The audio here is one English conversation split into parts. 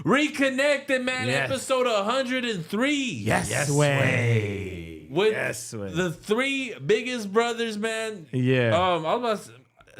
Reconnected, man. Yes. Episode 103. Yes, way. With way. the three biggest brothers, man. Yeah. I was about to,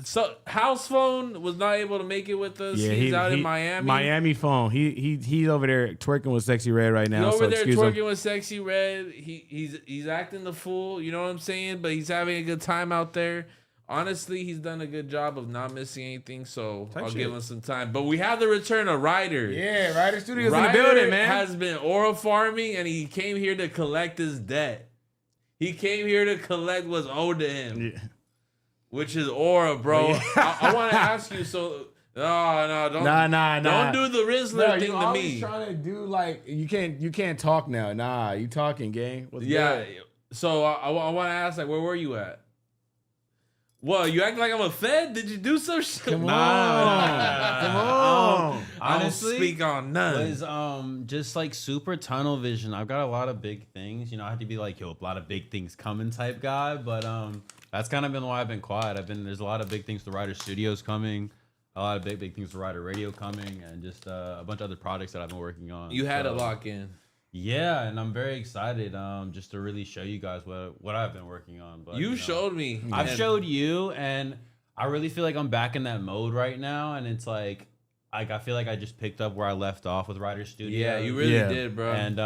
so Housephone was not able to make it with us. Yeah, He's out in Miami. Miami phone. He's over there twerking with Sexy Red right now. He's over so there excuse twerking him. with Sexy Red. He's acting the fool. You know what I'm saying? But he's having a good time out there. Honestly, he's done a good job of not missing anything, so I'll give him some time. But we have the return of Ryder. Yeah, Ryder Studios Ryder in the building, man. has been aura farming, and he came here to collect his debt. He came here to collect what's owed to him, which is aura, bro. Yeah. I want to ask you, so... No, don't. Don't do the Rizzler thing to me. Trying to do like you can't talk now. Nah, you talking, gang. What's good? So I want to ask, like, where were you at? What, you act like I'm a Fed? Did you do some shit? Come on. Honestly, I don't speak on none. Was just like super tunnel vision. I've got a lot of big things. You know, I had to be like, yo, a lot of big things coming type guy. But that's kind of been why I've been quiet. There's a lot of big things to Ryder Studios coming. A lot of big things to Ryder Radio coming, and just a bunch of other projects that I've been working on. You had to lock in. Yeah, and I'm very excited just to really show you guys what I've been working on. But you showed me. I've showed you, and I really feel like I'm back in that mode right now, and it's like I feel like I just picked up where I left off with Ryder Studios. Yeah, you really did, bro. And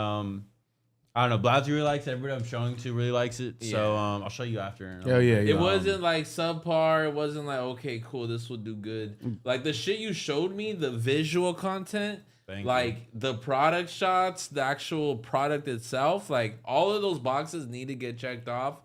I don't know, Blazzy really likes it. Everybody I'm showing to really likes it. Yeah. So I'll show you after. Hell yeah. It wasn't like subpar. It wasn't like, okay, cool, this will do good. Like the shit you showed me, the visual content, the product shots, the actual product itself, like all of those boxes need to get checked off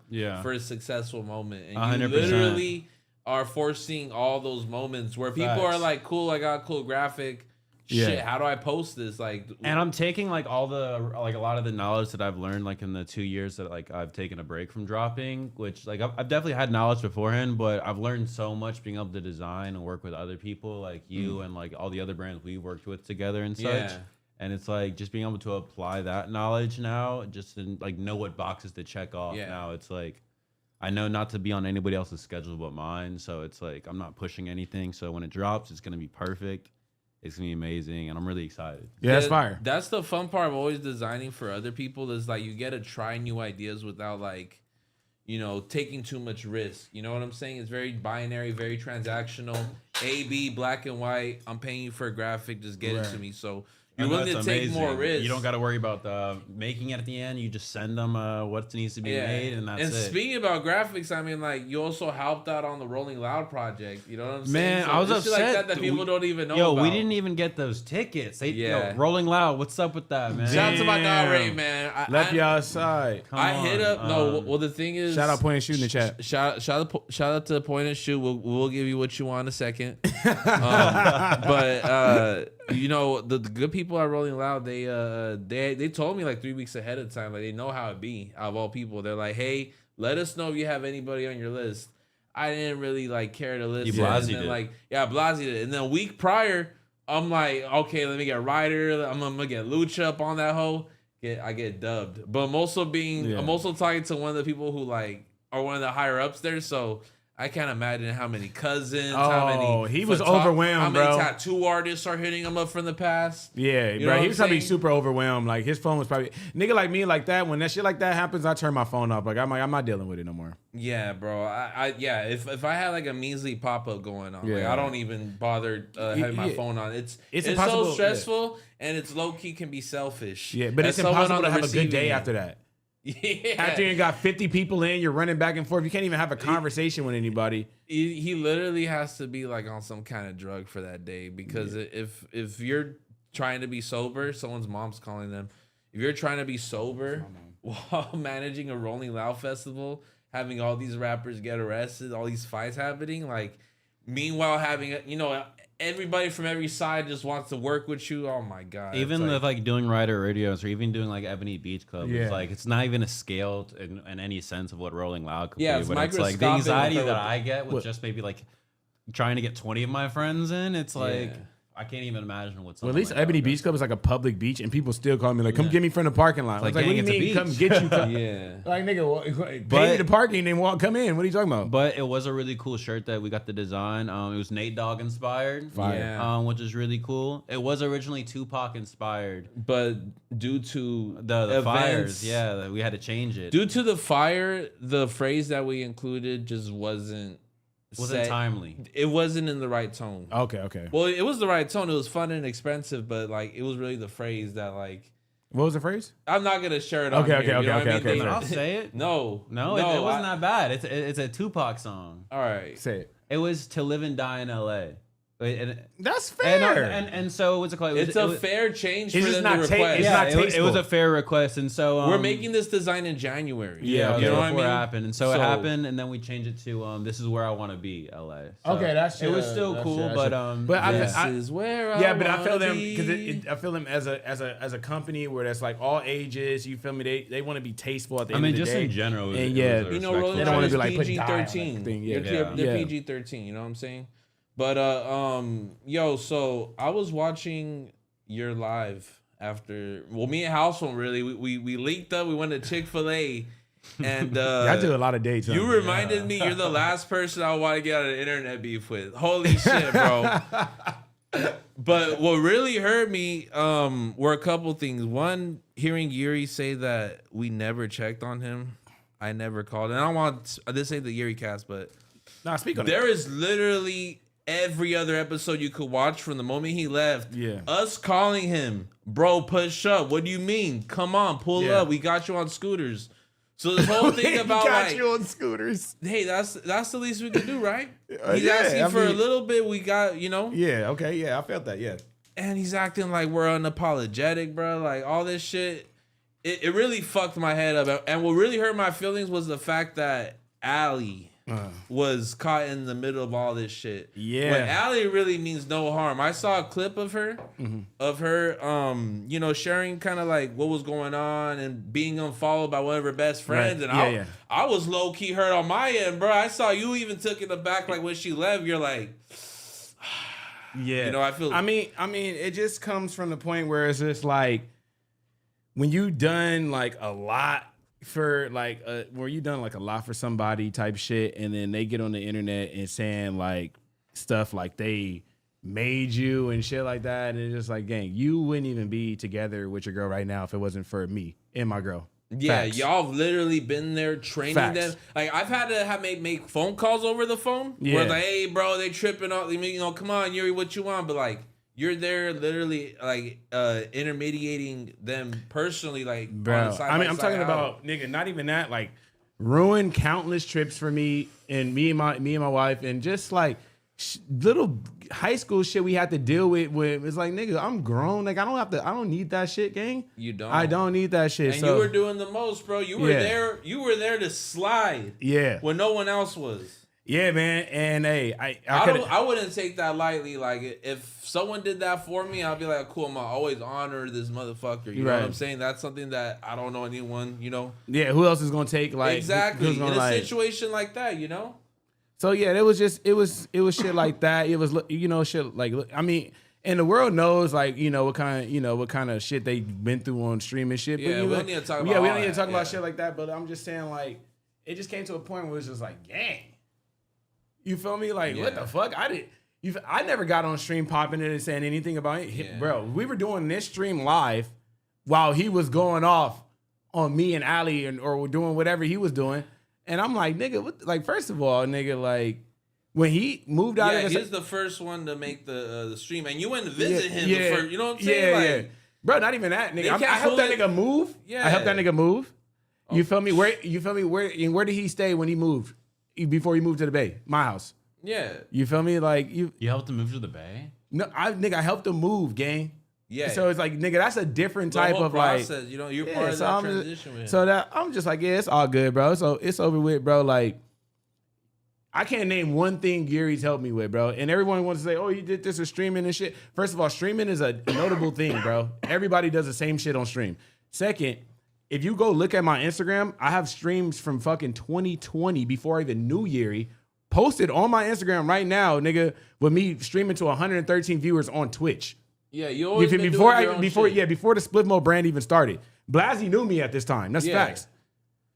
for a successful moment. And 100%. you literally are forcing all those moments where people are like, cool, I got a cool graphic. Shit, how do I post this? Like, and I'm taking like a lot of the knowledge that I've learned like in the 2 years that like I've taken a break from dropping, which like I've definitely had knowledge beforehand, but I've learned so much being able to design and work with other people like you and like all the other brands we worked with together and such. And it's like just being able to apply that knowledge now, just to like know what boxes to check off. Now it's like I know not to be on anybody else's schedule but mine, so it's like I'm not pushing anything. So when it drops, it's gonna be perfect. It's gonna be amazing, and I'm really excited. Yeah, that's fire. That's the fun part of always designing for other people is like you get to try new ideas without like, you know, taking too much risk. You know what I'm saying? It's very binary, very transactional. A, B, black and white. I'm paying you for a graphic. Just get it to me. So you're willing to take more risks. You don't got to worry about making it at the end. You just send them what needs to be made, and that's it. And speaking about graphics, I mean, like, you also helped out on the Rolling Loud project. You know what I'm saying? Man, I was upset that people don't even know about. We didn't even get those tickets. Rolling Loud, what's up with that, man? Shout out to my guy Ray, man. Left you outside. Hit up. Well, the thing is, shout out Point and Shoot in the chat. Shout out to Point and Shoot. We'll give you what you want in a second. You know, the good people at Rolling Loud, they told me like 3 weeks ahead of time, like they know how it be. Out of all people, they're like, hey, let us know if you have anybody on your list. I didn't really like care to list. Blazzy did. Blazzy did. And then a week prior, I'm like, okay, let me get Ryder. I'm gonna get Lucha up on that hoe. I get dubbed. But I'm also talking to one of the people who like are one of the higher ups there. So I can't imagine how many cousins, he was overwhelmed, how many bro. Tattoo artists are hitting him up from the past. Yeah, you bro, he was probably super overwhelmed. Like his phone was probably nigga like me like that. When that shit like that happens, I turn my phone off. Like I'm not dealing with it no more. Yeah, bro. If I had like a measly pop up going on, like I don't even bother having my phone on. It's so stressful and it's low key can be selfish. Yeah, but it's impossible to have a good day after that. Yeah. After you got 50 people in, you're running back and forth. You can't even have a conversation with anybody. He literally has to be like on some kind of drug for that day because if you're trying to be sober, someone's mom's calling them. If you're trying to be sober while managing a Rolling Loud festival, having all these rappers get arrested, all these fights happening, like meanwhile having everybody from every side just wants to work with you. Oh my god! Even with like doing Ryder radios or even doing like Ebony Beach Club, it's like it's not even a scale in any sense of what Rolling Loud could be. But it's like the anxiety that I get with just maybe like trying to get 20 of my friends in. It's like I can't even imagine what. Well, at least like Ebony Beach Club is like a public beach, and people still call me like, "Come get me from the parking lot." I was like, "What do you mean, come get you?" Yeah. Like, nigga, pay me the parking, then come in. What are you talking about? But it was a really cool shirt that we got the design. It was Nate Dogg inspired, which is really cool. It was originally Tupac inspired, but due to the fires, we had to change it. Due to the fire, the phrase that we included just wasn't timely. It wasn't in the right tone. Okay. Well, it was the right tone. It was fun and expensive, but like it was really the phrase that like. What was the phrase? I'm not gonna share it on here. Okay. I'll say it. No, it wasn't that bad. It's a Tupac song. All right, say it. It was To Live and Die in L.A. That's fair. And so what's it called? It's a fair change for them to request. It was a fair request, and so we're making this design in January. Yeah, you know what I mean? It happened, and so it happened, and then we changed it to "This is where I want to be, LA." So okay, that's it was still cool, but this is where I feel them because I feel them as a company where that's like all ages. You feel me? They want to be tasteful at the end of the day. just in general, and you know, they don't want to be like PG-13. They're PG-13. You know what I'm saying? But so I was watching your live after. Well, me and Housephone really we linked up. We went to Chick-fil-A, and I do a lot of dates. You reminded me you're the last person I want to get out of the internet beef with. Holy shit, bro! But what really hurt me were a couple things. One, hearing Yuri say that we never checked on him. I never called, and I don't want this ain't the Yuri cast, but speak on there is literally. Every other episode you could watch from the moment he left, us calling him, bro, push up. What do you mean? Come on, pull up. We got you on scooters. So this whole thing about got you on scooters. Hey, that's the least we can do, right? He's asking for a little bit. We got, Yeah. Okay. Yeah, I felt that. Yeah. And he's acting like we're unapologetic, bro. Like all this shit. It really fucked my head up. And what really hurt my feelings was the fact that Allie was caught in the middle of all this shit. Yeah. When Allie really means no harm. I saw a clip of her, sharing kind of like what was going on and being unfollowed by one of her best friends. Right. And I was low key hurt on my end, bro. I saw you even took it aback, like when she left. You're like, yeah. I feel. I mean, it just comes from the point where it's just like when you done like a lot. For like where you done like a lot for somebody type shit, and then they get on the internet and saying like stuff like they made you and shit like that, and it's just like, gang, you wouldn't even be together with your girl right now if it wasn't for me and my girl. Yeah, Facts. y'all have literally been there training them. Like I've had to make phone calls over the phone. Where it's like, hey, bro, they tripping off. Come on, Yuri, what you want? But like. You're there literally like intermediating them personally, like bro. I'm talking about nigga, not even that, like ruined countless trips for me and me and my wife, and just like little high school shit we had to deal with. It's like, nigga, I'm grown. Like I don't need that shit, gang. You don't. I don't need that shit. And you were doing the most, bro. You were there. You were there to slide. Yeah. When no one else was. Yeah, man, and hey, I wouldn't take that lightly. Like if someone did that for me, I'd be like, cool, I'm gonna always honor this motherfucker. You know what I'm saying? That's something that I don't know anyone. Yeah, who else is gonna take like exactly in a situation like that? So yeah, it was shit like that. It was shit like I mean. And the world knows, like, what kind of shit they've been through on streaming shit. Yeah, but we don't need to talk about. We don't need to talk about shit like that. But I'm just saying, like, it just came to a point where it's just like, gang. You feel me? Like, what the fuck? I never got on stream popping it and saying anything about it. Yeah. Bro, we were doing this stream live while he was going off on me and Ali or doing whatever he was doing. And I'm like, nigga, first of all, nigga, like, when he moved out of he's the first one to make the stream. And you went to visit him the first, you know what I'm saying? Yeah. Bro, not even that, nigga. I helped that nigga move. Yeah. I helped that nigga move. You feel me? Where did he stay when he moved? Before he moved to the Bay, my house. Yeah. You feel me? Like you helped him move to the Bay? No, I helped him move, gang. Yeah. So it's like, nigga, that's a different type of process, like. You're part of that transition with him. So that I'm just like, yeah, it's all good, bro. So it's over with, bro. Like, I can't name one thing Gary's helped me with, bro. And everyone wants to say, oh, you did this with streaming and shit. First of all, streaming is a notable thing, bro. Everybody does the same shit on stream. Second, if you go look at my Instagram, I have streams from fucking 2020 before I even knew Yuri posted on my Instagram right now, nigga, with me streaming to 113 viewers on Twitch. Yeah, you always been before doing your own shit. before the Split Mode brand even started. Blazzy knew me at this time. That's facts.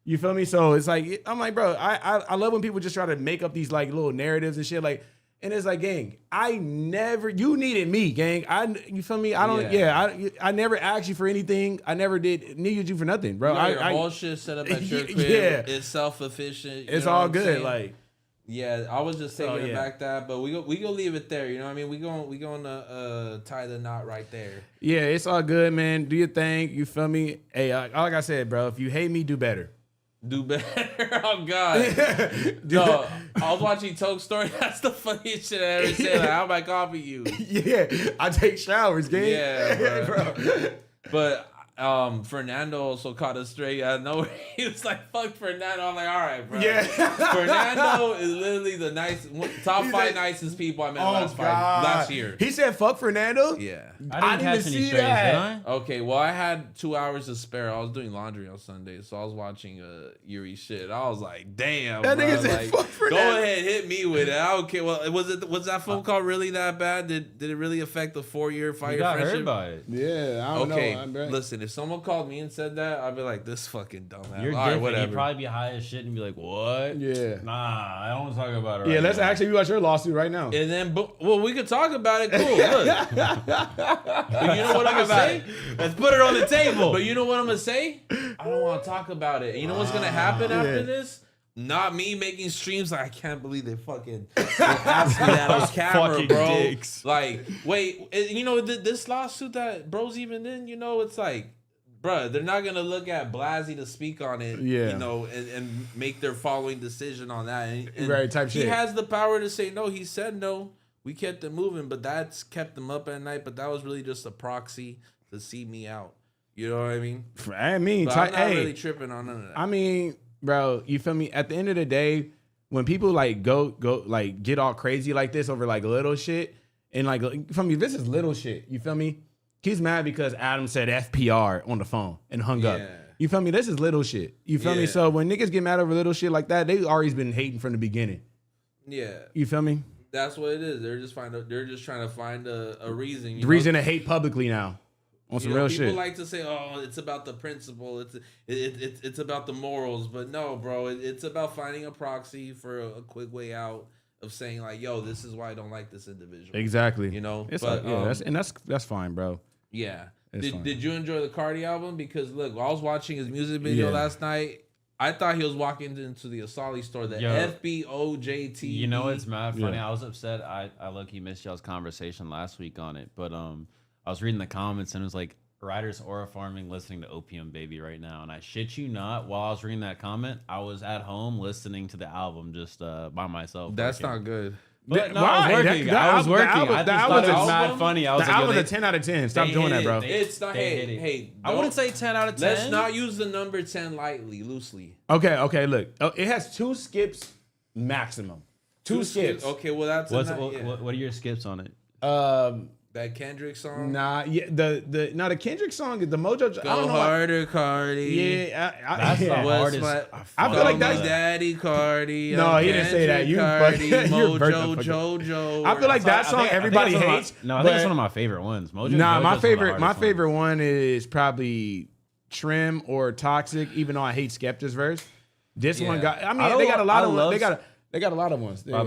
You feel me? So it's like, I'm like, bro, I love when people just try to make up these like little narratives and shit. Like, and it's like, gang, you needed me, gang. You feel me? I never asked you for anything. I never needed you for nothing, bro. Your whole shit set up at your crib. It's self-efficient. It's all good. Like, yeah, I was just taking it back that, but we gonna leave it there. You know what I mean? We gonna tie the knot right there. Yeah, it's all good, man. Do your thing. You feel me? Hey, like I said, bro, if you hate me, do better. Do better. Oh God. No, I was watching Toke's story. That's the funniest shit I ever said. Like, how am I copy you? Yeah, I take showers, gang. Yeah, bro. But Fernando also caught us straight out of nowhere. He was like, fuck Fernando. I'm like, all right, bro. Yeah. Fernando is literally the top five nicest people I met last year. He said, fuck Fernando? Yeah. I didn't catch any strays, did I? Okay, well, I had 2 hours to spare. I was doing laundry on Sunday, so I was watching Yuri shit. I was like, damn, that bro. nigga said, like, fuck Fernando. Go ahead, hit me with it. I don't care. Well, was that phone call really that bad? Did it really affect the 4-year, 5-year got friendship? hurt by it. Yeah, I don't know. Okay, listen, if someone called me and said that, I'd be like, this fucking dumbass. You're all different. right, whatever. You'd probably be high as shit and be like, what? Yeah. Nah, I don't want to talk about it right Yeah, let's now. actually watch your lawsuit right now. And then, well, we could talk about it. Cool. Look. But you know what I'm gonna say? Let's put it on the table. But you know what I'm gonna say? I don't want to talk about it. And you know what's gonna happen after this? Not me making streams. Like, I can't believe they fucking asked me that on camera, fucking bro. dicks. Like, wait, you know this lawsuit that bro's even in. You know, it's like, bruh, they're not gonna look at Blazzy to speak on it. Yeah. You know, and make their following decision on that. And right, type shit. He has the power to say no. He said no. We kept it moving, but that's kept them up at night. But that was really just a proxy to see me out. You know what I mean? I mean, but I'm not really tripping on none of that. I mean, bro, you feel me? At the end of the day, when people like go like get all crazy like this over like little shit, and like you feel me, this is little shit. You feel me? He's mad because Adam said FPR on the phone and hung up. You feel me? This is little shit. You feel me? So when niggas get mad over little shit like that, they always been hating from the beginning. Yeah. You feel me? That's what it is. They're just trying to find a reason. The reason to hate publicly now. On some real people shit. Like to say, "Oh, it's about the principle. It's about the morals." But no, bro, it's about finding a proxy for a quick way out of saying like, "Yo, this is why I don't like this individual." Exactly. You know, it's but that's fine, bro. Yeah. Did you enjoy the Cardi album? Because look, I was watching his music video last night. I thought he was walking into the Assali store, the FBOJT. You know, it's mad funny. I was upset. I low-key missed y'all's conversation last week on it, but I was reading the comments and it was like, Ryder's aura farming listening to Opium Baby right now. And I shit you not, while I was reading that comment, I was at home listening to the album just by myself. That's not good. But no, I was working. I was working. I just thought it was mad funny. I was like, album's a 10 out of 10. Stop doing that, bro. It's not. Hey, I wouldn't say 10 out of 10. Let's not use the number 10 lightly, loosely. Okay, look. It has 2 skips maximum. 2 skips. Okay, well that's what are your skips on it? That Kendrick song? Nah, yeah, the Kendrick song, the Mojo. Go I don't know harder, Cardi. Yeah, that's the hardest. I feel like that's Daddy Cardi. No, he didn't say that. You Cardi, Mojo, JoJo. I feel like that song everybody hates. No, I think it's one of my favorite ones. Mojo. Nah, my favorite one is probably Trim or Toxic. Even though I hate Skepta's verse, this one got. I mean, they got a lot of. They got a lot of ones. I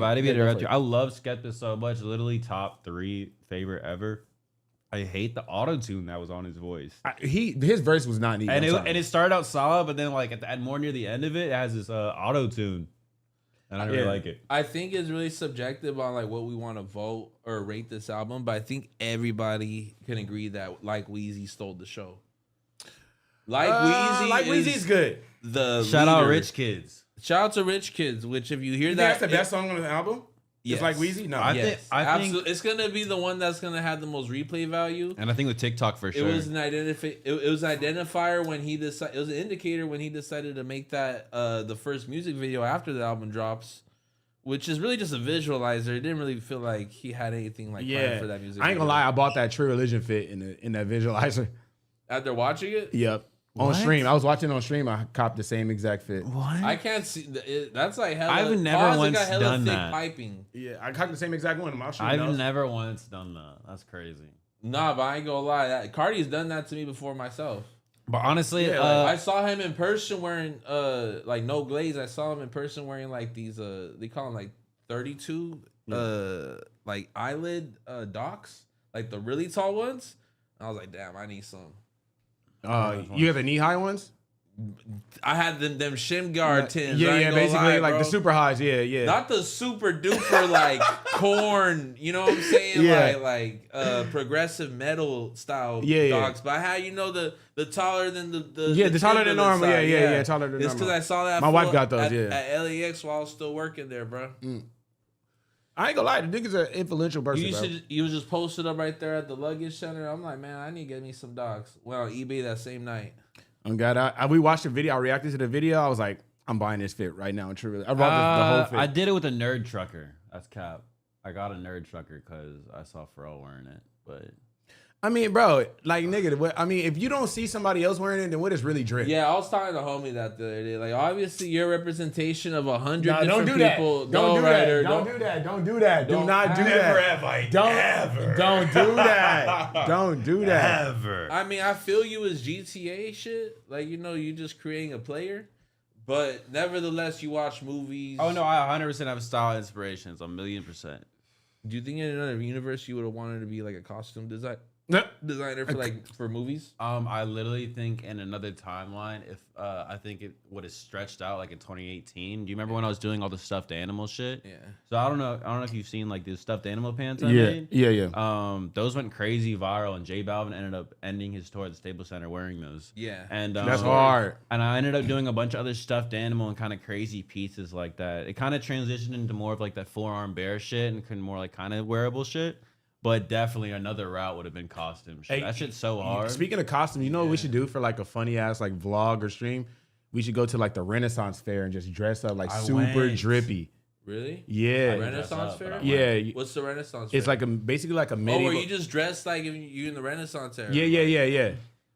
love Skepta so much. Literally top 3 favorite ever. I hate the auto-tune that was on his voice. His verse was not neat. And it started out solid, but then like at more near the end of it has this auto-tune. And I really like it. I think it's really subjective on like what we want to vote or rate this album, but I think everybody can agree that Like Weezy stole the show. Like Weezy's good. Shout out Rich Kids. Shout out to Rich Kids, which if you hear that's the best song on the album? Yes. It's Like Weezy? No. I think absolutely. It's gonna be the one that's gonna have the most replay value. And I think with TikTok for sure. It was an identifier when he decided. It was an indicator when he decided to make that the first music video after the album drops, which is really just a visualizer. It didn't really feel like he had anything like planned for that music. I ain't gonna lie, I bought that True Religion fit in that visualizer. After watching it? Yep. On stream. I was watching on stream. I copped the same exact fit. What? I can't see. That's like hella. I've never once done thick that. Piping. Yeah, I copped the same exact one. I've never once done that. That's crazy. Nah, but I ain't gonna lie. Cardi's done that to me before myself. But honestly, Yeah, I saw him in person wearing like no glaze. I saw him in person wearing like these they call them like 32 like eyelid docks, like the really tall ones. I was like, damn, I need some. You have the knee high ones? I had them shin guard tins. Yeah, basically like the super highs. Yeah. Not the super duper like corn, you know what I'm saying? Yeah. Like progressive metal style Yeah. dogs. But I had the taller than the taller than normal. side. Yeah, taller than normal. It's because I saw that. My wife got those. At LAX while I was still working there, bro. I ain't gonna lie, the nigga's an influential person. You was just posted up right there at the luggage center. I'm like, man, I need to get me some dogs. Went on eBay that same night. Oh God, we watched the video. I reacted to the video. I was like, I'm buying this fit right now. Truly, I bought the whole fit. I did it with a nerd trucker. That's cap. I got a nerd trucker because I saw Pharrell wearing it. But I mean, bro, like nigga, I mean, if you don't see somebody else wearing it, then what is really drip? Yeah, I was talking to homie that the other day. Like, obviously, you're a representation of 100 different don't do that. people. Don't do Ryder, that. Don't do that. Don't do that. Do not do that. Never have I ever. Don't do that. Don't do that. Ever. I mean, I feel you as GTA shit. Like, you know, you just creating a player. But nevertheless, you watch movies. oh no, I 100% have style inspirations, 1,000,000%. Do you think in another universe you would have wanted to be like a costume designer for movies? I literally think in another timeline, if I think it would have stretched out like in 2018. Do you remember when I was doing all the stuffed animal shit? Yeah. So I don't know if you've seen like the stuffed animal pants I made. Yeah. Those went crazy viral, and J Balvin ended up ending his tour at the Staples Center wearing those. Yeah. And That's hard. And I ended up doing a bunch of other stuffed animal and kind of crazy pieces like that. It kind of transitioned into more of like that forearm bear shit and more like kind of wearable shit. But definitely another route would have been costume shit. Hey, that shit's so hard. Speaking of costume, you know what we should do for like a funny ass like vlog or stream? We should go to like the Renaissance Fair and just dress up like super drippy. Really? Yeah. Renaissance Fair? Yeah. What's the Renaissance Fair? It's like basically like a medieval. Oh, where you just dressed like if you in the Renaissance era? Yeah.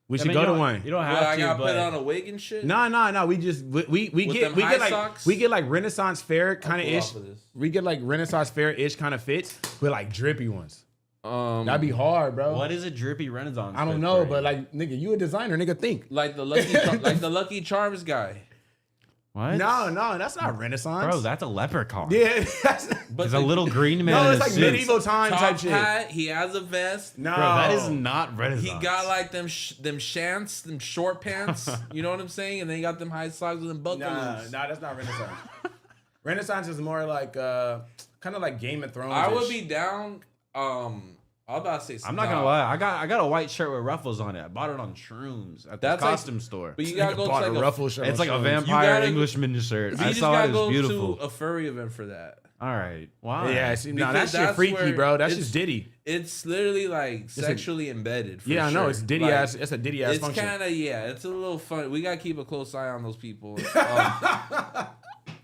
We should go to one. You don't Well, have I to, gotta but put on a wig and shit? No. We just we get like Renaissance Fair kind of ish. We get like Renaissance Fair ish kind of fits with like drippy ones. That'd be hard, bro. What is a drippy Renaissance? I don't know, but like nigga, you a designer, nigga, think. Like the Lucky Charms guy. What? No, that's not Renaissance. Bro, that's a leprechaun. Yeah, But It's a little green man. no, in it's a like suit. medieval time top type shit. hat, he has a vest. No, Bro, that is not Renaissance. He got like them shants, them short pants. You know what I'm saying? And then he got them high socks with them buckles. Nah, that's not Renaissance. Renaissance is more like kind of like Game of Thrones. I would be down. I was about to say I'm not gonna lie. I got a white shirt with ruffles on it. I bought it on Shrooms at the That's like- costume store. But you gotta go to bought a like ruffle shirt. It's like a on Shrooms. vampire gotta go- Englishman shirt. You I just saw gotta it. It go was beautiful. to a furry event for that. All right. Why? Yeah, see, no, Because that shit that's freaky, where bro. That's it's- just Diddy. It's literally like sexually embedded. For Yeah, I know. sure. It's Diddy Like, ass. It's a Diddy ass It's function. kind of it's a little fun. We gotta keep a close eye on those people.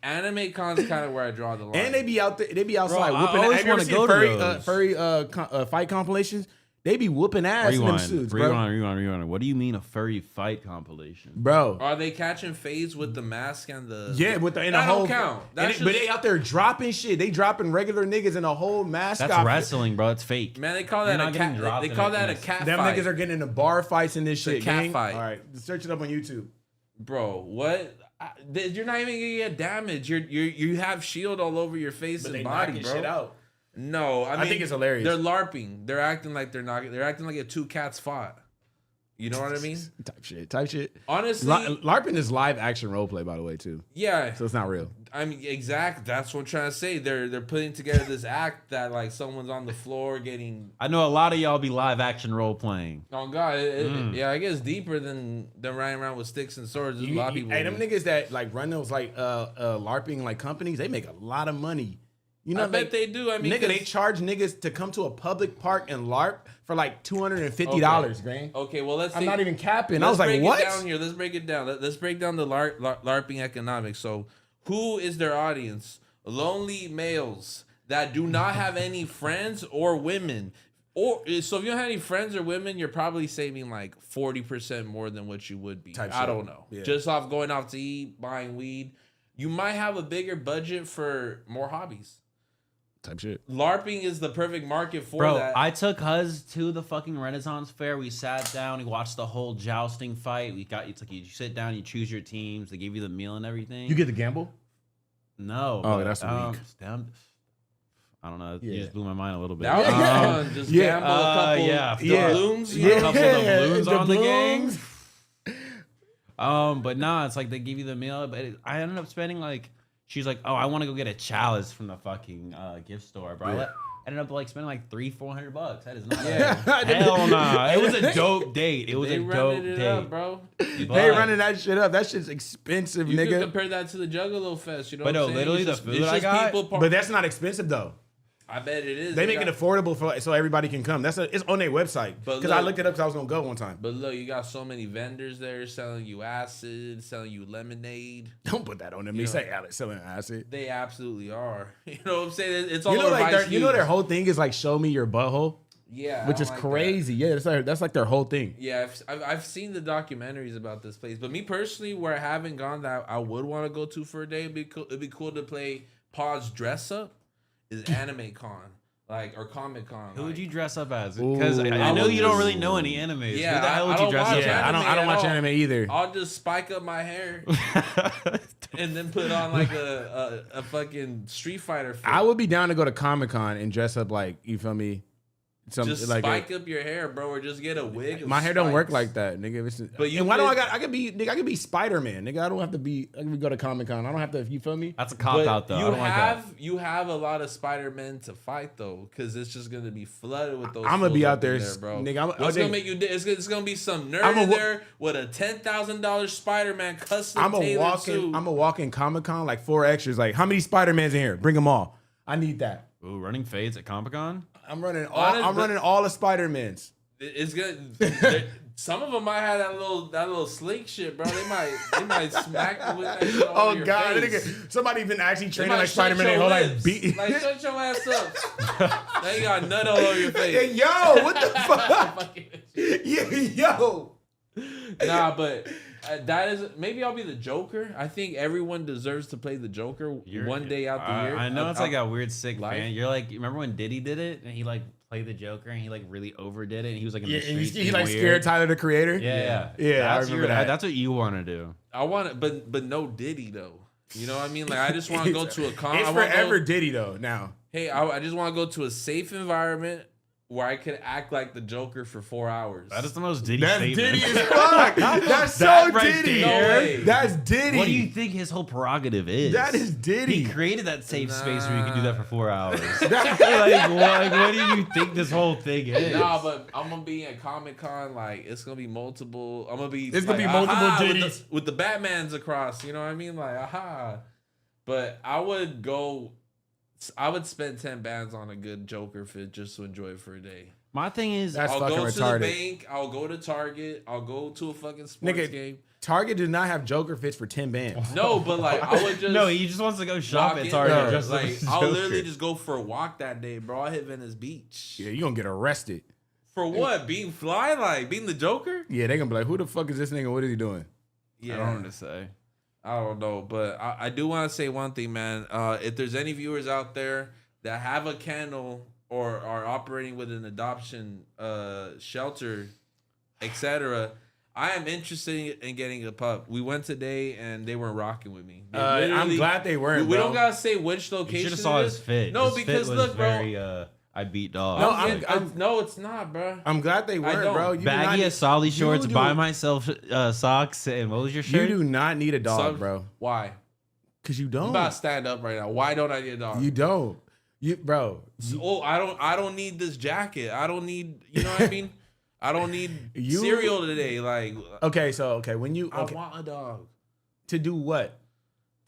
Anime con's kind of where I draw the line. And they be out there. They be outside Bro, I whooping. always Have you ever wanna seen go to furry those. fight compilations? They be whooping ass in them suits, bro. Rewind. What do you mean a furry fight compilation? Bro, Are they catching phase with the mask and the? yeah, with the in that a whole don't count. That's but they out there dropping shit. They dropping regular niggas in a whole mask. That's outfit. wrestling, bro. It's fake. Man, they call You're that not a getting cat. dropped They in call it, that a yes. cat Them fight. niggas are getting into bar fights and this It's a shit. cat gang. fight. All right, search it up on YouTube. Bro, what? You're not even gonna get damage. You have shield all over your face But they and body, knocking bro. shit out. No, I mean, think it's hilarious. They're LARPing. They're acting like they're not. They're acting like if two cats fought. You know what I mean? Type shit. Honestly, LARPing is live action roleplay, by the way, too. yeah. So it's not real. I mean, exact. That's what I'm trying to say. They're putting together this act that like someone's on the floor getting. I know a lot of y'all be live action role playing. Oh God, yeah. I guess deeper than running around with sticks and swords. There's a lot of people. Hey, them niggas that like run those like LARPing like companies, they make a lot of money. You know, I bet they do. I mean, nigga, they charge niggas to come to a public park and LARP for like $250, gang. Okay, well let's. I'm not even capping. I was like, break what? It down here. Let's break it down. Let's break down the LARPing economics. So, who is their audience? Lonely males that do not have any friends or women. Or so if you don't have any friends or women, you're probably saving like 40% more than what you would be. I don't know. Yeah. Just off going out to eat, buying weed. You might have a bigger budget for more hobbies. Type shit. LARPing is the perfect market for that. I took Huz to the fucking Renaissance Fair. We sat down, we watched the whole jousting fight. You sit down, you choose your teams, they give you the meal and everything. You get to gamble? No. Oh, that's weak. I don't know. You just blew my mind a little bit. That was fun. Just gamble a couple balloons. A couple of the balloons on the game. But nah, it's like they give you the meal. But I ended up spending like, she's like, oh, I want to go get a chalice from the fucking gift store, bro. I ended up like spending like $300-400. That is not. Hell nah. It was a dope date. It was a dope date, up, bro. They running that shit up. That shit's expensive, you nigga. You can compare that to the Juggalo Fest. You know but what no, I'm literally the food I got. But that's not expensive though. I bet it is. They make it affordable for so everybody can come. It's on their website. Because I looked it up because I was gonna go one time. But look, you got so many vendors there selling you acid, selling you lemonade. Don't put that on them. They say Alex selling acid. They absolutely are. You know what I'm saying? It's all their whole thing is like show me your butthole. Yeah, which is like crazy. That. Yeah, that's like their whole thing. Yeah, I've seen the documentaries about this place, but me personally, where I haven't gone that I would want to go to for a day, it'd be cool to play Pod's Dress Up. Is Anime Con, or Comic Con. Who would you dress up as? Because I know you don't really know any animes. Yeah, who the hell would you dress up as? I don't watch anime either. I'll just spike up my hair and then put on like a fucking Street Fighter fit. I would be down to go to Comic Con and dress up like, you feel me? Just like spike up your hair, bro, or just get a wig. My hair don't work like that, nigga. But why don't I could be Spider-Man, nigga. I don't have to be. I can go to Comic Con. I don't have to. You feel me? That's a cop out though. You have a lot of Spider-Men to fight though, because it's just gonna be flooded with those. I'm gonna be out there, bro. Nigga, What's gonna make you? It's gonna be some nerd in there with a $10,000 Spider-Man custom tailored suit. I'm gonna walk in Comic Con like 4 extras. Like, how many Spider-Mans in here? Bring them all. I need that. Ooh, running fades at Comic Con. I'm running all the Spider-Mans. It's good. Some of them might have that little slick shit, bro. They might smack you with that shit on your face. Nigga, somebody been actually training like Spider-Man. Like shut your ass up. Now you got nut all over your face. Hey, yo, what the fuck? Yo. Nah, but that is maybe I'll be the Joker. I think everyone deserves to play the Joker one day out the year. I know it's like a weird sick fan. You're like, remember when Diddy did it and he like played the Joker and he like really overdid it and he was like in the streets. He like scared Tyler the Creator. Yeah. I remember that. That's what you want to do. I want it, but no Diddy though. You know what I mean? Like I just want to go to a con. It's forever Diddy though. Now, hey, I just want to go to a safe environment where I could act like the Joker for 4 hours. That is the most Diddy statement. That's Diddy as fuck. That's so Diddy. No way. That's Diddy. What do you think his whole prerogative is? That is Diddy. He created that safe space where you can do that for 4 hours. what do you think this whole thing is? Nah, but I'm gonna be at Comic Con. Like it's gonna be multiple. It's gonna be multiple Diddys with the Batmans across. You know what I mean? Like But I would spend 10 bands on a good Joker fit just to enjoy it for a day. My thing is, I'll go to the bank. I'll go to Target. I'll go to a fucking sports game. Target did not have Joker fits for 10 bands. No, but like I would just he just wants to go shop at Target. Just like I'll literally just go for a walk that day, bro. I'll hit Venice Beach. Yeah, you gonna get arrested for what? Being fly, like being the Joker? Yeah, they gonna be like, who the fuck is this nigga? What is he doing? Yeah, I don't know what to say. I don't know, but I do want to say one thing, man. If there's any viewers out there that have a kennel or are operating with an adoption shelter, etc., I am interested in getting a pup. We went today and they weren't rocking with me. I'm glad they weren't. We don't gotta say which location. You should have saw his fit. No, his because fit was look, very, bro. I beat dog. No, it's not, bro. I'm glad they weren't, bro. Baggy Assali shorts, buy myself socks, and what was your shirt? You do not need a dog, bro. Why? Because you don't. I'm about to stand up right now. Why don't I need a dog? You don't. Bro. I don't need this jacket. I don't need, you know what I mean? I don't need cereal today. Like, when you I want a dog. To do what?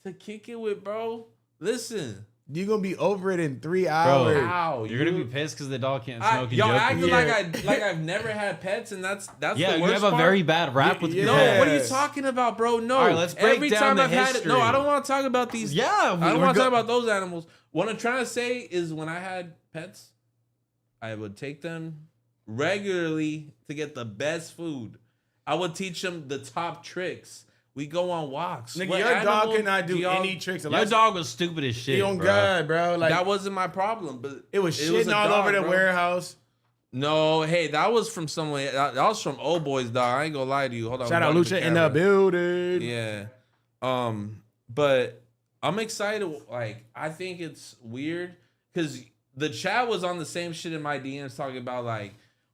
To kick it with, bro. Listen. You're gonna be over it in 3 hours. Bro, you're gonna be pissed because the dog can't smoke. Y'all acting like I've never had pets, and that's the worst you have a very bad rap with pets. No, what are you talking about, bro? No, all right, let's break every down time the I've history. had it. No, I don't want to talk about these. Yeah, I don't want to talk about those animals. What I'm trying to say is, when I had pets, I would take them regularly to get the best food. I would teach them the top tricks. We go on walks. Nigga, What your dog animal cannot do do y'all- any tricks. Your dog was stupid as shit, He on bro. God, bro. Like That wasn't my problem, but it was a shitting all dog, over the bro. warehouse. No, hey, that was from somewhere. That was from Old Boy's dog. I ain't gonna lie to you. Hold on. Shout I'm out going to Lucia in the camera. building. Yeah. But I'm excited. Like, I think it's weird because the chat was on the same shit in my DMs talking about like,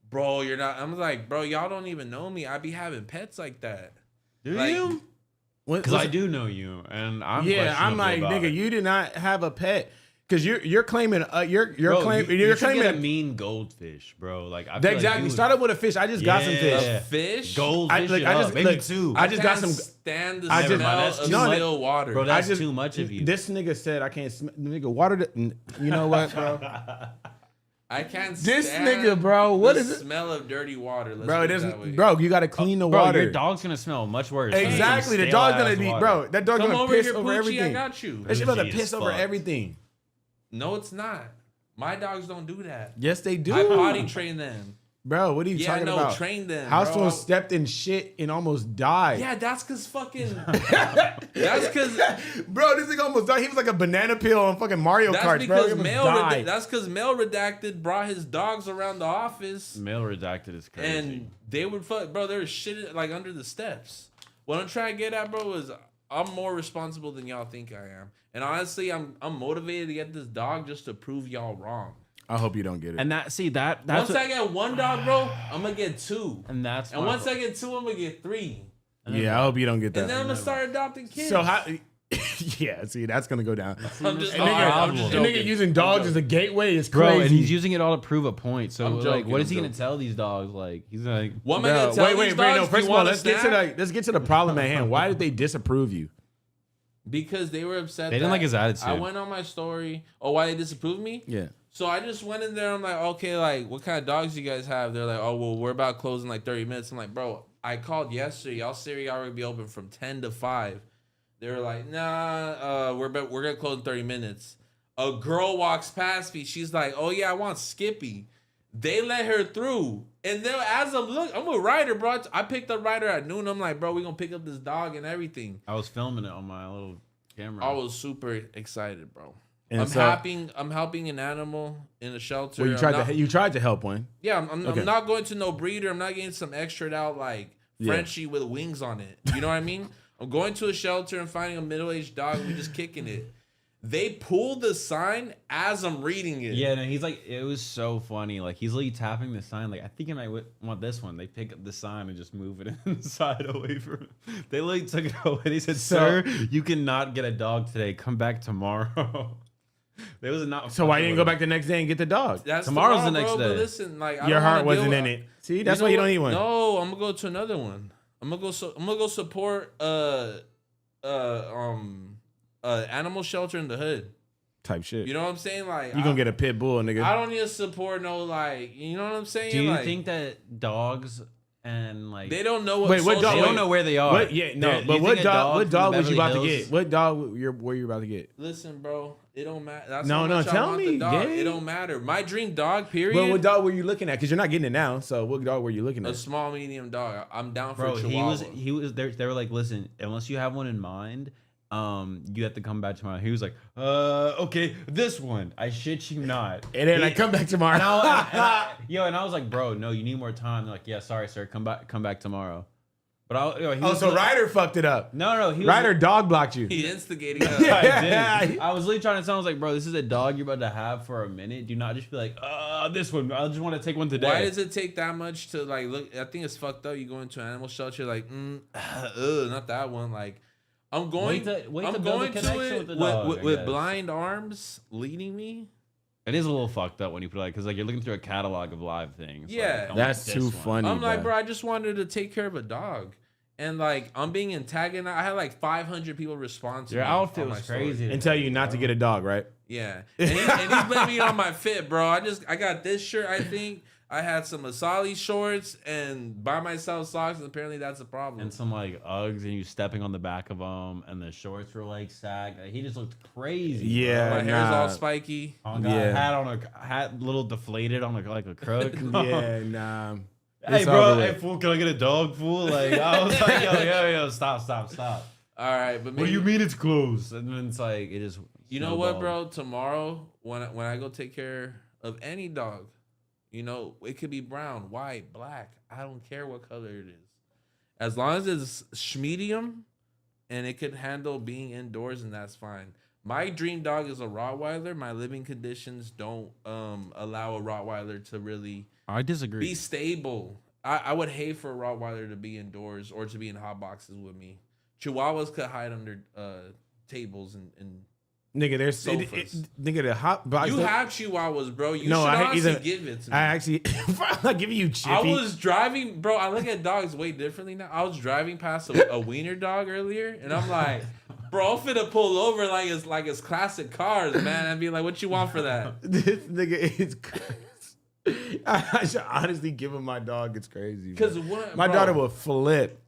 bro, you're not. I'm like, bro, y'all don't even know me. I be having pets like that. Do Like, you? Because I do know you, and I'm I'm like, questionable about nigga, it. you did not have a pet because you're claiming you're Bro, claiming you you're should get a claiming mean goldfish, bro. Like I feel exactly. Like Started with a fish. I just got some fish. Yeah. Fish? Goldfish. maybe maybe two. I just got can't some. stand the I just- smell that's of too much. still water. Bro, that's I just- too much of you. This nigga said I can't. Nigga, water. You know what, bro? I can't This stand nigga, bro, what the is it? smell of dirty water. Let's Bro, put it it that doesn't. way. Bro, you got to clean the Bro, water. your dog's gonna smell much worse. Exactly. The Stale dog's ass gonna be, water. bro. That dog's Come gonna over piss here, over Poochie. I everything. got you. That shit about to Bougie piss as over fuck. everything. No, it's not. My dogs don't do that. Yes, they do. I potty train them. Bro, what are you Yeah, talking no, about? train them. Housephone bro. stepped in shit and almost died. Yeah, that's cause fucking. That's cause. Bro, this nigga almost died. He was like a banana peel on fucking Mario That's Kart, bro. because He almost Mel. died. That's because Mel Redacted brought his dogs around the office, Male redacted is crazy. and they would fuck, bro. They were shit like under the steps. What I'm trying to get at, bro, is I'm more responsible than y'all think I am, and honestly, I'm motivated to get this dog just to prove y'all wrong. I hope you don't get it. and that's Once I get one dog, bro, I'm gonna get two, and that's and my once fault. I get two, I'm gonna get three, Yeah, I hope you don't get that. and then I'm gonna start adopting kids. So how? Yeah, see, that's gonna go down. I'm just, And I'm nigga, just the nigga joking. using dogs as a gateway is crazy. Bro, and he's using it all to prove a point. So I'm like, joking, what is I'm he gonna joking. tell these dogs? Like, he's like, What am I Bro, gonna tell wait, these no. dogs? First You of all, want a let's get to the problem at hand. Why did they disapprove you? Because they were upset. They didn't that like his attitude. I went on my story. Oh, why they disapproved me? Yeah. So I just went in there. I'm like, okay, like, what kind of dogs you guys have? They're like, oh, well, we're about closing like 30 minutes. I'm like, bro, I called yesterday. Y'all said y'all gonna be open from 10 to 5. They were like, nah, we're gonna close in 30 minutes. A girl walks past me. She's like, oh yeah, I want Skippy. They let her through. And then as I'm with Ryder, bro. I picked up Ryder at noon. I'm like, bro, we gonna pick up this dog and everything. I was filming it on my little camera. I was super excited, bro. And I'm helping an animal in a shelter. Well, I'm you not- tried to help one. Yeah, Okay. I'm not going to no breeder. I'm not getting some extra out like Yeah. Frenchie with wings on it. You know what I mean? I'm going to a shelter and finding a middle-aged dog and we just kicking it. They pulled the sign as I'm reading it. Yeah, no, he's like, it was so funny. Like, he's like tapping the sign. Like, I think I might want this one. They pick up the sign and just move it inside away from him. They like took it away. They said, sir, you cannot get a dog today. Come back tomorrow. They was not. So why you didn't go back the next day and get the dog? That's Tomorrow's tomorrow, the next bro, day. But listen, like, I Your don't heart wanna deal wasn't in with- it. See, that's why you don't need one. No, I'm gonna go to another one. I'm gonna go support animal shelter in the hood. Type shit. You know what I'm saying? Like, You gonna get a pit bull, nigga. I don't need to support no, like, you know what I'm saying? Do you Like, think that dogs and like they don't know what? Wait, what social- dog- they wait. don't know where they are? What? Yeah, no. They're- But you what think a dog? What from dog was you Beverly about to Hills- get? What dog were you about to get? Listen, bro, it don't matter. That's No, how no, much I tell want me, the dog. yeah. It don't matter. My dream dog, period. But what dog were you looking at? Because you're not getting it now. So what dog were you looking a at? small, medium dog. I'm down for Bro, a Chihuahua. he was there. They were like, listen, unless you have one in mind, you have to come back tomorrow. He was like, okay, this one. I shit you not. And then I come back tomorrow. And I was like, bro, no, you need more time. They're like, yeah, sorry, sir, come back tomorrow. But he Oh, was so like- Ryder fucked it up. No, he was Ryder dog blocked you. He instigating us. I did. I was literally trying to tell him, I was like, bro, this is a dog you're about to have for a minute. Do not just be like, this one. I just want to take one today. Why does it take that much to like look? I think it's fucked up. You go into an animal shelter, like, not that one. Like, I'm going. Wait to I'm build a going to connection it with the dog, I with guess. blind arms leading me. It is a little fucked up when you put it like, because like you're looking through a catalog of live things. Yeah. Like, I want That's this too one. funny. I'm like, bro. bro, I just wanted to take care of a dog, and like I'm being antagonized. I had like 500 people respond to Your me outfit on my was story. crazy. And tell you not to get a dog, right? Yeah, and he's blaming it on my fit, bro. I got this shirt. I think I had some Assali shorts and buy myself socks, and apparently that's a problem. And some like Uggs, and you stepping on the back of them, and the shorts were like sagged. Like, he just looked crazy. Yeah, my hair's all spiky. Oh, God, hat little deflated on like a crook. Yeah, nah. Hey, bro, hey, fool, can I get a dog, fool? Like, I was like, yo, stop. All right, but maybe, What do you mean it's closed? And then it's like, it just. You know what, bro? Tomorrow, when I go take care of any dog, you know, it could be brown, white, black. I don't care what color it is. As long as it's medium and it could handle being indoors, and that's fine. My dream dog is a Rottweiler. My living conditions don't allow a Rottweiler to really I disagree. be stable. I would hate for a Rottweiler to be indoors or to be in hot boxes with me. Chihuahuas could hide under tables and Nigga, there's sofas. Nigga, the hot box. You have Chihuahuas, bro. You should I honestly give it to me. I actually, I'm not giving you Chippy. I was driving, bro. I look at dogs way differently now. I was driving past a wiener dog earlier, and I'm like, bro, I'm finna pull over like it's classic cars, man. I'd be like, what you want for that? This nigga is crazy. I should honestly give him my dog. It's crazy. Because my daughter will flip.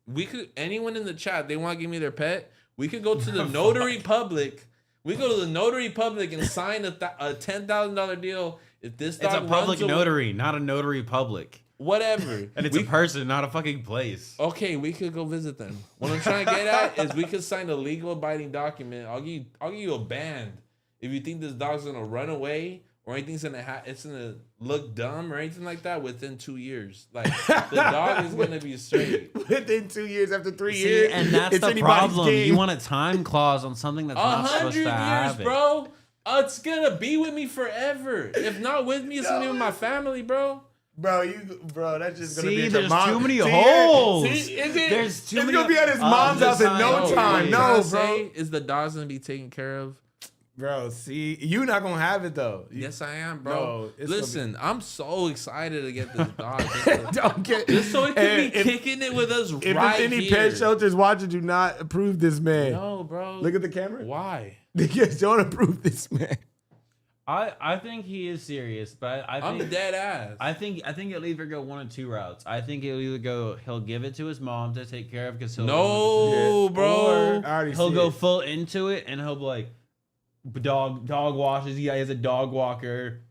We could, anyone in the chat, they want to give me their pet. We could go to the notary public. We go to the notary public and sign a $10,000 deal if this dog It's a public runs notary, not a notary public. whatever. And it's a person, not a fucking place. Okay, we could go visit them. What I'm trying to get at is we could sign a legal abiding document. I'll give you a band if you think this dog's gonna run away or anything's gonna look dumb or anything like that within 2 years. Like the dog is gonna be straight within 2 years. After 3 years, and that's it's the problem. game. You want a time clause on something that's not supposed 100 to happen, years, bro. It's gonna be with me forever. If not with me, it's gonna be with my family, bro. Bro, that's just gonna be at there's your mom. too many holes. There's too many. It's gonna be at his mom's house in no time. No, bro. Is the dog's gonna be taken care of? Bro, see, you're not gonna have it though. Yes, I am, bro. No, Listen, I'm so excited to get this dog. Don't get Just so it can be kicking it with us if right any here. pet shelters watching, do not approve this man. No, bro. Look at the camera. Why? Niggas don't approve this man. I think he is serious, but I'm dead ass. I think he'll either go one of two routes. I think he'll give it to his mom to take care of because he'll bro. He'll go full into it and he'll be like dog washes. He has a dog walker.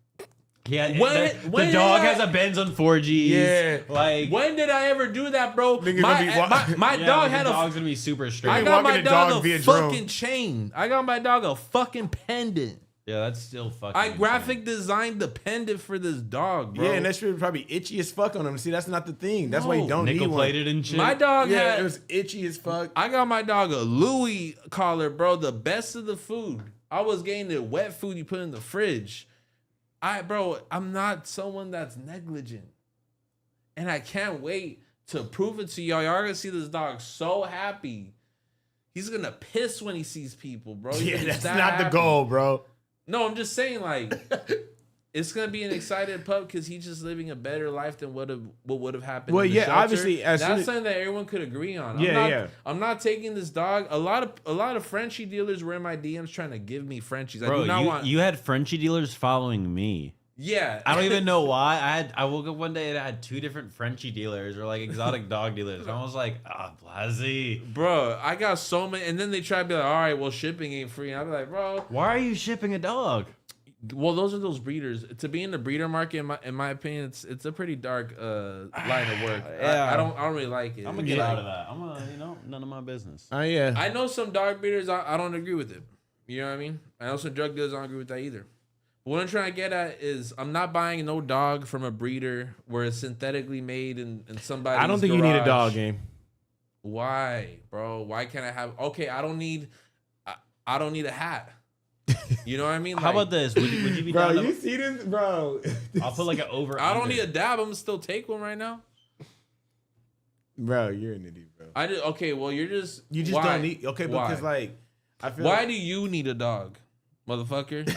Yeah, the dog has a Benz on 4Gs. Yeah, like when did I ever do that, bro? My dog had dog's gonna be super straight. I got my dog a fucking chain. I got my dog a fucking pendant. Yeah, that's still fucking. I graphic designed the pendant for this dog, bro. Yeah, and that shit would probably itchy as fuck on him. See, that's not the thing. That's why you don't need one. Nickel plated and shit. My dog it was itchy as fuck. I got my dog a Louis collar, bro. The best of the food. I was getting the wet food you put in the fridge. I'm not someone that's negligent. And I can't wait to prove it to y'all. Y'all are gonna see this dog so happy. He's gonna piss when he sees people, bro. Yeah, that's not the goal, bro. No, I'm just saying, like, it's gonna be an excited pup because he's just living a better life than what would have happened. Well, in the yeah, shelter. obviously, that's something that everyone could agree on. I'm not taking this dog. A lot of Frenchie dealers were in my DMs trying to give me Frenchies. I do not want. You had Frenchie dealers following me. Yeah, I don't even know why. I woke up one day and I had 2 different Frenchie dealers or like exotic dog dealers. And I was like, Blazzy. Bro, I got so many. And then they try to be like, all right, well, shipping ain't free. And I'll be like, bro, why are you shipping a dog? Well, those are those breeders. To be in the breeder market, in my opinion, it's a pretty dark line of work. Yeah. I don't really like it. I'm gonna get out of that. I'm gonna, none of my business. Yeah. I know some dog breeders. I don't agree with it. You know what I mean? I know some drug dealers. I don't agree with that either. What I'm trying to get at is I'm not buying no dog from a breeder where it's synthetically made in somebody's I don't think garage. you need a dog game. Why, bro? Why can't I have? Okay, I don't need a hat. You know what I mean? How about this? Would you be bro? down You see this, bro? I'll put like an over. I don't need a dab. I'm gonna still take one right now. Bro, you're an idiot, bro. Okay, well, you just why? Don't need. Okay, why? because like, I feel. Why do you need a dog, motherfucker?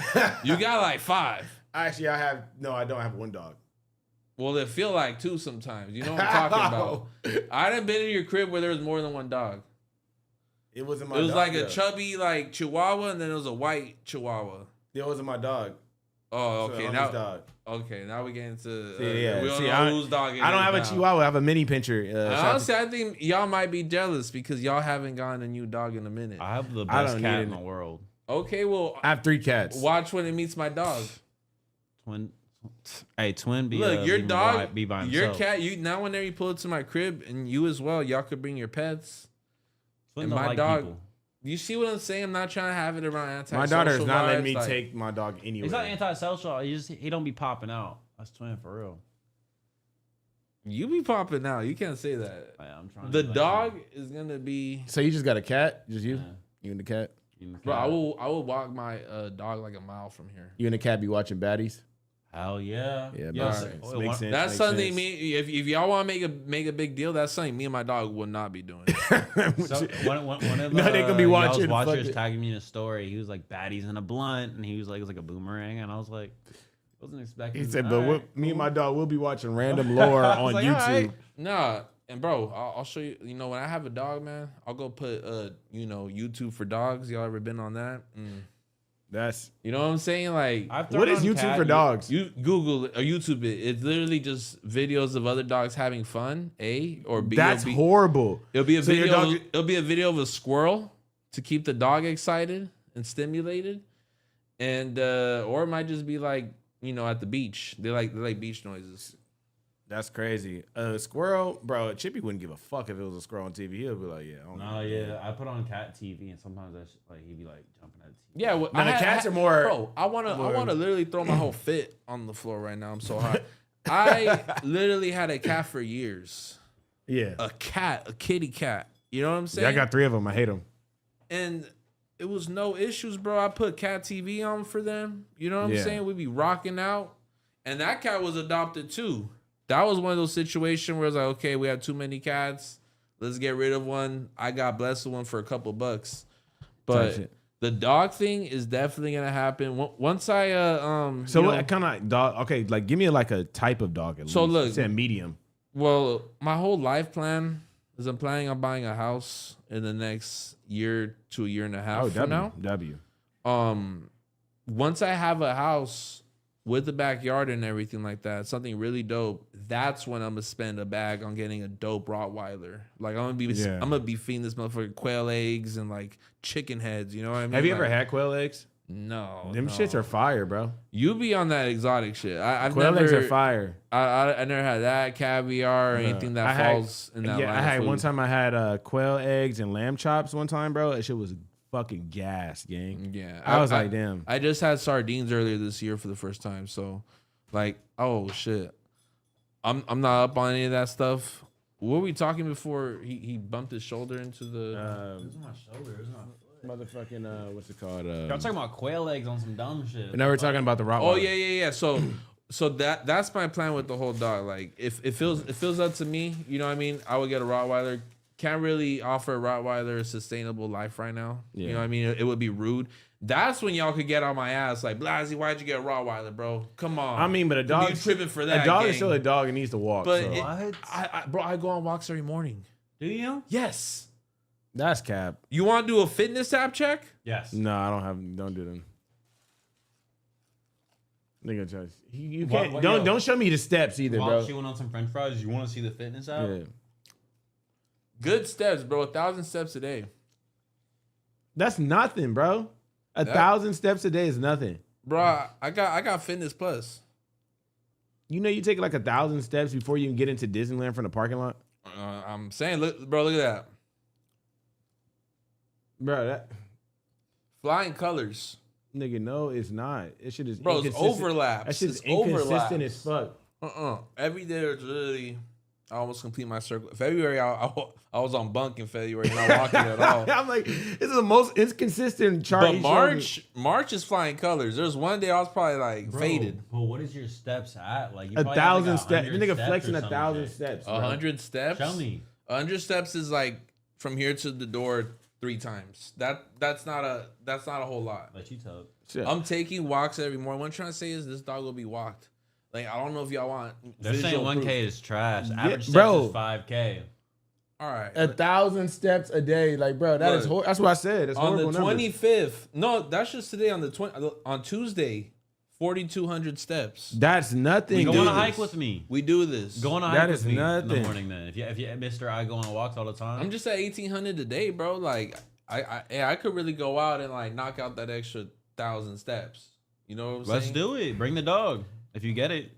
You got like 5. Actually, I don't have one dog. Well, they feel like 2 sometimes. You know what I'm talking about. I done been in your crib where there was more than one dog. It wasn't my dog. It was dog, like a chubby like Chihuahua, and then it was a white Chihuahua. It wasn't my dog. Oh, So, okay. on Now, his dog. okay. Now we get into. Yeah, we don't see, know whose dog it I don't is have a now. Chihuahua. I have a mini pincher. Honestly, I think y'all might be jealous because y'all haven't gotten a new dog in a minute. I have the I best don't cat need in it. the world. Okay, well, I have 3 cats. watch when it meets my dog. Twin. Hey, twin. Look, your dog, be by your himself. cat. You now whenever you pull it to my crib, and you as well, y'all could bring your pets. Twin and don't my like dog. people. You see what I'm saying? I'm not trying to have it around anti-social My daughter is not letting vibes, me like- take my dog anywhere. He's not antisocial. He don't be popping out. That's twin for real. You be popping out. You can't say that. I'm trying. The to be like dog him. is gonna be. So you just got a cat? Just you? Yeah. You and the cat? You and the Bro, cat. I will walk my dog like a mile from here. You and the cat be watching baddies? Hell yeah. Yeah, Yo, makes so- sense. oh, Makes one- sense. That's makes something sense. me. If y'all want to make a big deal, that's something me and my dog will not be doing. So one of No, they could be watching y'all's watchers fucking- tagging me in a story. He was like baddies in a blunt, and he was like it was like a boomerang, and I was like, wasn't expecting. He said, All but right, me and cool. my dog will be watching random lore I on was like, YouTube. all right. Nah, and bro, I'll show you. You know, when I have a dog, man, I'll go put YouTube for dogs. Y'all ever been on that? That's You know what I'm saying? Like, I've what thrown is on YouTube cat- for dogs? you Google it or YouTube it. It's literally just videos of other dogs having fun. Or B. That's horrible. It'll be a So your video. dog- It'll be a video of a squirrel to keep the dog excited and stimulated, and or it might just be like at the beach. They like beach noises. That's crazy. A squirrel, bro. Chippy wouldn't give a fuck if it was a squirrel on TV. He'll be like, yeah. I don't No, know. yeah, I put on cat TV, and sometimes he'd be like jumping at the TV. Yeah, well, Now, the cats are more. Bro, I wanna literally throw my whole fit on the floor right now. I'm so hot. I literally had a cat for years. Yeah. A kitty cat. You know what I'm saying? Yeah, I got 3 of them. I hate them. And it was no issues, bro. I put cat TV on for them. You know what I'm Yeah. saying? We'd be rocking out. And that cat was adopted too. That was one of those situations where it's like, okay, we have too many cats. Let's get rid of one. I got blessed with one for a couple bucks. But shit. the dog thing is definitely gonna happen. Once I So you know, what kind of dog? Okay, like give me like a type of dog. At So least. look- You said medium. well, my whole life plan is I'm planning on buying a house in the next year to a year and a half Oh, from now. W. Once I have a house with a backyard and everything like that, something really dope, that's when I'm gonna spend a bag on getting a dope Rottweiler. Like I'm gonna be feeding this motherfucker quail eggs and like chicken heads. You know what I mean? Have you Like, ever had quail eggs? No, Them no. shits are fire, bro. You be on that exotic shit. I've Quail never. eggs are fire. I never had that caviar or anything that falls in that. Yeah, line I of had food. one time. I had quail eggs and lamb chops one time, bro. That shit was fucking gas, gang. Yeah, I was like, damn. I just had sardines earlier this year for the first time, so like, oh shit, I'm not up on any of that stuff. What were we talking before he bumped his shoulder into the? It's on my shoulder. It's not. Motherfucking what's it called? Y'all talking about quail eggs on some dumb shit. But now we're talking about the Rottweiler. Oh yeah. So that's my plan with the whole dog. Like if it feels up to me, you know what I mean, I would get a Rottweiler. Can't really offer a Rottweiler a sustainable life right now. You know what I mean? It would be rude. That's when y'all could get on my ass like, Blazzy, why'd you get a Rottweiler, bro? Come on. I mean, but a You dog tripping for that? A dog gang. is still a dog and needs to walk. But so. I go on walks every morning. Do you? Yes. That's cap. You want to do a fitness app check? Yes. No, I don't do them. Nigga, just you What- can't. what- don't yo. don't show me the steps either, While bro. chewing on some French fries, you want to see the fitness out? Yeah. Good steps, bro. 1,000 steps a day. That's nothing, bro. 1,000 steps a day is nothing. Bro, I got Fitness Plus. You know, you take like 1,000 steps before you can get into Disneyland from the parking lot, I'm saying, look at that. bro. That Flying colors. nigga, no, it's not. It shit is Bro, it's inconsistent. overlaps. That shit's It's inconsistent overlaps. as fuck. Every day there's literally, I almost complete my circle. February, I was on bunk in February, not walking at all. I'm like, this is the most inconsistent chart. But he showed me. March is flying colors. There's one day I was probably like Bro, faded. But what is your steps at? Like you 1,000 steps. The 100 nigga flexing or some 1,000 shit. steps. Bro. 100 steps. Show me. 100 steps is like from here to the door 3 times. That's not a whole lot. Let you tell. Shit. I'm taking walks every morning. What I'm trying to say is this dog will be walked. Like I don't know if y'all want. They're saying visual 1K proof. is trash. Average steps bro. is 5K. All right. 1,000 steps a day, like, bro. That is that's what I said. That's On horrible the numbers. 25th. No, that's just today. On the on Tuesday, 4,200 steps. That's nothing. Go dude. on a hike with me. We do this. Go on a That hike is with me in nothing. the morning then. If you Mr. I go on walks all the time. I'm just at 1,800 a day, bro. Like I could really go out and like knock out that extra 1,000 steps. You know what I'm saying? Let's do it. Bring the dog if you get it.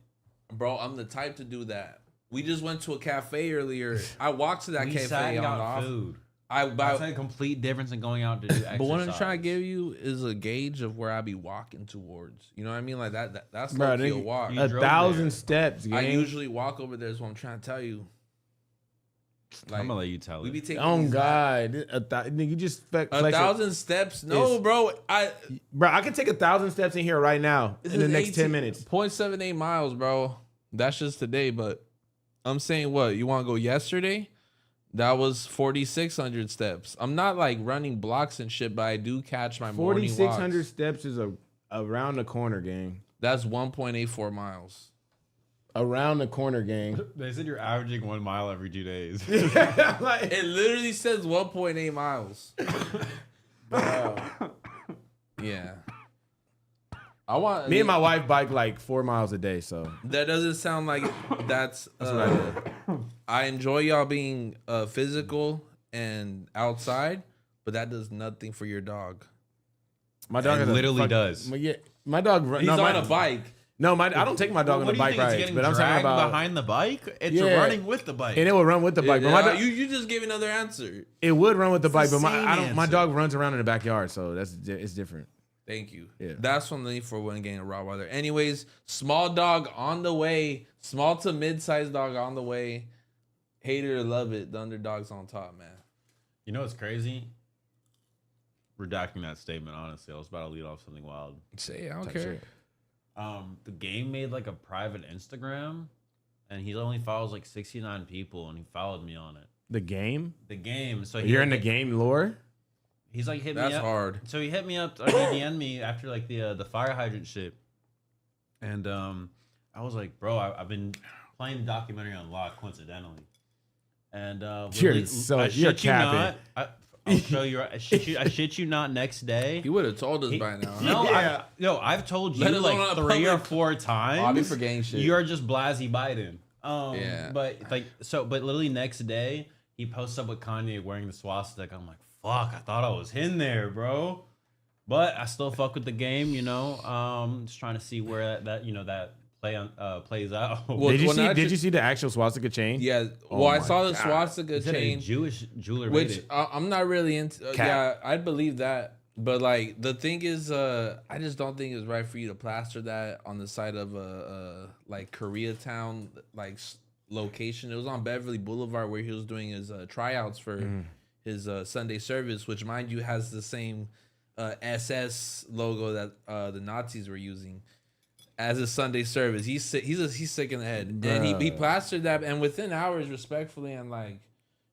Bro, I'm the type to do that. We just went to a cafe earlier. I walked to that We cafe sat and on got the off. food. That's That's a complete difference in going out to do exercise. But what I'm trying to give you is a gauge of where I be walking towards. You know what I mean? Like that's Bro, low-key a nigga, walk. You 1,000 there. steps. I gang. usually walk over there is what I'm trying to tell you. Like, I'm gonna let you tell we it. be taking Oh these God, nigga, you just flex 1,000 steps? No, bro. Bro, I can take 1,000 steps in here right now in the next 10 minutes. 0.78 miles, bro. That's just today, but I'm saying what? You want to go yesterday? That was 4,600 steps. I'm not like running blocks and shit, but I do catch my morning walks. 4,600 steps is around the corner, gang. That's 1.84 miles. Around the corner, gang. They said you're averaging 1 mile every 2 days. Like, It literally says 1.8 miles. bro. Yeah. I want Me and my wife bike like 4 miles a day, so That doesn't sound like that's. what I did. I enjoy y'all being physical and outside, but that does nothing for your dog. My dog It has a literally fuck- does. Yeah, my dog. He's no, on a bike. No, I don't take my dog on What a do you bike think? It's ride, getting but I'm talking dragged about behind the bike. It's Yeah. running with the bike. and it will run with the bike. But my dog, you just gave another answer. it would run with the bike, the but same my answer. dog runs around in the backyard, so it's different. Thank you. Yeah. That's something for when getting a Rottweiler. Anyways, small dog on the way. Small to mid-sized dog on the way. Hate it or love it, the underdog's on top, man. You know what's crazy? Redacting that statement, honestly. I was about to lead off something wild. Say it, I don't Type care. shit. The game made like a private Instagram, and he only follows like 69 people, and he followed me on it. The game? The game. So You're in the game lore? He's like hit me That's up. hard. So he hit me up. He DM'd me after like the fire hydrant shit, and I was like, bro, I've been playing the documentary on lock coincidentally, and You're literally, so- I you're shit you capping. not. I'll show you. I shit you not. Next day. He would have told us by now. No, I've told you Let alone like on a 3 or public- 4 times. I'll be forgetting shit. You're just Blazzy Biden. Yeah. But literally next day he posts up with Kanye wearing the swastika. I'm like, fuck, I thought I was in there, bro. But I still fuck with the game, you know. Just trying to see where that plays out. Well, Did you when see? I Did ju- you see the actual swastika chain? Yeah. Oh Well, I my saw the God. swastika Is it a chain, Jewish jeweler? made which it? I'm not really into. Cap. Yeah, I'd believe that. But like the thing is, I just don't think it's right for you to plaster that on the side of a like Koreatown location. It was on Beverly Boulevard where he was doing his tryouts for his Sunday service, which mind you has the same SS logo that the Nazis were using as a Sunday service. He's sick. He's sick in the head, and he plastered that. And within hours, respectfully, and like,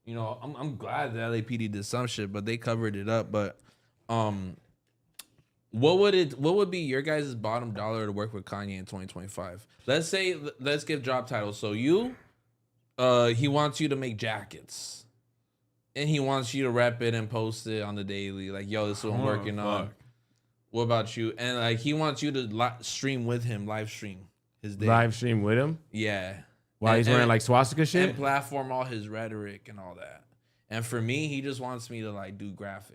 you know, I'm glad the LAPD did some shit, but they covered it up. But what would be your guys' bottom dollar to work with Kanye in 2025? Let's give job titles. So he wants you to make jackets. And he wants you to rep it and post it on the daily. Like, yo, this is what I'm working on. What about you? And like, he wants you to stream with him, live stream his day. Live stream with him Yeah. while he's wearing like swastika And shit. platform all his rhetoric and all that. And for me, he just wants me to like do graphics.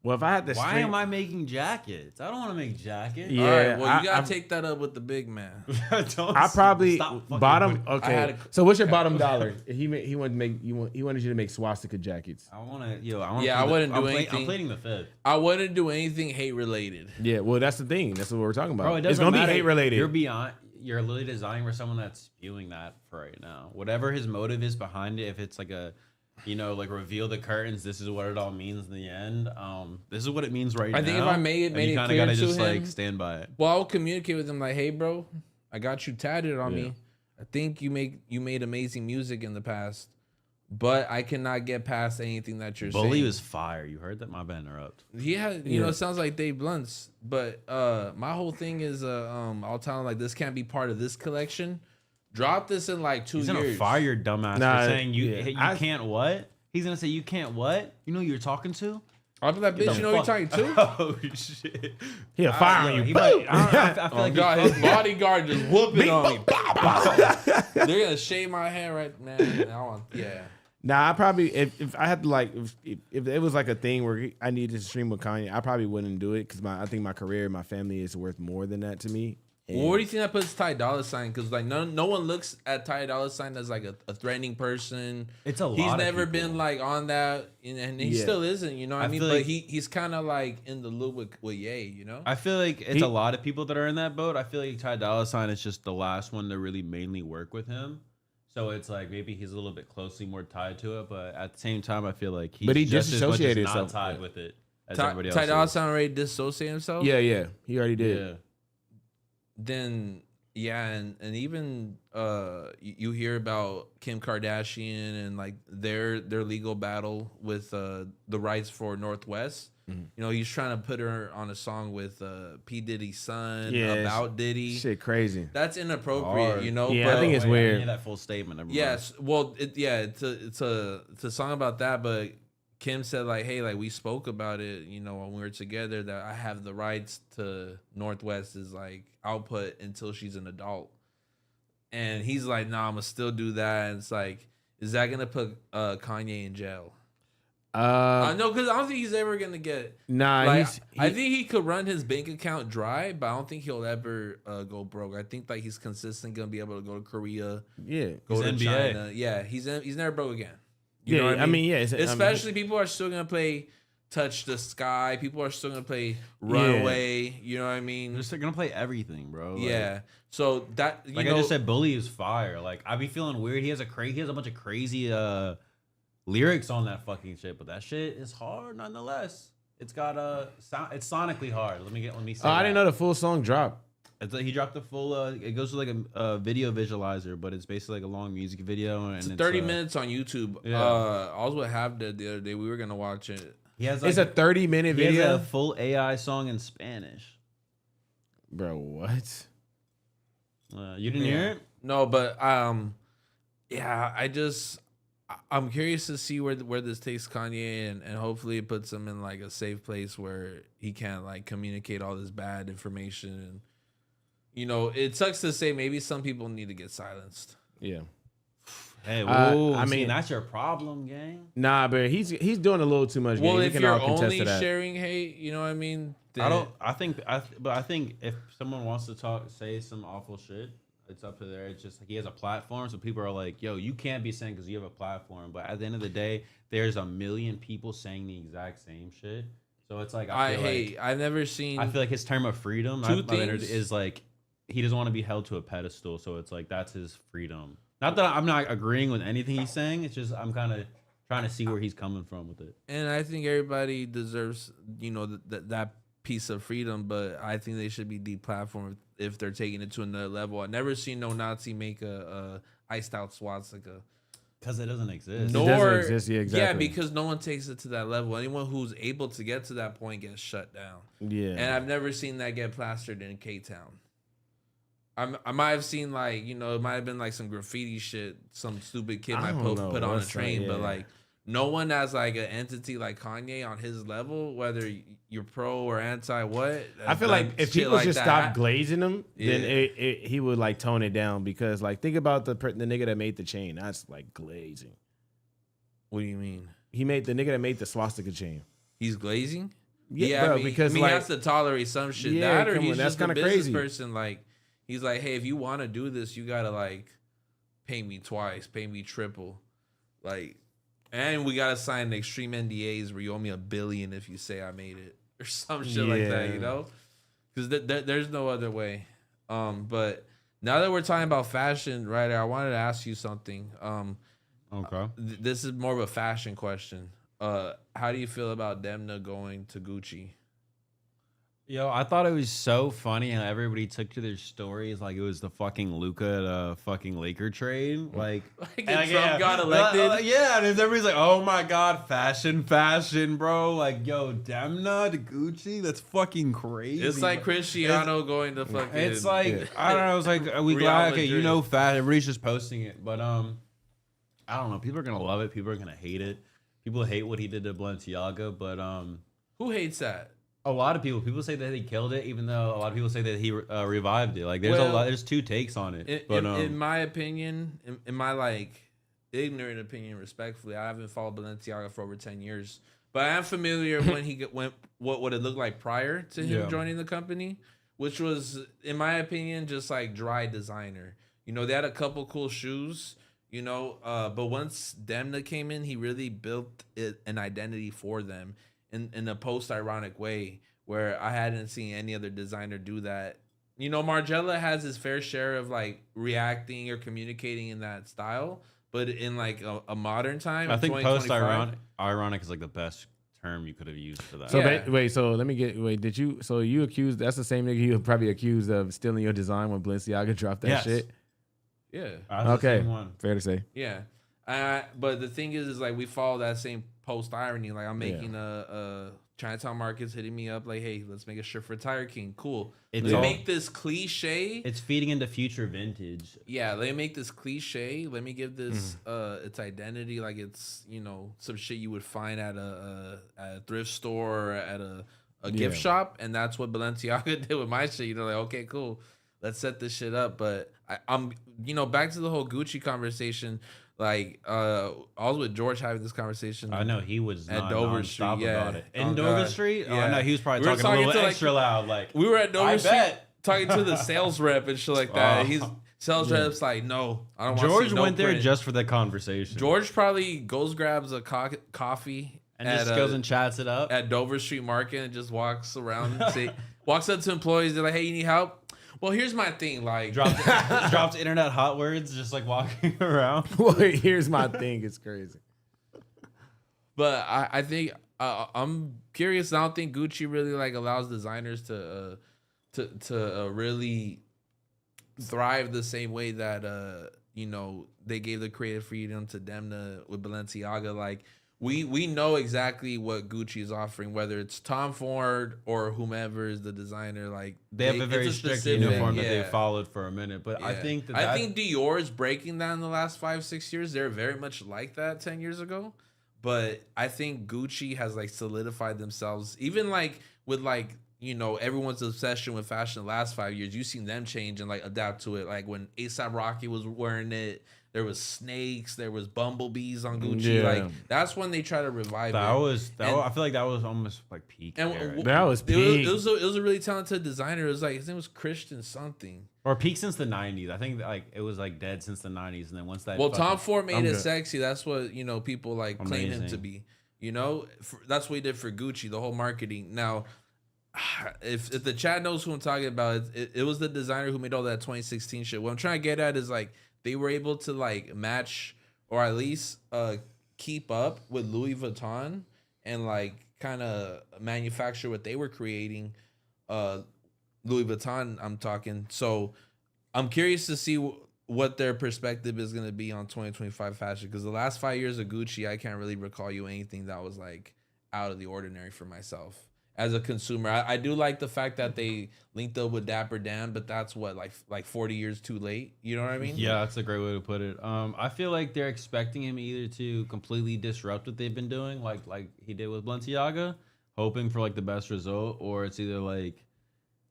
Well, if I had to Why stream, am I making jackets? I don't want to make jackets. Yeah, All right, well, you gotta I've- take that up with the big man. I probably Stop fucking bottom. with- Okay, had a- so what's your bottom dollar? He wanted to make he wanted you to make swastika jackets. I want to, I Yeah, I wouldn't do anything. I'm pleading the fifth. I wouldn't do anything hate related. Yeah, well, that's the thing. That's what we're talking about. Bro, it doesn't it's gonna matter. be hate related. You're literally designing for someone that's spewing that for right now. Whatever his motive is behind it, if it's like a, like reveal the curtains, this is what it all means in the end. This is what it means right now. I think if I made it you kinda clear gotta to just him- like stand by it. Well, I'll communicate with him like, hey, bro, I got you tatted on Yeah. me. I think you made amazing music in the past, but I cannot get past anything that you're Bully saying. was fire. You heard that? My bad, interrupt. Yeah, you know, it sounds like Dave Blunts, but my whole thing is I'll tell him like this can't be part of this collection. Drop this in like 2 He's years. gonna fire your dumbass Nah, for saying you yeah. can't what? He's gonna say you can't what? You know who you're talking to? I'll be like, bitch, you know you're talking to? Oh shit. He'll fire on you. He might, I feel Oh like God, his bodyguard just whooping on me. They're gonna shave my head right now. Yeah. Nah, I probably if I had to like if it was like a thing where I needed to stream with Kanye, I probably wouldn't do it because I think my career, my family is worth more than that to me. Well, what do you think that puts Ty Dolla $ign? Because like no one looks at Ty Dolla $ign as like a threatening person. It's a lot. He's of never people. been like on that, and he still isn't. You know what I mean? feel But like- he's kind of like in the loop with Ye. You know? I feel like it's a lot of people that are in that boat. I feel like Ty Dolla $ign is just the last one to really mainly work with him. So it's like maybe he's a little bit closely more tied to it, but at the same time, I feel like he's But he just as much as disassociated not himself. tied with it as Ty everybody else. Dolla is. $ign already dissociated himself. Yeah, he already did. Yeah. Then and even you hear about Kim Kardashian and like their legal battle with the rights for Northwest. Mm-hmm. You know, he's trying to put her on a song with P. Diddy's son Yeah, about Diddy. Shit, crazy. That's inappropriate, Hard. you know. Yeah, but, I think it's Wait, weird. I need that full statement. Everyone. yes. Well, it's a song about that, but Kim said like, hey, like we spoke about it, you know, when we were together, that I have the rights to Northwest is like output until she's an adult. And he's like, nah, I'm gonna still do that. And it's like, is that gonna put Kanye in jail? No, because I don't think he's ever gonna get. Nah, Like, I think he could run his bank account dry, but I don't think he'll ever go broke. I think like he's consistent, gonna be able to go to Korea, yeah. go to NBA. China. Yeah, he's never broke again. You know what I mean, yeah. Especially people are still gonna play Touch the Sky. People are still gonna play Runaway. You know what I mean? They're just gonna play everything, bro. Like, Yeah. So that Like I just said, Bully is fire. Like I be feeling weird. He has a bunch of crazy lyrics on that fucking shit, but that shit is hard nonetheless. It's got it's sonically hard. Let me say. I didn't know the full song dropped. It's like he dropped the full. It goes to like a video visualizer, but it's basically like a long music video, and it's 30 minutes on YouTube. Yeah. I was with Habda the other day. We were gonna watch it. He has It's a 30-minute he has video. a full AI song in Spanish. Bro, what? You didn't hear it? No, but yeah, I'm curious to see where this takes Kanye, and hopefully it puts him in like a safe place where he can't like communicate all this bad information. And you know, it sucks to say maybe some people need to get silenced. Yeah. Hey, whoa, I mean, that's your problem, gang. Nah, but he's doing a little too much. Well, game. if you're only sharing hate, you know what I mean? Then I think if someone wants to say some awful shit, it's up to there. It's just he has a platform, so people are like, "Yo, you can't be saying because you have a platform." But at the end of the day, there's a million people saying the exact same shit. So it's like I've never seen. I feel like his term of freedom is like he doesn't want to be held to a pedestal. So it's like that's his freedom. Not that I'm not agreeing with anything he's saying. It's just I'm kind of trying to see where he's coming from with it. And I think everybody deserves, you know, that piece of freedom, but I think they should be deplatformed if they're taking it to another level. I've never seen no Nazi make a iced out swastika. Because it doesn't exist. It doesn't exist, yeah, exactly. Yeah, because no one takes it to that level. Anyone who's able to get to that point gets shut down. Yeah. And I've never seen that get plastered in K-Town. I might have seen like, you know, it might have been like some graffiti shit some stupid kid might put on a train, but like no one as like an entity like Kanye on his level, whether you're pro or anti what. I feel like if people like just stop glazing him, then he would like tone it down because like think about the nigga that made the chain. That's like glazing. What do you mean? He made the nigga that made the swastika chain. He's glazing? Yeah, bro, because he like, has to tolerate some shit. Yeah, that or he's that's just a kind of business crazy person. Like he's like, hey, if you want to do this, you gotta like pay me twice, pay me triple, like, and we gotta sign the extreme NDAs where you owe me $1 billion if you say I made it or some shit like that, you know? Because there's no other way. But now that we're talking about fashion, Ryder, I wanted to ask you something. Okay. This is more of a fashion question. How do you feel about Demna going to Gucci? Yo, I thought it was so funny how everybody took to their stories like it was the fucking Luka fucking Laker trade. Like Trump got elected. Yeah, and everybody's like, oh my God, fashion, bro. Like, yo, Demna to Gucci? That's fucking crazy. It's like Cristiano going to fucking... It's like, I don't know, it's like, are we glad? Okay, you know fashion. Everybody's just posting it. But, I don't know. People are going to love it. People are going to hate it. People hate what he did to Balenciaga, but, Who hates that? A lot of people say that he killed it, even though a lot of people say that he revived it. Like there's two takes on it. In my opinion, in my like ignorant opinion, respectfully, I haven't followed Balenciaga for over 10 years, but I am familiar when he went what it looked like prior to him joining the company, which was, in my opinion, just like dry designer. You know, they had a couple cool shoes. You know, but once Demna came in, he really built an identity for them in a post-ironic way where I hadn't seen any other designer do that. You know, Margiela has his fair share of like reacting or communicating in that style, but in like a modern time, I think post-ironic is like the best term you could have used for that. So so let me did you, so you accused, that's the same nigga you probably accused of stealing your design when Balenciaga dropped that shit? Yeah. Okay. Fair to say. Yeah. But the thing is like we follow that same post irony. Like I'm making a Chinatown Market's hitting me up like, hey, let's make a shirt for Tire King. Cool. Let's make this cliche. It's feeding into future vintage. Yeah, let me make this cliche. Let me give this its identity like it's, you know, some shit you would find at a thrift store or at a gift shop. And that's what Balenciaga did with my shit. You know, like, okay, cool. Let's set this shit up. But I'm, you know, back to the whole Gucci conversation. Like, I was with George having this conversation. I know he was at Dover Street about it. In Dover Street? Yeah. Oh, I know he was probably talking a little extra loud. Like, we were at Dover Street talking to the sales rep and shit like that. He's sales rep's like, no, I don't want to see George went there just for the conversation. George probably goes grabs a coffee and just goes and chats it up at Dover Street Market and just walks around and walks up to employees. They're like, hey, you need help? Well, here's my thing. Like, dropped internet hot words, just like walking around. Well, here's my thing. It's crazy. But I think I'm curious. I don't think Gucci really like allows designers to really thrive the same way that you know, they gave the creative freedom to Demna with Balenciaga. Like, we know exactly what Gucci is offering, whether it's Tom Ford or whomever is the designer. Like, they have a very strict uniform that they followed for a minute. But I think I think Dior is breaking that in the last 5-6 years. They're very much like that 10 years ago. But I think Gucci has like solidified themselves, even like with like, you know, everyone's obsession with fashion the last 5 years. You've seen them change and like adapt to it. Like when A$AP Rocky was wearing it, there was snakes, there was bumblebees on Gucci. Yeah. Like that's when they try to revive it. I feel like that was almost like peak. That was peak. It was a really talented designer. It was like, his name was Christian something. Or peak since the 90s. I think like it was like dead since the 90s, and then once that. Well, Tom Ford made it sexy. That's what, you know, people like claim him to be. You know, that's what he did for Gucci. The whole marketing. Now, if the chat knows who I'm talking about, it was the designer who made all that 2016 shit. What I'm trying to get at is like, they were able to like match or at least keep up with Louis Vuitton and like kind of manufacture what they were creating. Louis Vuitton, I'm talking. So I'm curious to see what their perspective is going to be on 2025 fashion, because the last 5 years of Gucci, I can't really recall you anything that was like out of the ordinary for myself. As a consumer, I do like the fact that they linked up with Dapper Dan, but that's what, like 40 years too late. You know what I mean? Yeah, that's a great way to put it. I feel like they're expecting him either to completely disrupt what they've been doing, like he did with Balenciaga, hoping for like the best result, or it's either like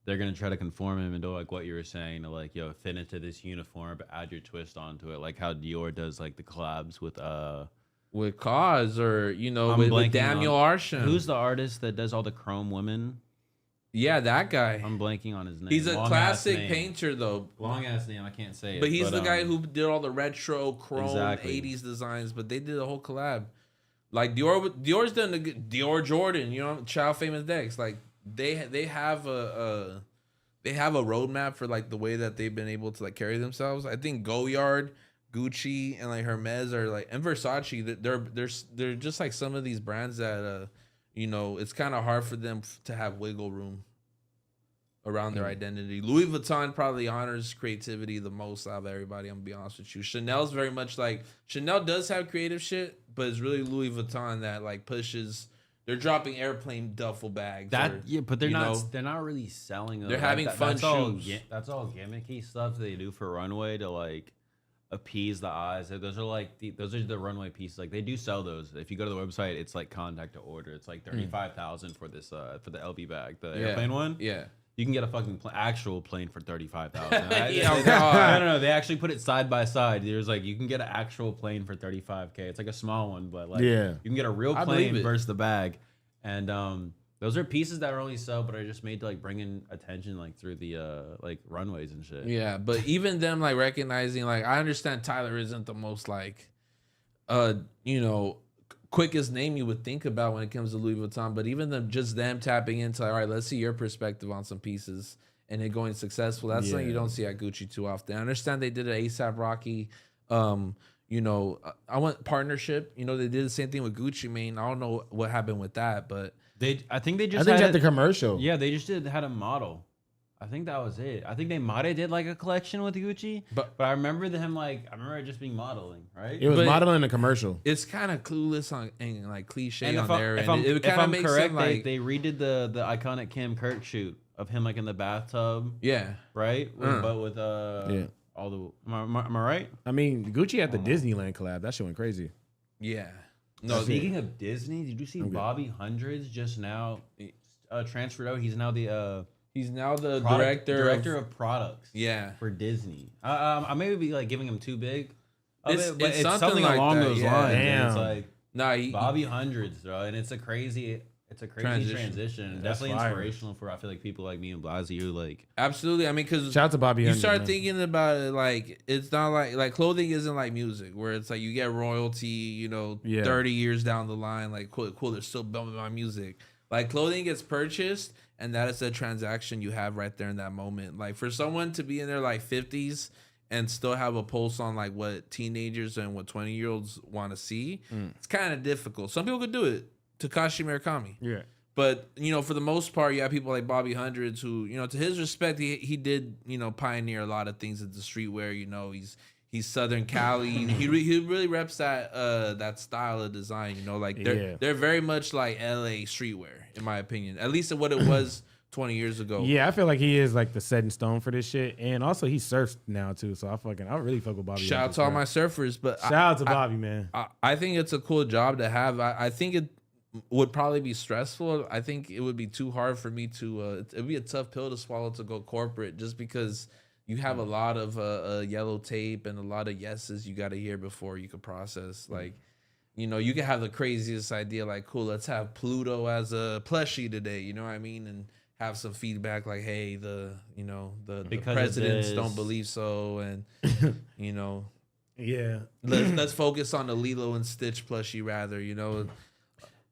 they're gonna try to conform him and do like what you were saying, to like, yo, fit into this uniform but add your twist onto it, like how Dior does like the collabs with Cause, or, you know, with Daniel Arsham. Who's the artist that does all the chrome women? Yeah, that guy. I'm blanking on his name. He's a classic painter, though. Long ass name, I can't say it. But he's the guy who did all the retro chrome 80s designs. But they did a whole collab. Like Dior's done Dior Jordan, you know, Child Famous Dex. Like they have a roadmap for like the way that they've been able to like carry themselves. I think Goyard, Gucci, and like Hermes are like, and Versace, they're just like some of these brands that you know, it's kind of hard for them to have wiggle room around their identity. Louis Vuitton probably honors creativity the most out of everybody, I'm gonna be honest with you. Chanel's very much like, Chanel does have creative shit, but it's really Louis Vuitton that like pushes. They're dropping airplane duffel bags. But they're not really selling them. They're having fun shoes. That's all gimmicky stuff they do for runway to like appease the eyes. Those are like those are the runway pieces. Like they do sell those. If you go to the website, it's like contact to order. It's like 35,000 for this for the LB bag, the airplane one. Yeah. You can get a fucking actual plane for 35,000. No. They actually put it side by side. There's like you can get an actual plane for 35K. It's like a small one, but like you can get a real plane versus the bag. And those are pieces that are only sell, but are just made to like bring in attention like through the like runways and shit. Yeah, but even them like recognizing like I understand Tyler isn't the most like you know, quickest name you would think about when it comes to Louis Vuitton, but even them tapping into like, all right, let's see your perspective on some pieces and it going successful. That's something you don't see at Gucci too often. I understand they did an ASAP Rocky you know, I want partnership. You know, they did the same thing with Gucci Mane. I don't know what happened with that, but I think they had the commercial. Yeah, they just had a model. I think that was it. I think they might have did like a collection with Gucci, but I remember it just being modeling, right? It was modeling a commercial. It's kind of clueless on and like cliche on there. If I'm correct, they redid the iconic Kim Kirk shoot of him like in the bathtub. Yeah. Right? But with all the am I right? I mean, Gucci had the Disneyland collab. That shit went crazy. Yeah. No, speaking of Disney, did you see Bobby Hundreds just now transferred out? He's now the director of products. Yeah, for Disney. I may be like giving him too big. It's something like along those lines. Damn. It's like Bobby Hundreds, bro, and it's a crazy transition. Definitely inspirational for I feel like people like me and Blazzy who like absolutely. I mean, because shout out to Bobby. You start thinking about it like it's not like clothing isn't like music where it's like you get royalty, you know, 30 years down the line. Like cool, they're still building my music. Like clothing gets purchased, and that is a transaction you have right there in that moment. Like for someone to be in their like 50s and still have a pulse on like what teenagers and what 20-year-olds want to see, it's kind of difficult. Some people could do it. Takashi Murakami. Yeah. But, you know, for the most part, you have people like Bobby Hundreds who, you know, to his respect, he did, you know, pioneer a lot of things at the streetwear. You know, he's Southern Cali. he really reps that style of design, you know, like they're very much like LA streetwear, in my opinion. At least what it was 20 years ago. Yeah, I feel like he is like the set in stone for this shit. And also he surfs now too. So I really fuck with Bobby. Shout out to all my surfers. But shout out to Bobby, man. I think it's a cool job to have. I think it would probably be stressful. I think it would be too hard for me to it'd be a tough pill to swallow to go corporate just because you have a lot of yellow tape and a lot of yeses you got to hear before you could process. Like, you know, you can have the craziest idea like, cool, let's have Pluto as a plushie today, you know what I mean? And have some feedback like, hey, the presidents don't believe so, and you know, let's focus on the Lilo and Stitch plushie rather, you know.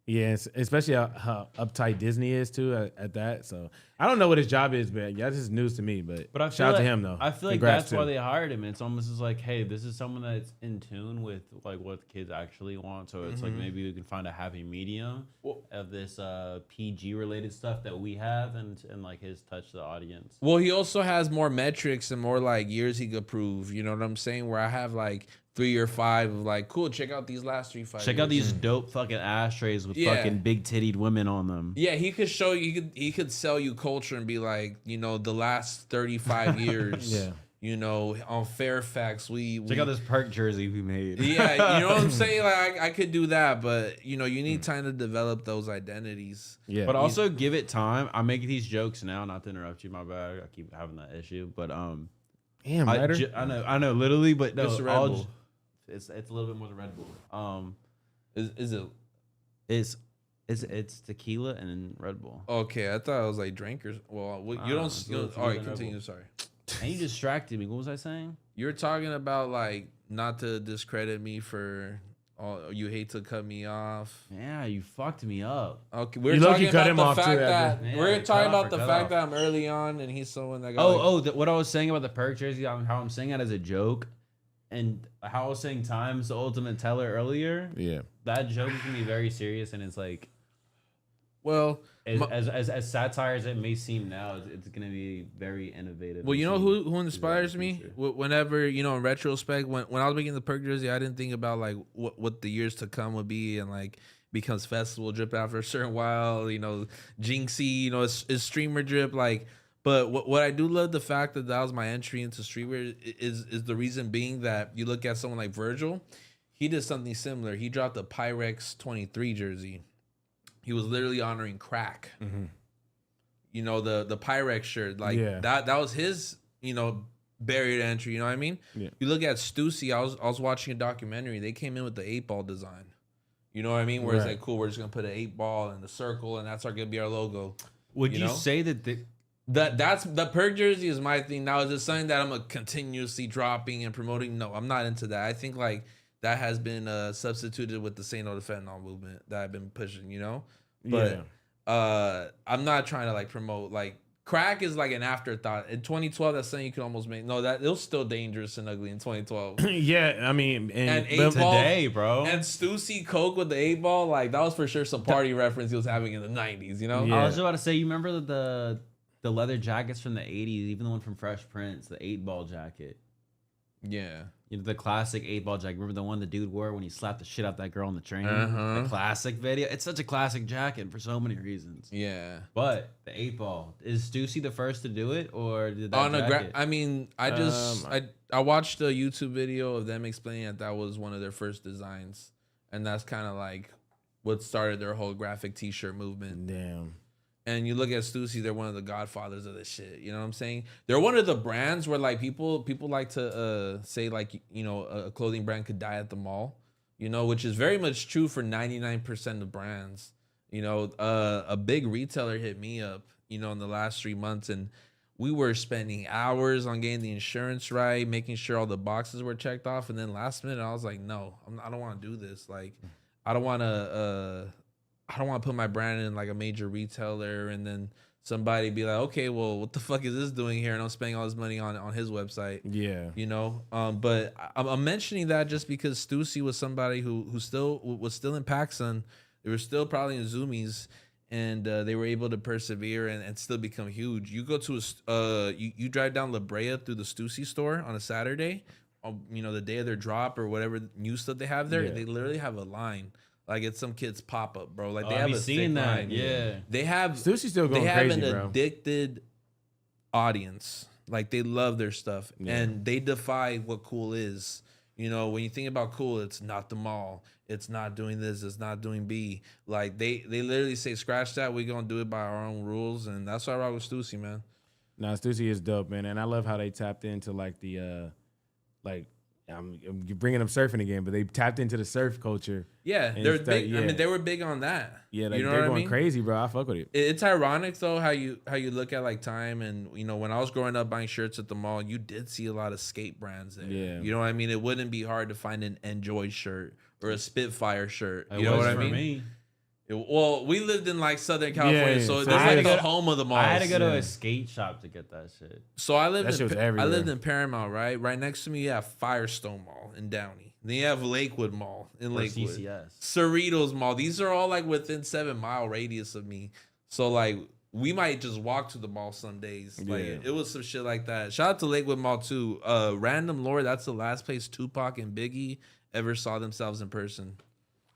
Yeah, especially how uptight Disney is too at that. So I don't know what his job is, but this is news to me. But I shout out to him though. I feel like that's why they hired him. It's almost as like, hey, this is someone that's in tune with like what kids actually want. So it's like maybe we can find a happy medium of this PG related stuff that we have and like his touch the audience. Well, he also has more metrics and more like years he could prove. You know what I'm saying? Where I have like 3 or 5 of like, cool, check out these last 3 5 Check out these dope fucking ashtrays with fucking big tittied women on them. Yeah, he could show you, he could sell you culture and be like, you know, the last 35 years, you know, on Fairfax, we check out this Perk jersey we made. Yeah, you know what I'm saying? Like, I could do that, but, you know, you need time to develop those identities. Yeah. But also give it time. I'm making these jokes now, not to interrupt you, my bad. I keep having that issue, but damn, Ryder. I know, literally, but no, it's Red Bull. It's a little bit more than Red Bull. It's tequila and Red Bull. Okay, I thought it was like drinkers. Well, you don't. All right, continue. Sorry. And you distracted me. What was I saying? You're talking about like not to discredit me for. Oh, you hate to cut me off. Yeah, you fucked me up. Okay, we're talking about the fact that we're talking about the fact that I'm early on and he's someone that got what I was saying about the Perk jersey, how I'm saying it as a joke. And how I was saying time's the ultimate teller earlier. Yeah. That joke is gonna be very serious, and it's like, well, as satire as it may seem now, it's gonna be very innovative. Well, you know who inspires me? Whenever, you know, in retrospect, when I was making the Perk jersey, I didn't think about like what the years to come would be, and like becomes festival drip after a certain while, you know, Jinxie, you know, it's streamer drip, like. But what I do love the fact that was my entry into streetwear is the reason being that you look at someone like Virgil, he did something similar. He dropped a Pyrex 23 jersey. He was literally honoring crack. You know, the Pyrex shirt, like that was his, you know, barrier to entry. You know what I mean? Yeah. You look at Stussy. I was watching a documentary. They came in with the 8-ball design. You know what I mean? Where it's like, cool, we're just gonna put an 8-ball in the circle, and that's gonna be our logo. Would you say that that's the perk jersey is my thing now? Is it something that I'm a continuously dropping and promoting? No, I'm not into that. I think like that has been substituted with the Say No to Fentanyl movement that I've been pushing. You know, but I'm not trying to like promote like. Crack is like an afterthought. In 2012, that's something you can almost make. No, that it was still dangerous and ugly in 2012. Yeah, I mean, and 8-ball today, bro. And Stussy Coke with the 8-ball, like that was for sure some party reference he was having in the 90s, you know? Yeah. I was just about to say, you remember the leather jackets from the 80s, even the one from Fresh Prince, the 8-ball jacket. Yeah. You know, the classic 8-ball jacket. Remember the one the dude wore when he slapped the shit out that girl on the train? The classic video. It's such a classic jacket for so many reasons. Yeah. But the 8-ball, is Stussy the first to do it, or did that jacket? I mean, I watched a YouTube video of them explaining that was one of their first designs, and that's kind of like what started their whole graphic T-shirt movement. Damn. And you look at Stussy, they're one of the godfathers of this shit. You know what I'm saying? They're one of the brands where like people like to say like, you know, a clothing brand could die at the mall, you know, which is very much true for 99% of brands. You know, a big retailer hit me up, you know, in the last 3 months, and we were spending hours on getting the insurance right, making sure all the boxes were checked off. And then last minute, I was like, no, I don't want to do this. Like, I don't want to put my brand in like a major retailer and then somebody be like, okay, well, what the fuck is this doing here? And I'm spending all this money on his website. Yeah. You know? But I'm mentioning that just because Stussy was somebody who was still in PacSun. They were still probably in Zoomies, and they were able to persevere and still become huge. You go to you drive down La Brea through the Stussy store on a Saturday, you know, the day of their drop or whatever new stuff they have there. Yeah. They literally have a line. Like it's some kid's pop up, bro. Like they have a thick line. Yeah, they have. Stussy's still going crazy, bro. They have an addicted audience. Like they love their stuff, and they defy what cool is. You know, when you think about cool, it's not the mall. It's not doing this. It's not doing B. Like they literally say, scratch that. We're gonna do it by our own rules, and that's why I rock with Stussy, man. Nah, Stussy is dope, man, and I love how they tapped into like the I'm bringing up surfing again, but they tapped into the surf culture. Yeah, they're big. Yeah. I mean, they were big on that. Yeah, like, you know they're going crazy, bro. I fuck with it. It's ironic though how you look at like time, and you know, when I was growing up buying shirts at the mall, you did see a lot of skate brands there. Yeah, you know what I mean. It wouldn't be hard to find an Enjoy shirt or a Spitfire shirt. You know what I mean? Well, we lived in like Southern California, so it's like the home of the malls. I had to go to a skate shop to get that shit. So I lived in Paramount, right? Right next to me, you have Firestone Mall in Downey. Then you have Lakewood Mall in Lakewood. CCS. Cerritos Mall. These are all like within 7-mile radius of me. So like we might just walk to the mall some days. Like it was some shit like that. Shout out to Lakewood Mall too. Random Lore, that's the last place Tupac and Biggie ever saw themselves in person.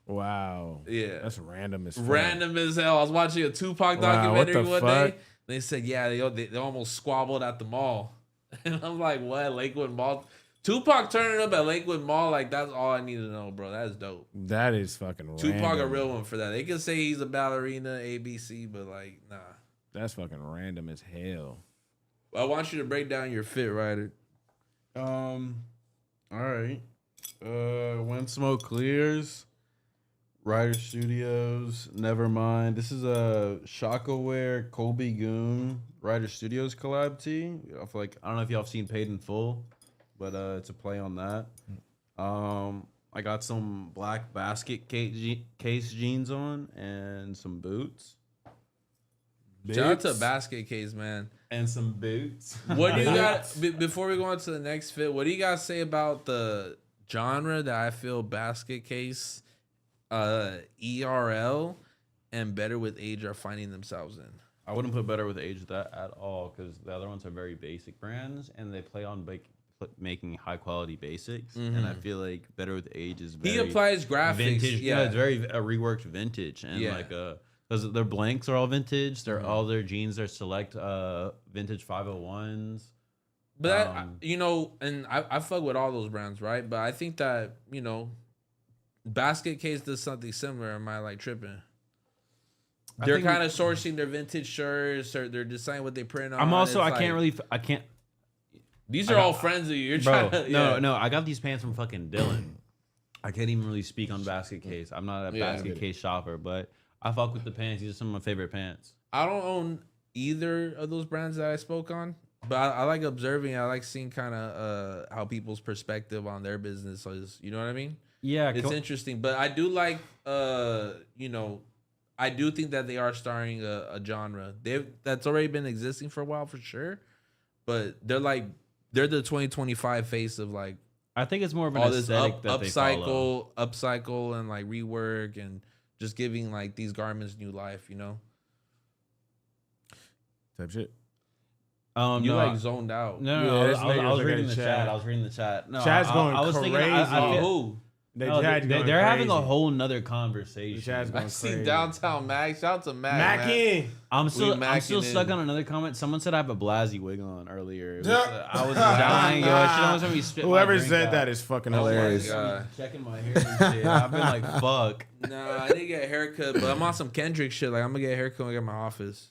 Wow. Yeah. That's random as fuck. Random as hell. I was watching a Tupac documentary one day. They said, yeah, they almost squabbled at the mall. And I'm like, what? Lakewood Mall? Tupac turning up at Lakewood Mall, like, that's all I need to know, bro. That's dope. That is fucking Tupac random. A real one for that. They can say he's a ballerina, ABC, but, like, nah. That's fucking random as hell. I want you to break down your fit, Ryder. All right. When Smoke Clears. Ryder Studios, Nevermind. This is a Shockaware Colby Goon Ryder Studios collab tee. I don't know if y'all have seen Paid in Full, but it's a play on that. I got some black basket case jeans on and some boots. Shout out to Basket Case, man. And some boots. What do you got, before we go on to the next fit, what do you guys say about the genre that I feel Basket Case, ERL, and Better With Age are finding themselves in? I wouldn't put Better With Age that at all, because the other ones are very basic brands and they play on making high quality basics. And I feel like Better With Age is very he applies graphics. Vintage. Yeah, it's very a reworked vintage and like because their blanks are all vintage. They're all their jeans are select vintage 501s. But you know, and I fuck with all those brands, right? But I think that, you know, Basket Case does something similar. Am I like tripping? They're kind of sourcing their vintage shirts, or they're deciding what they print on. I'm also It's I can't. These are all friends of you. You're trying to, No, I got these pants from fucking Dylan. I can't even really speak on Basket Case. I'm not a Basket Case shopper, but I fuck with the pants. These are some of my favorite pants. I don't own either of those brands that I spoke on, but I like observing. I like seeing kind of how people's perspective on their business is. You know what I mean? Yeah, it's interesting. But I do like, you know, I do think that they are starting a genre. That's already been existing for a while for sure, but they're the 2025 face of like. I think it's more of an all this aesthetic that they follow. upcycle, and like rework, and just giving like these garments new life. You know, type shit. You like zoned out. No, I was reading the chat. I was reading the chat. No, Chat's going I was crazy. Thinking, who? They're having a whole nother conversation. I see Downtown Mac. Shout out to Mac. I'm still stuck on another comment. Someone said I have a Blazzy wig on earlier. I was dying, yo. I should almost have me spit. Whoever said that is fucking hilarious. Checking my hair and shit. I've been like, fuck. Nah, I didn't get a haircut, but I'm on some Kendrick shit. Like, I'm gonna get a haircut when I get my office.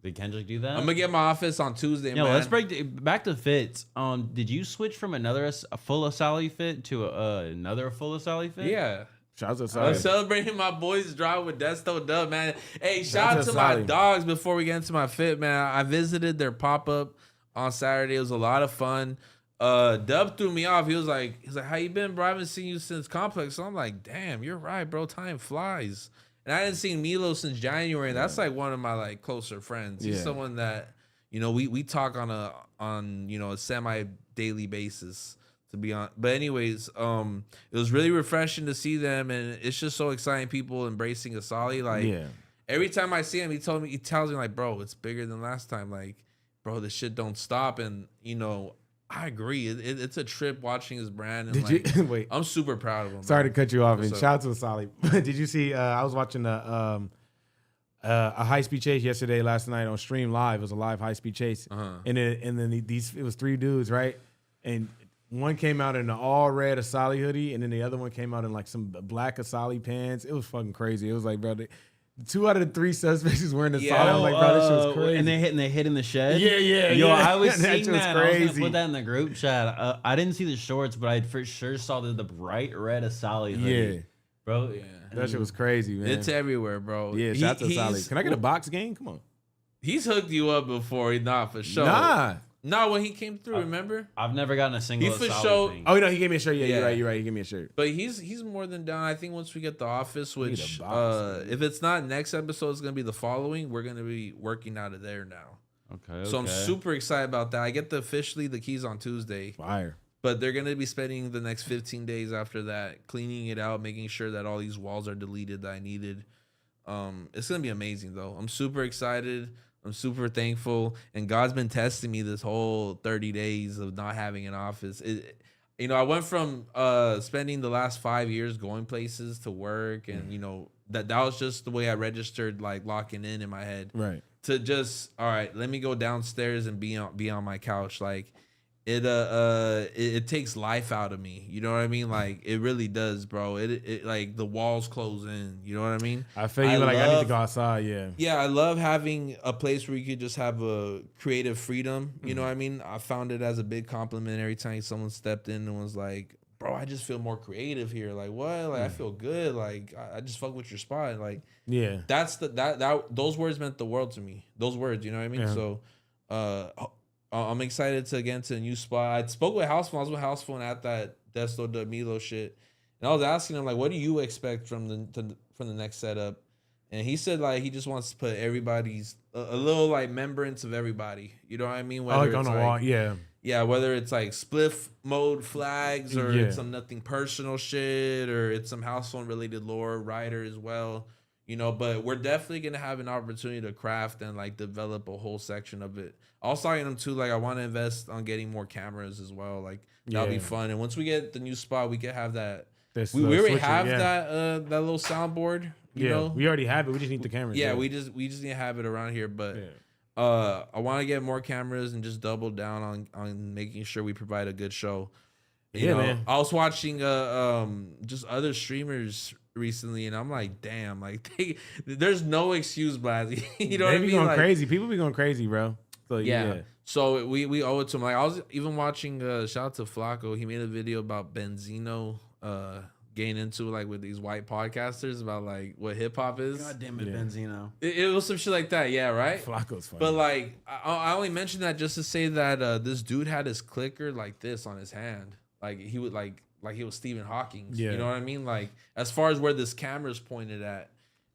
Did Kendrick do that? I'm gonna get my office on Tuesday. Yo, man. Let's break back to fits. Did you switch from a full Assali fit to another full Assali fit? Yeah. Shout out to Assali. I'm celebrating my boys' drive with Desto Dub, man. Hey, shout out to my dogs before we get into my fit, man. I visited their pop-up on Saturday. It was a lot of fun. Dub threw me off. He was like, how you been, bro? I haven't seen you since Complex. So I'm like, damn, you're right, bro. Time flies. And I hadn't seen Milo since January. And that's like one of my like closer friends. He's someone that, you know, we talk on you know, a semi-daily basis, to be honest. But anyways, it was really refreshing to see them, and it's just so exciting. People embracing Assali. Like every time I see him, he tells me like, bro, it's bigger than last time. Like, bro, this shit don't stop. And you know, I agree. It's a trip watching his brand. And Did you wait? I'm super proud of him. Sorry to cut you off. And up? shout out to Assali. Did you see? I was watching a high speed chase last night on Stream Live. It was a live high speed chase, and then it was 3 dudes, right? And one came out in an all red Assali hoodie, and then the other one came out in like some black Assali pants. It was fucking crazy. It was like, bro, 2 out of the 3 suspects was wearing Assali. I was like, bro, this shit was crazy. And they hit in the shed. Yo, I was seeing that. Crazy. I was gonna put that in the group chat. I didn't see the shorts, but I for sure saw the bright red Assali hoodie. Bro. Yeah. That shit was crazy, man. It's everywhere, bro. Yeah, shout out to Assali. Can I get a box game? Come on. He's hooked you up before. Nah, for sure. Nah, when he came through, remember? I've never gotten a single Assali thing. Oh, no, he gave me a shirt. Yeah, you're right. He gave me a shirt. But he's more than down. I think once we get the office, which if it's not next episode, it's gonna be the following. We're gonna be working out of there now. Okay. So I'm super excited about that. I get officially the keys on Tuesday. Fire. But they're gonna be spending the next 15 days after that cleaning it out, making sure that all these walls are deleted that I needed. It's gonna be amazing though. I'm super excited. I'm super thankful, and God's been testing me this whole 30 days of not having an office. You know, I went from spending the last 5 years going places to work, and you know that was just the way I registered, like locking in my head, right? To just all right, let me go downstairs and be on my couch, like. It takes life out of me. You know what I mean? Like it really does, bro. It like the walls close in. You know what I mean? I feel you. I need to go outside. Yeah. Yeah, I love having a place where you could just have a creative freedom. You know what I mean? I found it as a big compliment every time someone stepped in and was like, "Bro, I just feel more creative here." Like what? Like I feel good. Like I just fuck with your spot. Like that's those words meant the world to me. Those words. You know what I mean? Yeah. So, I'm excited to get into a new spot. I spoke with Housephone. I was with Housephone at that Desto de Milo shit, and I was asking him like, "What do you expect from the next setup?" And he said like he just wants to put everybody's a little like remembrance of everybody. You know what I mean? Whether it's on the wall, yeah. Whether it's like spliff mode flags or it's some nothing personal shit or it's some Housephone related lore, Ryder as well. You know, but we're definitely gonna have an opportunity to craft and like develop a whole section of it. Also, I am too. Like, I want to invest on getting more cameras as well. Like, that'll be fun. And once we get the new spot, we can have that. We already have that little soundboard You know, we already have it. We just need the cameras. Yeah, we just need to have it around here. But Yeah. I want to get more cameras and just double down on making sure we provide a good show. You know, man. I was watching just other streamers recently, and I'm like, damn, like there's no excuse, Blazzy. You know what I mean? Going like, crazy. People be going crazy, bro. So yeah. So we owe it to him. Like I was even watching. Shout out to Flacco. He made a video about Benzino getting into like with these white podcasters about like what hip hop is. God damn it, Benzino. It was some shit like that. Yeah, right. Flacco's funny. But like I only mentioned that just to say that this dude had his clicker like this on his hand. Like he would like he was Stephen Hawking. Yeah. You know what I mean? Like as far as where this camera's pointed at.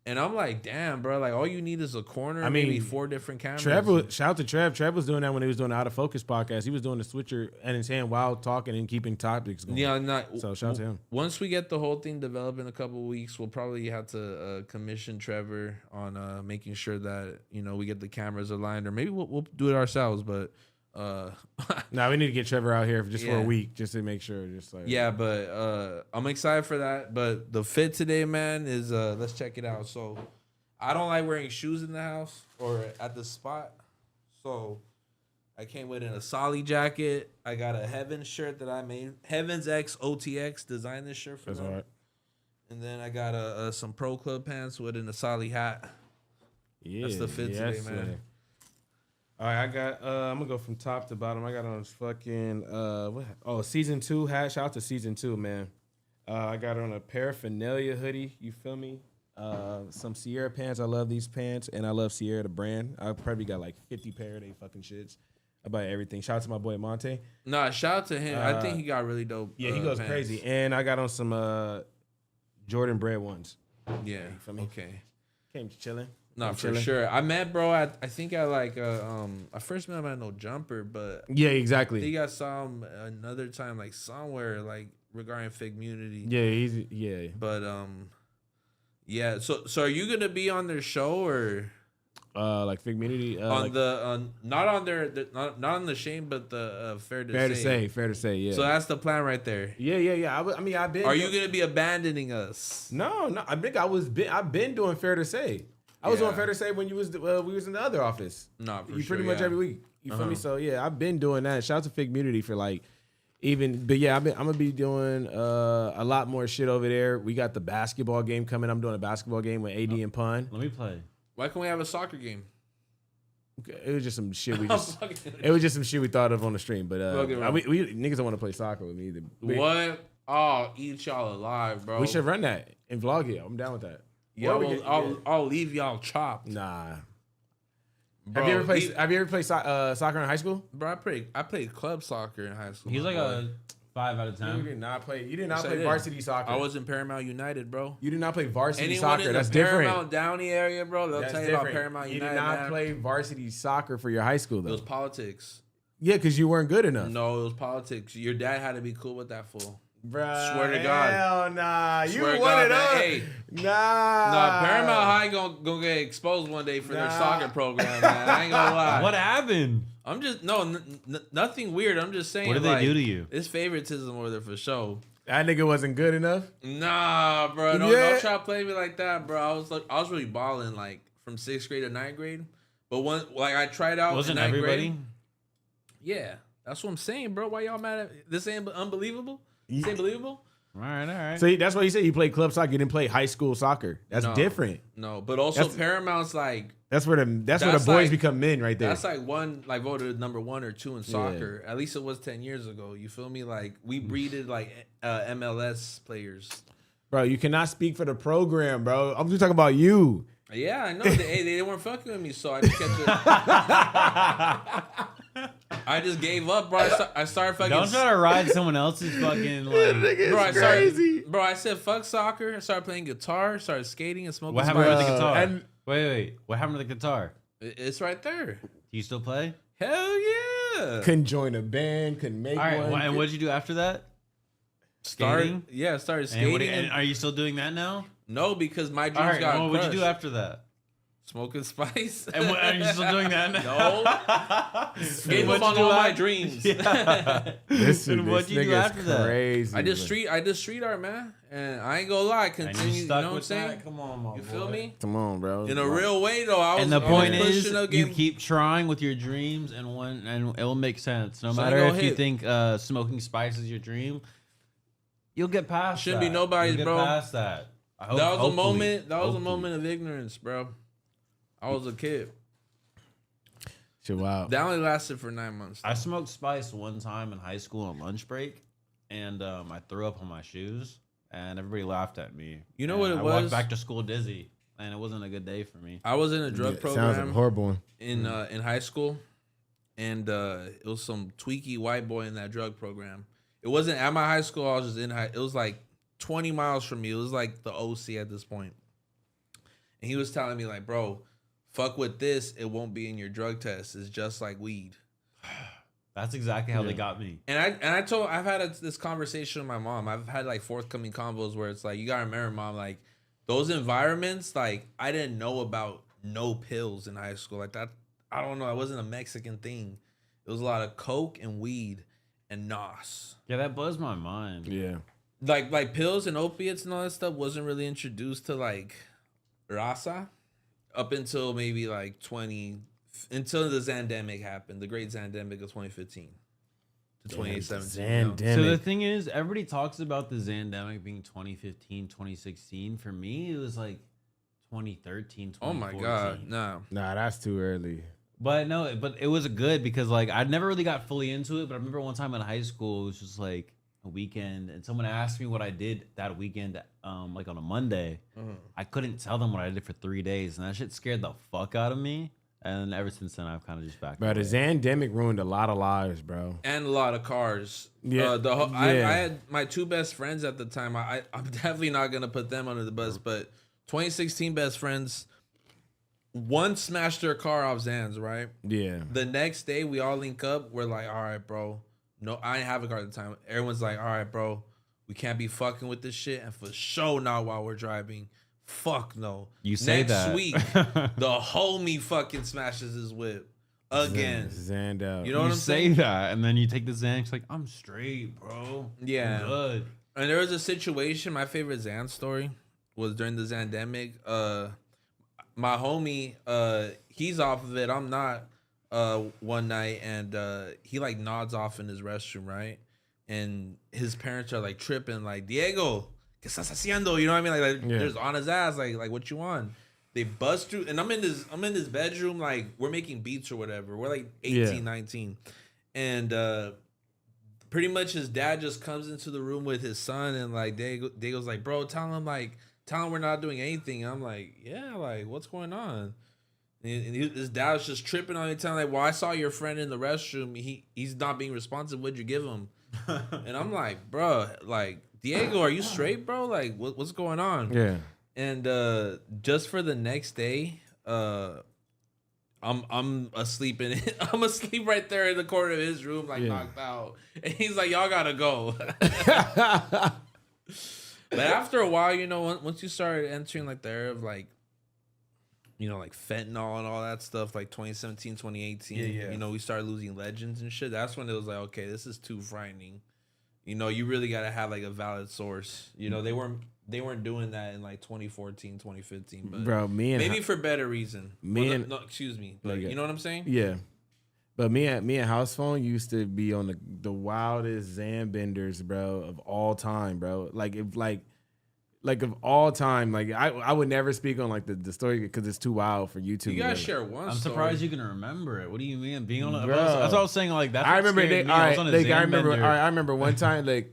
And I'm like, damn, bro. Like all you need is a corner. Maybe 4 different cameras. Shout out to Trev. Trev was doing that when he was doing the Out of Focus podcast. He was doing the switcher in his hand while talking and keeping topics going. Yeah, so shout out to him. Once we get the whole thing developed in a couple of weeks, we'll probably have to commission Trevor on making sure that we get the cameras aligned, or maybe we'll do it ourselves. But we need to get Trevor out here for a week just to make sure. Just like but I'm excited for that. But the fit today, man, is let's check it out. So I don't like wearing shoes in the house or at the spot, so I came with an Assali jacket. I got a Heaven shirt that I made. Heaven's X OTX designed this shirt for them. Right. And then I got some Pro Club pants with an Assali hat. Yeah, that's the fit today, man. All right, I got. I'm gonna go from top to bottom. I got on this fucking season 2 hat. Shout out to season 2, man. I got on a paraphernalia hoodie. You feel me? Some Sierra pants. I love these pants, and I love Sierra the brand. I probably got like 50 pair of they fucking shits. I buy everything. Shout out to my boy Monte. Nah, shout out to him. I think he got really dope. Yeah, he goes pants. crazy. And I got on some Jordan Bread ones. Yeah. You feel me? Okay. Came chilling. No, for sure. I met bro I think I like I first met him at No Jumper, but yeah, exactly. I think I saw him another time like somewhere like regarding Figmunity. Yeah, But yeah. So are you gonna be on their show or like Figmunity on the not on their not on the Shame, but the Fair to Say. Yeah. So that's the plan right there. Yeah. I mean, I've been. Are you gonna be abandoning us? No. I think I've been doing Fair to Say. I was on Fair to Say when you was we was in the other office. No, for you sure, pretty much every week. You feel me? So yeah, I've been doing that. Shout out to Figmunity for like but yeah, I'm gonna be doing a lot more shit over there. We got the basketball game coming. I'm doing a basketball game with AD and Pun. Let me play. Why can't we have a soccer game? It was just some shit we thought of on the stream, but we niggas don't want to play soccer with me either. What? Oh, eat y'all alive, bro. We should run that and vlog it. I'm down with that. Yeah, I'll leave y'all chopped. Nah. Bro, have you ever played soccer in high school? Bro, I played club soccer in high school. He's like a 5 out of 10. You did not play varsity soccer. I was in Paramount United, bro. You did not play varsity soccer. In That's the different. Paramount Downey area, bro. They'll tell you about Paramount United. You did not play varsity soccer for your high school, though. It was politics. Yeah, because you weren't good enough. No, it was politics. Your dad had to be cool with that fool. Bruh, swear to God. Hell nah. You swear won it up. Hey, nah, Paramount High gonna get exposed one day for their soccer program, man. I ain't gonna lie. What happened? I'm just nothing weird. I'm just saying. What did they do to you? It's favoritism over there for sure. That nigga wasn't good enough. Nah, bro. Don't try to play me like that, bro. I was really balling like from 6th grade to 9th grade. But I tried out. Wasn't in 9th everybody? Grade. Yeah, that's what I'm saying, bro. Why y'all mad at this? Ain't unbelievable. This ain't believable. All right. So that's why you said you played club soccer. You didn't play high school soccer. That's different. No, but also Paramount's like that's where the boys become men right there. That's like voted number 1 or 2 in soccer. At least it was 10 years ago. You feel me? Like we breeded like MLS players. Bro, you cannot speak for the program, bro. I'm just talking about you. Yeah, I know. They weren't fucking with me, so I just kept it. I just gave up, bro. I started fucking. Don't try to ride someone else's fucking like. Bro, I said fuck soccer. I started playing guitar. Started skating and smoking. What happened with the guitar? Wait. What happened to the guitar? It's right there. Do you still play? Hell yeah. Couldn't join a band. Couldn't make one. And what did you do after that? Skating. Started skating. And are you still doing that now? No, because my dreams got crushed. What did you do after that? Smoking spice. And are you still doing that now? No. Gave up on all my dreams. Yeah. This What'd you do after that? crazy. I did street art, man, and I ain't gonna lie. Continue, you know what I'm saying? That? Come on, my You boy. feel me? Come on, bro. In a real way, though. And the point is, pushing you keep trying with your dreams, and it will make sense. No matter if you think smoking spice is your dream, you'll get past. Shouldn't be nobody's, you'll bro. Get past that. That was a moment. That was a moment of ignorance, bro. I was a kid. Shit, wow. That only lasted for 9 months. I smoked spice one time in high school on lunch break, and I threw up on my shoes, and everybody laughed at me. You know what it I was? walked back to school dizzy, and it wasn't a good day for me. I was in a drug Sounds like a program horrible one. in high school, and it was some tweaky white boy in that drug program. It wasn't at my high school. I was just in high. It was like 20 miles from me. It was like the OC at this point. And he was telling me like, bro, fuck with this. It won't be in your drug test. It's just like weed. That's exactly how they got me. And I've had this conversation with my mom. I've had like forthcoming convos where it's like, you gotta remember, mom, like those environments, like I didn't know about no pills in high school. Like that, I don't know. It wasn't a Mexican thing. It was a lot of coke and weed and nos. Yeah, that buzzed my mind. Yeah. Like pills and opiates and all that stuff wasn't really introduced to like Raza up until maybe like until the Zandemic happened, the great Zandemic of 2015 to 2017. So the thing is, everybody talks about the Zandemic being 2015, 2016. For me, it was like 2013, 2014. Oh my God, no. Nah, that's too early. But no, but it was good because like I never really got fully into it. But I remember one time in high school, it was just like a weekend, and someone asked me what I did that weekend, like on a Monday. I couldn't tell them what I did for 3 days, and that shit scared the fuck out of me. And ever since then, I've kind of just backed. Bro, the Zandemic ruined a lot of lives, bro. And a lot of cars. Yeah, I had my two best friends at the time. I'm definitely not gonna put them under the bus, but 2016 best friends. One smashed their car off Zan's, right? Yeah. The next day, we all link up. We're like, all right, bro. No, I didn't have a car at the time. Everyone's like, all right, bro. We can't be fucking with this shit. And for sure not while we're driving. Fuck no. You say next that. week, the homie fucking smashes his whip again. Zanned out. You know what You I'm say saying? that, and then you take the Xanax, like I'm straight, bro. Yeah. I'm good. And there was a situation, my favorite Zan story was during the Zandemic. My homie, he's off of it. I'm not, one night, and he like nods off in his restroom, right? And his parents are like tripping, like, Diego, ¿qué estás haciendo? You know what I mean? Like Yeah. there's on his ass, like what you want? They bust through, and I'm in this bedroom, like we're making beats or whatever. We're like 18, 19. And pretty much his dad just comes into the room with his son, and like Diego's like, bro, tell him we're not doing anything. And I'm like, yeah, like what's going on? And his dad was just tripping on me, telling like, well, I saw your friend in the restroom. He's not being responsive. What'd you give him? And I'm like, bro, like Diego, are you straight, bro? Like what's going on? Yeah. And just for the next day, I'm asleep in it. I'm asleep right there in the corner of his room, like knocked out. And he's like, y'all gotta go. But after a while, you know, once you start entering like the era of like, you know, like fentanyl and all that stuff, like 2017, 2018, you know, we started losing legends and shit. That's when it was like, okay, this is too frightening. You know, you really got to have like a valid source. You know, they weren't doing that in like 2014, 2015. But bro, maybe for better reason. Excuse me. But you know what I'm saying? Yeah. But me and Housephone used to be on the wildest Zan benders, bro, of all time, bro. Like of all time, like I would never speak on like the story because it's too wild for YouTube. You gotta share one. I'm surprised you can remember it. What do you mean being on a? Bro. That's what I was saying. Like that's. I remember. I remember one time, like,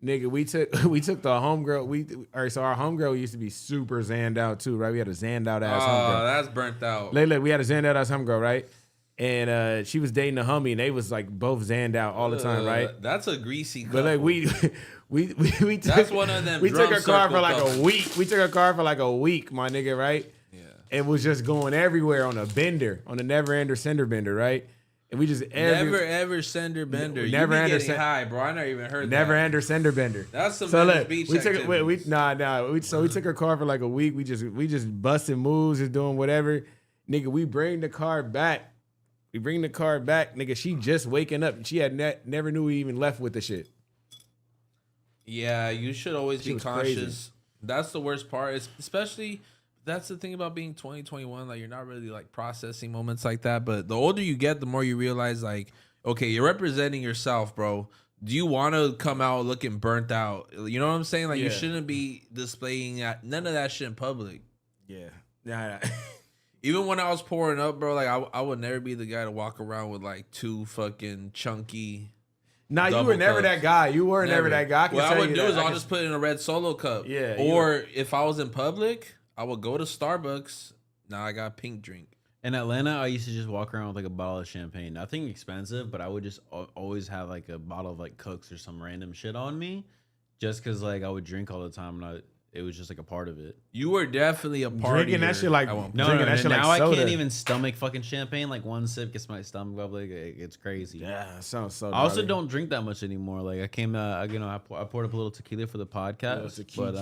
nigga, we took the homegirl. So our homegirl used to be super zanned out too, right? We had a zanned out ass homegirl. Oh, that's burnt out. Like, we had a zanned out ass homegirl, right? And she was dating a homie, and they was like both zanned out all the time, right? That's a greasy couple. But like we took, that's one of them. We took her car for like couples. a week. We took her car for like a week, my nigga, right? Yeah. And was just going everywhere on a bender, on a never ender sender bender, right? And we just never ever sender bender. Never you be ender getting high, bro. I never even heard never that. ender sender bender. That's some so Venice look, Beach we took activities. we took her car for like a week. We just busting moves, just doing whatever. Nigga, we bring the car back. Nigga, she just waking up. She had never knew we even left with the shit. Yeah, you should always be conscious. Crazy. That's the worst part. Especially, that's the thing about being 2021. Like, you're not really like processing moments like that. But the older you get, the more you realize, like, okay, you're representing yourself, bro. Do you want to come out looking burnt out? You know what I'm saying? Like, you shouldn't be displaying none of that shit in public. Yeah. Nah. Even when I was pouring up, bro, like, I would never be the guy to walk around with like 2 fucking chunky. Nah, you were never that guy. You were never that guy. What I would do is I'll just put it in a red Solo cup. Yeah. Or if I was in public, I would go to Starbucks. Now I got pink drink. In Atlanta, I used to just walk around with like a bottle of champagne. Nothing expensive, but I would just always have like a bottle of like Cooks or some random shit on me, just because like I would drink all the time and it was just like a part of it. You were definitely a party. Drinking that shit like now I can't even stomach fucking champagne. Like one sip gets my stomach bubbling. It's crazy. Yeah, it sounds so. I also don't drink that much anymore. Like I poured up a little tequila for the podcast, but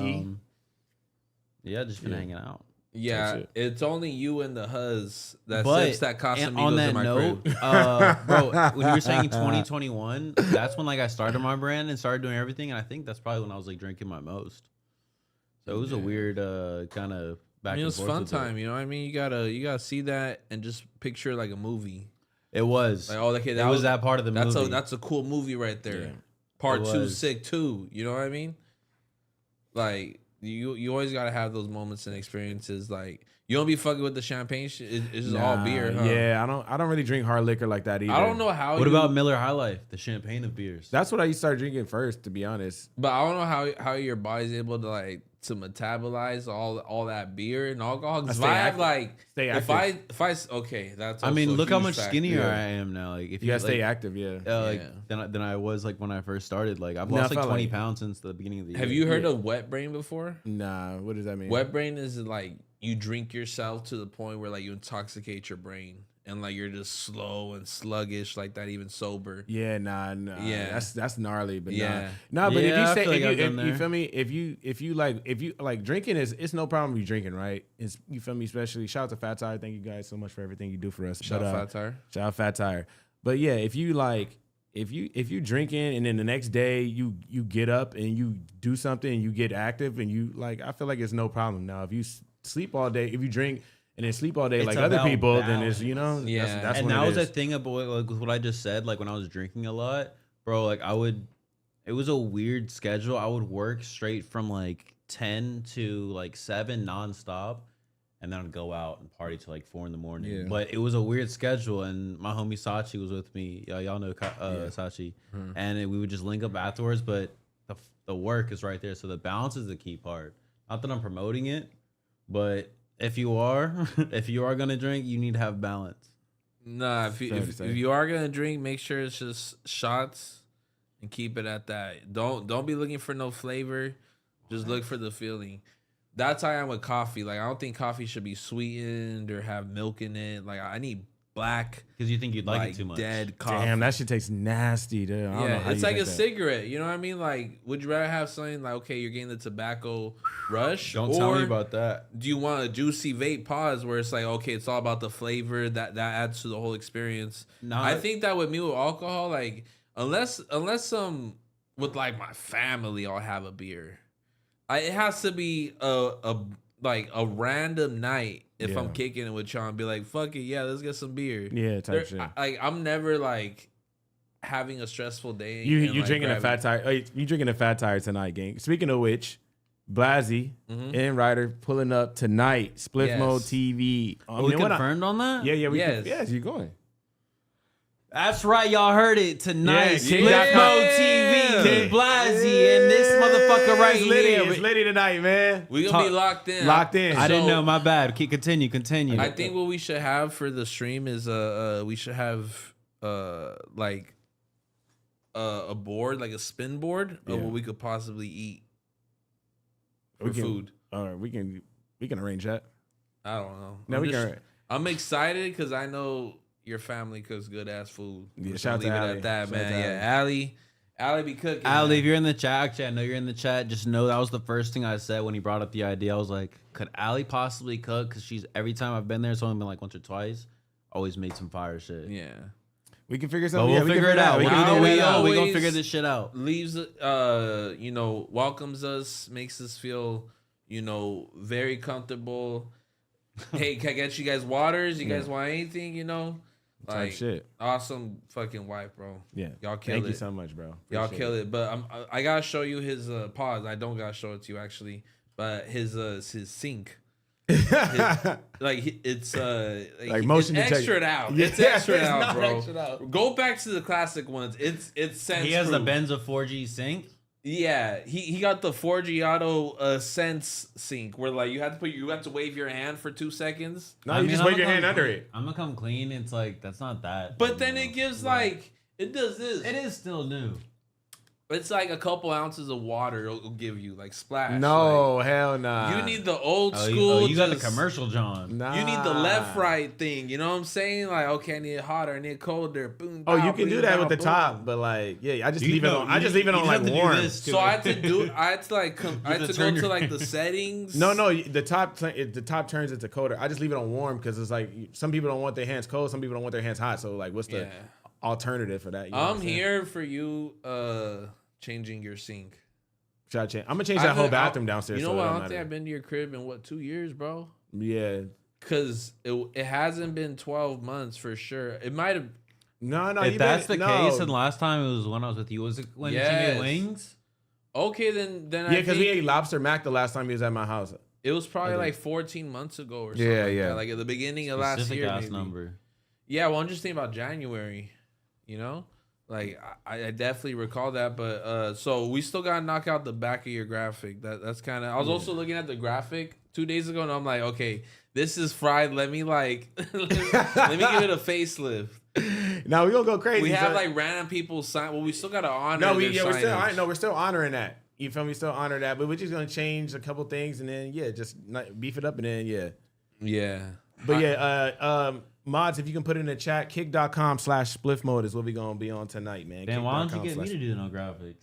yeah, just been hanging out. Yeah, it's only you and the huzz that sips that Casamigos in my crib. Bro, when you were saying 2021, that's when like I started my brand and started doing everything, and I think that's probably when I was like drinking my most. So it was a weird kind of back. I mean, it was fun time, you know what I mean? You gotta see that and just picture like a movie. It was like, oh, okay, that was that part of the movie. That's a cool movie right there. Yeah. Part 2 sick too. You know what I mean? Like. You always gotta have those moments and experiences. Like, you don't be fucking with the champagne shit. It's just all beer, huh? Yeah, I don't really drink hard liquor like that either. I don't know how. What about Miller High Life, the champagne of beers? That's what I used to start drinking first, to be honest. But I don't know how your body's able to like to metabolize all that beer and alcohol. Because if I have like if I okay, that's. I mean, look how much factor. skinnier I am now. Like if you gotta stay active, than I was like when I first started. Like I've lost like 20 pounds since the beginning of the year. Have you heard of wet brain before? Nah, what does that mean? Wet brain is like you drink yourself to the point where like you intoxicate your brain. And like you're just slow and sluggish like that, even sober. Yeah, nah. Yeah, that's gnarly. But yeah, nah. But if you say if you feel me, if you like drinking it's no problem you drinking, right? It's, you feel me? Especially shout out to Fat Tire. Thank you guys so much for everything you do for us. Shout out Fat Tire. Shout out Fat Tire. But yeah, if you drinking and then the next day you get up and you do something and you get active and you like, I feel like it's no problem. Now if you sleep all day, if you drink and then sleep all day like other people, then it's, you know, that's and that was the thing about like what I just said, like when I was drinking a lot, bro, like it was a weird schedule. I would work straight from like 10 to like 7 nonstop, and then I'd go out and party till like 4 in the morning. Yeah. But it was a weird schedule, and my homie Sachi was with me. Y'all know Sachi, and we would just link up afterwards. But the work is right there, so the balance is the key part. Not that I'm promoting it, but if you are gonna drink, you need to have balance. Nah, if you are gonna drink, make sure it's just shots and keep it at that. Don't be looking for no flavor. Just look for the feeling. That's how I am with coffee. Like, I don't think coffee should be sweetened or have milk in it. Like, I need black. Because you think you'd like it too much. Dead coffee. Damn, that shit tastes nasty, dude. I don't know how it's you like a that. cigarette. You know what I mean? Like, would you rather have something like, okay, you're getting the tobacco rush? Don't tell me about that. Do you want a juicy vape pause where it's like, okay, it's all about the flavor that adds to the whole experience? I think that with me with alcohol, like, unless with like my family, I'll have a beer. It has to be a random night if I'm kicking it with y'all and be like, fuck it, yeah, let's get some beer. Yeah, type shit. I'm never like having a stressful day. You drinking a Fat Tire? You drinking a Fat Tire tonight, gang? Speaking of which, Blazzy and Ryder pulling up tonight. Spliffmodetv. We confirmed on that? Yeah, yes, you're going. That's right, y'all heard it tonight. Spliffmodetv, Blazzy, and this motherfucker right here. It's litty tonight, man. We gonna be locked in. I didn't know. My bad. Continue. I think what we should have for the stream is we should have like a board, like a spin board of what we could possibly eat for food. All right, we can arrange that. I don't know. I'm excited because I know your family cooks good ass food. Yeah, shout out to Allie. At that, man. Yeah, Ali be cooking. Ali, man. if you're in the chat, actually, I know you're in the chat. Just know that was the first thing I said when he brought up the idea. I was like, could Ali possibly cook? Because she's every time I've been there, it's only been like once or twice. Always made some fire shit. Yeah. We can figure But something. we'll figure it out. We We can figure it out. we gonna always figure this shit out. Leaves, welcomes us, makes us feel, very comfortable. Hey, can I get you guys waters? You guys want anything? Type shit. Awesome fucking wife, bro. Yeah. Y'all killed it. Thank you so much, bro. Y'all Appreciate killed it. But I gotta show you his pause. I don't gotta show it to you actually, but his sink. It's Like motion it's detector. extra out. Yeah, It's extra it's out, not bro. extra'd out. Go back to the classic ones. It's sense. He has the proof. Benzo 4G sink. Yeah, he got the 4G auto sense sink where like you have to wave your hand for 2 seconds. No, you just wave your hand under it. I'm gonna come clean. It's like that's not that. But then it gives it does this. It is still new. It's like a couple ounces of water it'll give you like splash. No, hell nah. You need the old Oh, school. you got the just- commercial, John. Nah. You need the left right thing. You know what I'm saying? Like, okay, I need it hotter, I need it colder. Boom. Oh, bow, you can boom, do that bow, with the boom. top, but like, yeah, I just You leave it know, on. I you just just- leave it you on just like have to do warm. this. So I had to like I had have to to go turn to your- like the settings. No, the top turns into colder. I just leave it on warm because it's like some people don't want their hands cold, some people don't want their hands hot. So like, what's the Yeah. alternative for that? You know what I'm saying? here for you changing your sink. Should I change? I'm gonna change that whole bathroom downstairs. You know so what? it I don't don't think I've matter. been to your crib in 2 years, bro? Yeah. Cause it hasn't been 12 months for sure. It might have. No. If you that's the been, case, no. and last time it was when I was with you, was it when you Yes. made wings? Okay, then Yeah, I because think we ate lobster mac the last time he was at my house. it was probably Okay. like 14 months ago or something. Yeah, like yeah. that. Like at the beginning of last Specific year, ass maybe. number. Yeah, well, I'm just thinking about January. Like I definitely recall that, but so we still gotta knock out the back of your graphic. That's kind of. I was also looking at the graphic 2 days ago, and I'm like, okay, this is fried. Let me let me give it a facelift. Now we gonna go crazy. We have son. like random people sign. Well, we still gotta honor. no, their signage. we're still honoring that. You feel me? Still honor that, but we're just gonna change a couple things and then just beef it up and then Yeah. But mods, if you can put it in the chat, kick.com/spliffmode is what we gonna be on tonight, man. Damn, why don't you Kick.com/ get me to do no graphics?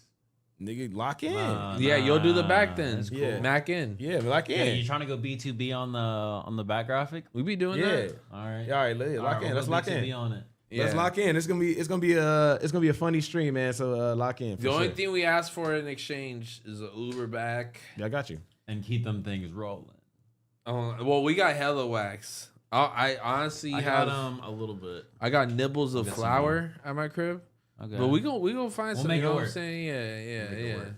Nigga, lock in. Yeah, you'll do the back then. That's cool. Yeah. Mac in. Yeah, lock Yeah, in. you trying to go B2B on the back graphic? We be doing Yeah. that. All right. All right, lock in. Let's lock B2B in. on it. Let's lock in. It's gonna be a funny stream, man. So lock in. The only thing we ask for in exchange is an Uber back. Yeah, I got you. And keep them things rolling. Well, we got hella wax. I honestly I have got a little bit. I got nibbles of got some flour at my crib. Okay. But we gonna find We'll something. make You know it what I'm work. saying? Make it Yeah. work.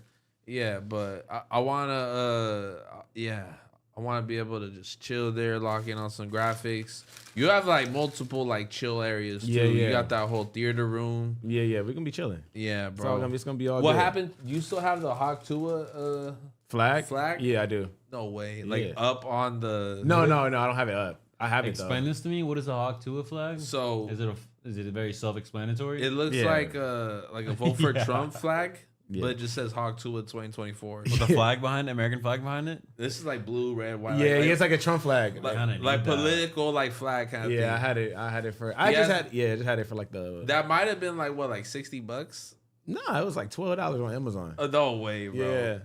Yeah, but I wanna I wanna be able to just chill there, lock in on some graphics. You have like multiple like chill areas too. Yeah. You got that whole theater room. Yeah, we're gonna be chilling. Yeah, It's all bro. it's gonna be all What good. happened? You still have the Haktua Flag? flag? Yeah, I do. No way. Like Yeah. up on the No, I don't have it up. I have it Explain though. this to me. What is a Hawk Tua flag? So Is it very self-explanatory? it looks Yeah. like a vote for Yeah. Trump flag, Yeah. but it just says Haktua 2024. With the flag behind it, American flag behind it? This is like blue, red, white. Yeah, like, it's like a Trump flag. like, kinda need like that. political like flag kind of thing. Yeah, I had it for. He has- I just had it for like the. That might have been like what, like $60? No, it was like $12 on Amazon. No way, bro. Yeah,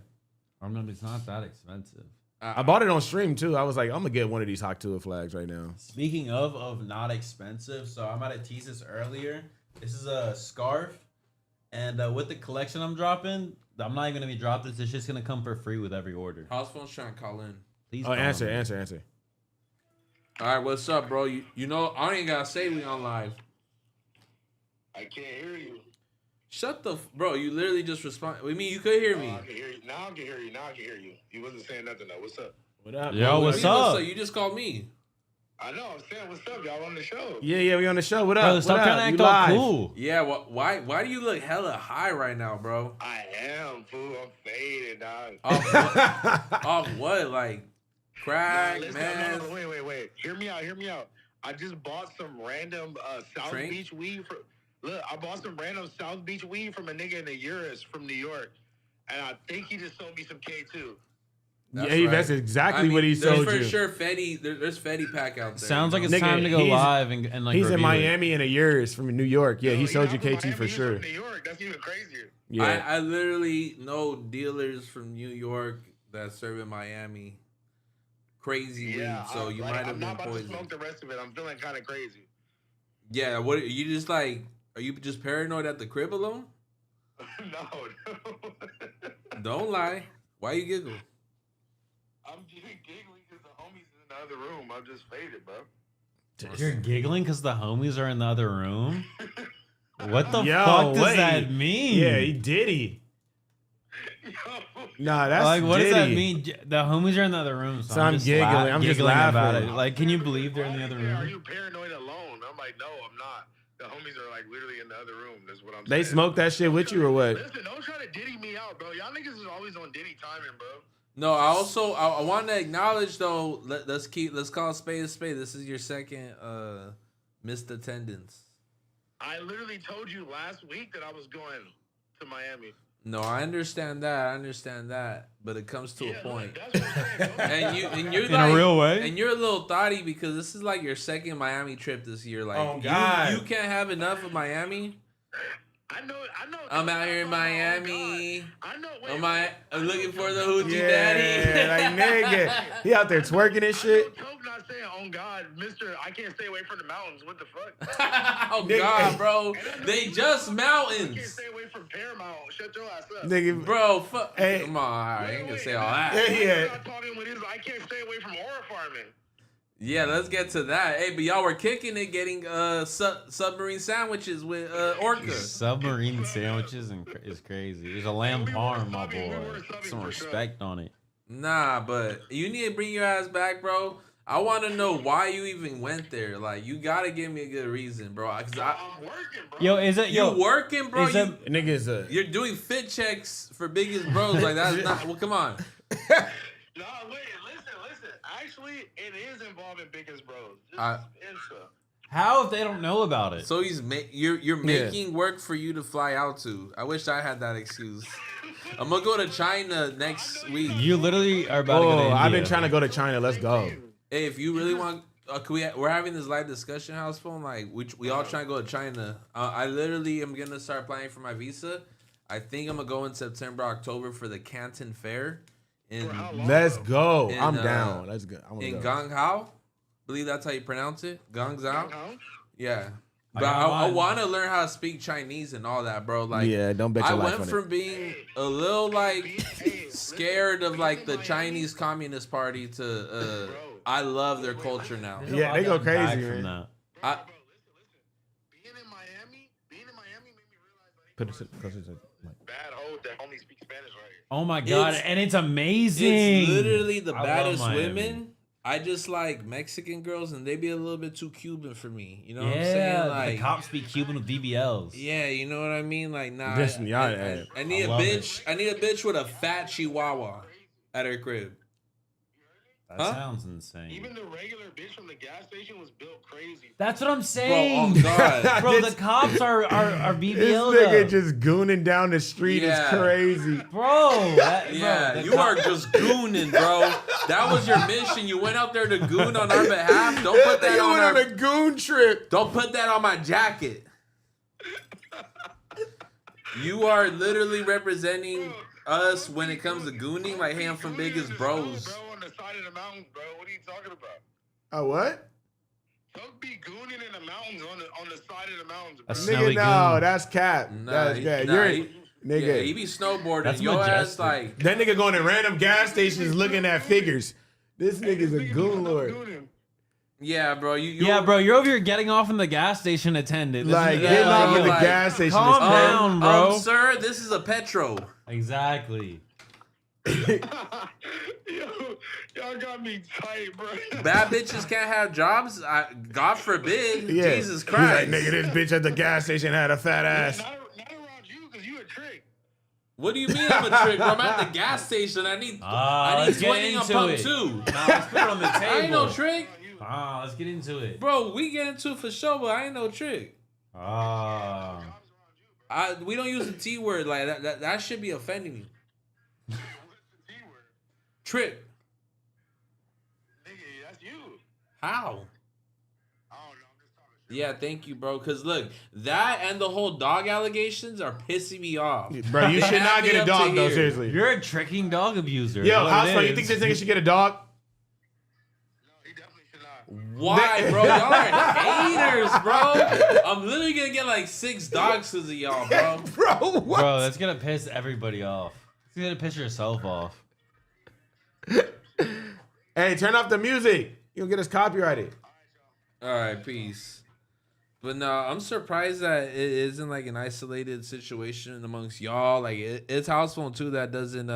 I remember it's not that expensive. I bought it on stream too. I was like, I'm gonna get one of these Haktua flags right now. Speaking of not expensive, so I might have teased this earlier. This is a scarf, and with the collection I'm dropping, I'm not even gonna be dropped this. It's just gonna come for free with every order. Housephone's trying to call in. Please. Oh, call answer. me. All right, what's up, bro? You know I don't even gotta say we on live. I can't hear you. Shut the bro. You literally just respond. I mean, you could hear me. I can hear you. Now I can hear you. Now I can hear you. You wasn't saying nothing though. What's up? What up? Yo, bro? what's I mean, up? You just called me. I know. I'm saying, what's up? Y'all on the show? Yeah, we on the show. What up? Bro, What stop up? trying to You act all live. cool. Yeah. Why do you look hella high right now, bro? I am, fool. I'm faded, dog. Off what? Like crack, Listen, man. no, wait. Hear me out. I just bought some random South Drink? Beach weed. Look, I bought some random South Beach weed from a nigga in the Urus from New York. And I think he just sold me some K2. That's exactly what he sold there's you. for sure Fetty. There's Fetty Pack out there. Sounds like it's Nigga, time to go live and like he's in review it. Miami and a year is from New York. Yeah, he sold you from KT Miami, for he's sure. From New York, that's even crazier. Yeah, I literally know dealers from New York that serve in Miami. Crazy weed, so you might have I'm been not about poisoned. to smoke the rest of it. I'm feeling kind of crazy. Yeah, what are you just like? Are you just paranoid at the crib alone? No. Don't lie. Why you giggle? I'm just giggling because the homies in the other room. I'm just faded, bro. You're giggling because the homies are in the other room? What the Yo, fuck does wait. that mean? yeah, he did. Nah, that's Like, what does that Diddy. mean? The homies are in the other room, so, So I'm just giggling. I'm just giggling about laughing. it. Like, can you believe they're in the other Are room? you paranoid alone? I'm like, no, I'm not. The homies are like literally in the other room. That's what I'm saying. They smoked that shit with you or what? Listen, don't try to Diddy me out, bro. Y'all niggas is always on Diddy timing, bro. No, I want to acknowledge though. Let's call a spade a spade. This is your second missed attendance. I literally told you last week that I was going to Miami. No, I understand that, but it comes to a point. That's what I'm saying. And you're In like, a real way? and you're a little thotty because this is like your second Miami trip this year. Like, Oh, God. you can't have enough of Miami. I know. I'm out here in Miami. I know. I'm looking for the hoochie Yeah, daddy. like nigga, he out there twerking and shit. Toke not saying, "Oh God, Mister, I can't stay away from the mountains." What the fuck? Oh Nigga. God, bro, they just I can't mountains, stay away from Paramount. Shut your ass up. Nigga, bro. Fuck. Hey. Come on, all right, I ain't gonna say all Yeah, that. yeah. I'm talking with his. I can't stay away from horror farming. Yeah, let's get to that. Hey, but y'all were kicking it, getting submarine sandwiches with Orca. Submarine sandwiches is crazy. There's a lamb parm, my we were boy. subbing Some for respect on it. Nah, but you need to bring your ass back, bro. I want to know why you even went there. Like, you gotta give me a good reason, bro. Cause I'm working, bro. Yo, is it you working, bro? is that- nigga's a You're doing fit checks for biggest bros. Like that's not. Well, come on. No, wait, listen. Actually, it is involving biggest bros. Just I- insta. How if they don't know about it? So you're making work for you to fly out to. I wish I had that excuse. I'm gonna go to China next week. You literally are about to go to India. I've been trying to go to China. Let's go. Hey, if you really want, we're having this live discussion, Housephone. Like, we all trying to go to China. I literally am gonna start applying for my visa. I think I'm gonna go in September, October for the Canton Fair in For how long, Let's though? go. In, I'm down. Let's go. I wanna in go. Ganghao. Believe that's how you pronounce it, Gangzhou. Huh? Yeah, I but got I mine. want to learn how to speak Chinese and all that, bro. Like, Yeah, don't bet your I life went on from it. being a little like Hey, scared of like the Miami- Chinese Communist Party to I love their culture now. There's a Yeah, lot they go getting back crazy, from man. that. I- Bro, listen. Being in Miami made me realize I Put ain't it closer to the mic. bad hoe that only speak Spanish right here. Oh my god, It's- and it's amazing. It's literally the I love baddest Miami. women. I just like Mexican girls, and they be a little bit too Cuban for me. You know what I'm Yeah, saying? the Like, cops speak Cuban with BBLs. yeah, you know what I mean? Like, nah. Listen, y'all, I need I a love bitch. I need a bitch with a fat chihuahua at her crib. That Huh? sounds insane. Even the regular bitch from the gas station was built crazy. That's what I'm Bro, saying. oh god. Bro, This- the cops are This BBLs. nigga up. just gooning down the street Yeah. is crazy. Bro, Yeah, the you are just gooning, bro. That was your mission. You went out there to goon on our behalf. Don't put that Nigga on went our. on a goon trip. Don't put that on my jacket. You are literally representing us when it comes to gooning. Like, hey, I'm from Biggest Bros. Bro, on the side of the mountains, bro. What are you talking about? Oh, what? Don't be gooning in the mountains on the side of the mountains, bro. A snowy Nigga, no, goon. that's cap. That's yeah. You're he nigga. be snowboarding. That's Your ass majestic. like, That nigga going to random gas stations looking at figures. This nigga's a goon lord. Gooning. yeah, bro. You Yeah, bro, you're over here getting off in the gas station attendant. This Like is- getting Yeah, off at the like, gas station. calm is crazy. down, bro. Sir, this is a Petro. Exactly. Yo, y'all got me tight, bro. Bad bitches can't have jobs. God forbid. Yeah. Jesus He's Christ. like, nigga, this bitch at the gas station had a fat ass. Not around you, because you a trick. What do you mean I'm a trick, bro? I'm at the gas station. I need Let's get 20 a into pump it. too. Nah, let's put it on the table. I ain't no trick. Let's get into it. Bro, we get into it for sure, but I ain't no trick. We don't use the T word like that. That should be offending me. trip. Nigga, that's you. How? I don't know. I'm just talking shit. Yeah, thank you, bro. Because look, that and the whole dog allegations are pissing me off. Bro, you should not get a dog though. Seriously. You're a tricking dog abuser. Yo, What House it Phone, you is. think this nigga should get a dog? No, he definitely should not. Why, bro? Y'all are haters, bro. I'm literally gonna get like 6 dogs because of y'all, bro. Bro, what? Bro, that's gonna piss everybody off. It's gonna piss yourself off. Hey, turn off the music. You'll get us copyrighted. All right, peace. But no, I'm surprised that it isn't like an isolated situation amongst y'all. Like it's Housephone too that doesn't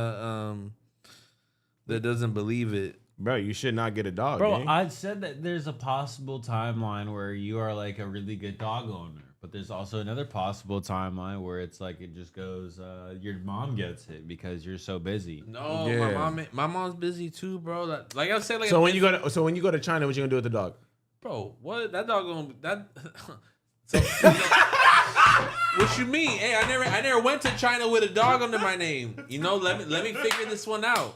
believe it. Bro, you should not get a dog, Bro, gang. I said that there's a possible timeline where you are like a really good dog owner, but there's also another possible timeline where it's like it just goes, your mom gets it because you're so busy. No, Yeah. my mom's busy too, bro. Like I said, like So when you go to China, what you gonna do with the dog? bro, what that dog gonna that? So, what you mean? Hey, I never went to China with a dog under my name. You know, let me figure this one out.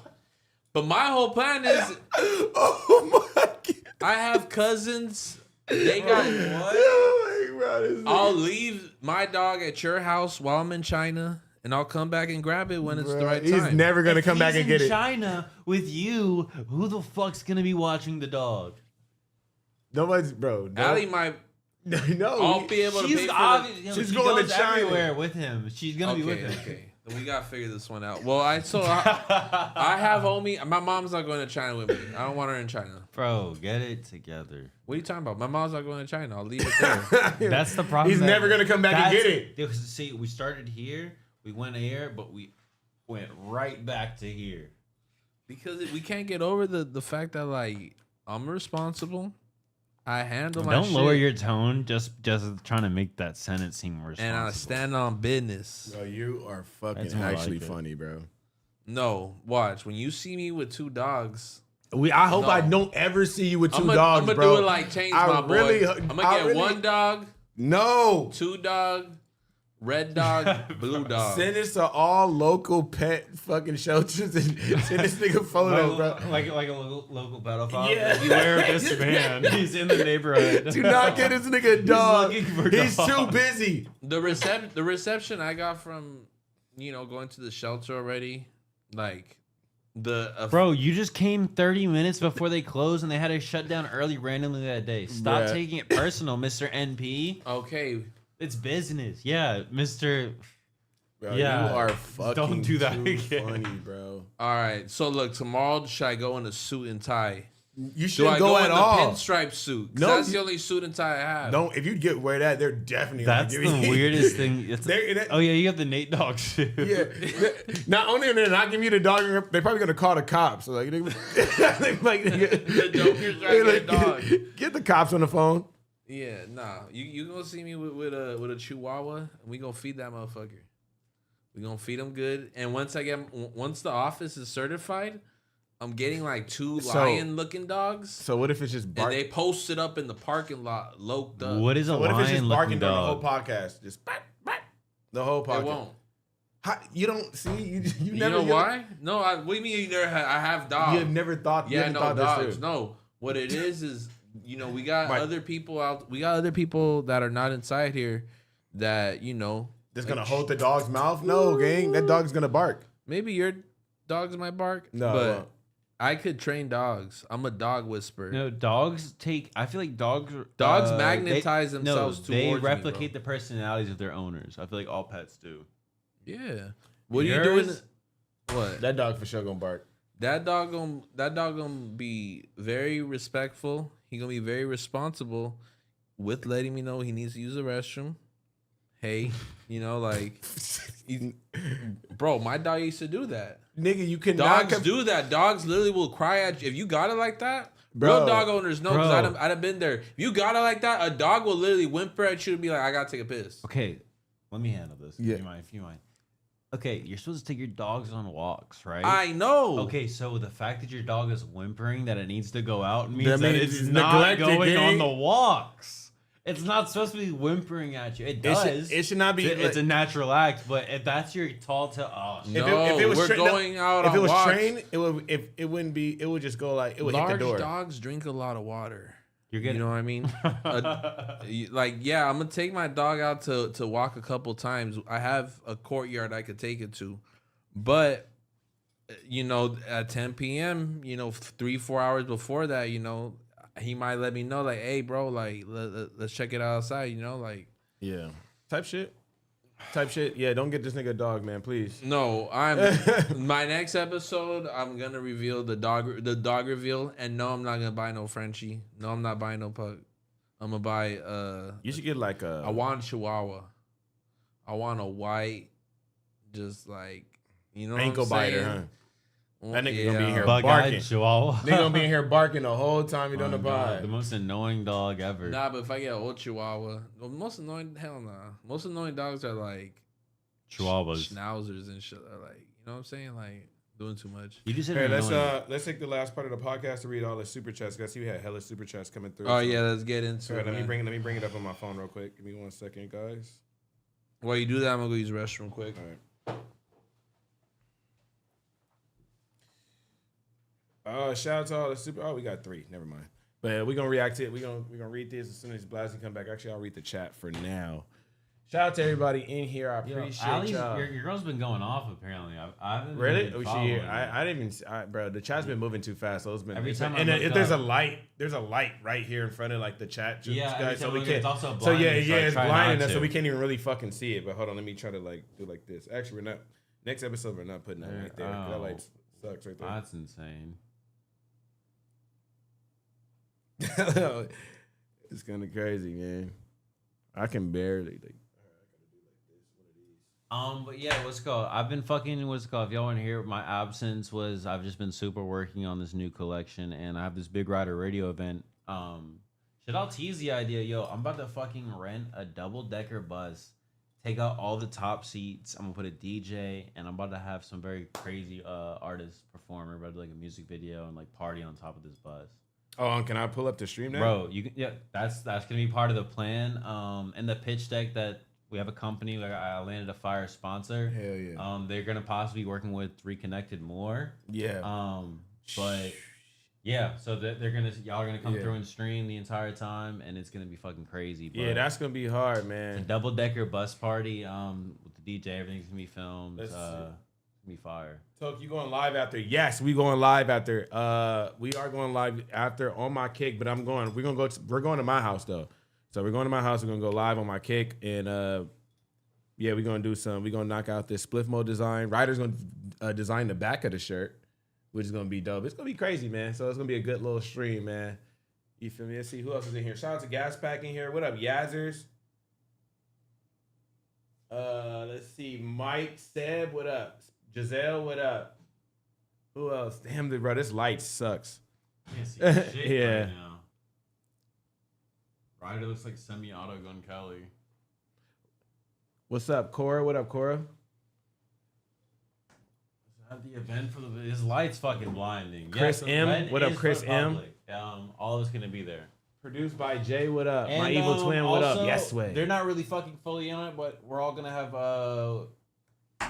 But my whole plan is, Oh my god! I have cousins. They got what? Oh my god, this I'll leave my dog at your house while I'm in China, and I'll come back and grab it when it's the right He's time. never gonna If come back he's and get in it. China with you, who the fuck's gonna be watching the dog? Nobody's, bro. Allie might. No, I'll be able to pay She's for obvious. she's She going to goes China. everywhere with him. She's gonna be with him. Okay. Then we gotta figure this one out. Well, I have homie. My mom's not going to China with me. I don't want her in China. Bro, get it together. What are you talking about? My mom's not going to China. I'll leave it there. That's the problem. He's never gonna come back and get it. See, we started here, we went here, but we went right back to here. Because we can't get over the fact that like I'm responsible. I handle my Don't shit. lower your tone. Just trying to make that sentence seem responsible. And I stand on business. Bro, you are fucking That's more actually like it. funny, bro. No, watch. When you see me with 2 dogs, I hope No. I don't ever see you with 2 I'm dogs, gonna bro. do it like Chains, I my boy. really- I'm gonna I get really- 1 dog, No. 2 dog, red dog, blue dog. Send this to all local pet fucking shelters and send this nigga photos, bro. like a local pedophile. Yeah. Beware of this man. He's in the neighborhood. Do not get this nigga a dog. looking for He's dogs. too busy. The reception I got from, going to the shelter already, like Bro, you just came 30 minutes before they closed and they had to shut down early randomly that day. Stop Bruh. taking it personal, Mr. NP. Okay, It's business. Yeah, Mr. Bro, Yeah. you are fucking Don't do that too again. funny, bro. all right. So look, tomorrow should I go in a suit and tie? You Do I shouldn't go go in at the all. pinstripe suit? 'Cause No, that's you- the only suit and tie I have. Don't. If you wear that, they're definitely That's not the giving you. weirdest thing. Oh, yeah, you have the Nate Dogg shit. Yeah. Not only are they not giving you the dog, they're probably gonna call the cops. So like, they like The Joker's trying to get a dog. Get the cops on the phone. Yeah, nah. You gonna see me with a Chihuahua, and we gonna feed that motherfucker. We gonna feed him good, and once the office is certified, I'm getting like 2 lion-looking dogs, So what if it's just and bark? they posted up in the parking lot, loked up. What is a What if it's just lion barking looking during the whole dog? podcast? Just bark, bark. The whole podcast. It won't. How, you don't see you You never know hear- why? No, what do you mean you never? I have dogs. You have never thought. you Yeah, haven't no thought this dogs. through. No, what it is we got Right. other people out. We got other people that are not inside here that Just gonna hold the dog's mouth? No, gang. That dog's gonna bark. maybe your dogs might bark. No, it but won't. I could train dogs. I'm a dog whisperer. No, dogs take. I feel like dogs. Magnetize themselves They towards me, replicate bro. the personalities of their owners. I feel like all pets do. Yeah. What are you doing? Yours? What? That dog for sure gonna bark. That dog gonna be very respectful. He gonna be very responsible with letting me know he needs to use the restroom. Hey, bro, my dog used to do that. Nigga, you cannot. Dogs do that. Dogs literally will cry at you if you got it like that. Bro. Real dog owners know because Bro. I'd have been there. If you got it like that, a dog will literally whimper at you and be like, "I gotta take a piss." Okay, let me handle this. Yeah. If you mind. Okay, you're supposed to take your dogs on walks, right? I know. Okay, so the fact that your dog is whimpering that it needs to go out means That that means it's it's not neglected, going gang. on the walks. It's not supposed to be whimpering at you. It does. It should not be. It's a natural act, but if that's your tall to No, we're going out If on it was walks. trained, it wouldn't be. It would just go like it would hit Large the door. dogs drink a lot of water. You're getting, You know what I mean? I'm gonna take my dog out to walk a couple times. I have a courtyard I could take it to, but at 10 p.m., 3-4 hours before that, he might let me know, like, hey, bro, like, let's check it out outside, like. Yeah. Type shit. Yeah, don't get this nigga a dog, man, please. No, my next episode, I'm gonna reveal the dog reveal, and no, I'm not gonna buy no Frenchie. No, I'm not buying no pug. I'm gonna buy You should get like a. I want a Chihuahua. I want a white, just like ankle biter, huh? That nigga gonna be in here bug-eyed barking. Chihuahua. Nigga gonna be in here barking the whole time you doing the God, buy. the most annoying dog ever. Nah, but if I get an old Chihuahua, most annoying dogs are like Chihuahuas. schnauzers and shit. Are like, you know what I'm saying? Like doing too much. You just said Hey, annoying. let's take the last part of the podcast to read all the super chats. I see we had hella super chats coming through. Oh yeah, let's get into Alright, it. let me bring it up on my phone real quick. Give me 1 second, guys. While you do that, I'm gonna go use the restroom quick. All right. Shout out to all the super. Oh, we got 3. Never mind. But we're gonna react to it. We're gonna read this as soon as Blazzy come back. Actually, I'll read the chat for now. Shout out to everybody in here. I appreciate y'all. Your girl's been going off apparently. I haven't Really? been Oh, following her. I didn't even. Bro, the chat's been moving too fast. So it's been Every time I And look if there's a up- light, there's a light right here in front of like the chat. Yeah, every guys, so time I we look, can't. it's also So yeah, blinding, so I it's try blinding not us, so to. we can't even really fucking see it. But hold on, let me try to like do like this. Actually, we're not. Next episode, we're not putting that right there. That Oh. light sucks right there. That's insane. It's kind of crazy, man. I can barely. But yeah, what's it called? I've been fucking, what's it called? If y'all want to hear, my absence was I've just been super working on this new collection, and I have this big Ryder radio event. Shit, I'll tease the idea, yo. I'm about to fucking rent a double-decker bus, take out all the top seats. I'm gonna put a DJ, and I'm about to have some very crazy artists perform. We're about to do like a music video and like party on top of this bus. Oh, and can I pull up the stream now? Bro, you can, yeah, that's gonna be part of the plan. And the pitch deck that we have a company, like I landed a fire sponsor. Hell yeah. They're gonna possibly be working with Reconnected more. Yeah. But yeah, so y'all are gonna come Yeah. through and stream the entire time, and it's gonna be fucking crazy. But Yeah, that's gonna be hard, a man. double decker bus party. With the DJ, everything's gonna be filmed. Let's It's gonna be fire. Toke, you going live after? Yes, we going live after. We are going live after on my kick, but we're going to my house though. So we're going to my house. We're gonna go live on my kick, and yeah, we're gonna knock out this Spliffmodetv design. Ryder's gonna design the back of the shirt, which is gonna be dope. It's gonna be crazy, man. So it's gonna be a good little stream, man. You feel me? Let's see who else is in here. Shout out to Gas Pack in here. What up, Yazzers? Let's see, Mike, Seb, what up? Giselle, what up? Who else? Damn, bro, this light sucks. Can't see shit Yeah. right now. Ryder looks like semi-auto gun Kelly. What's up, Cora? What up, Cora? Have the event for his lights fucking blinding. Chris the M. event What up, is for Chris the M? public. All of us gonna be there. Produced by Jay, what up? My And, evil twin, what up? also, Yes, way. They're not really fucking fully on it, but we're all gonna have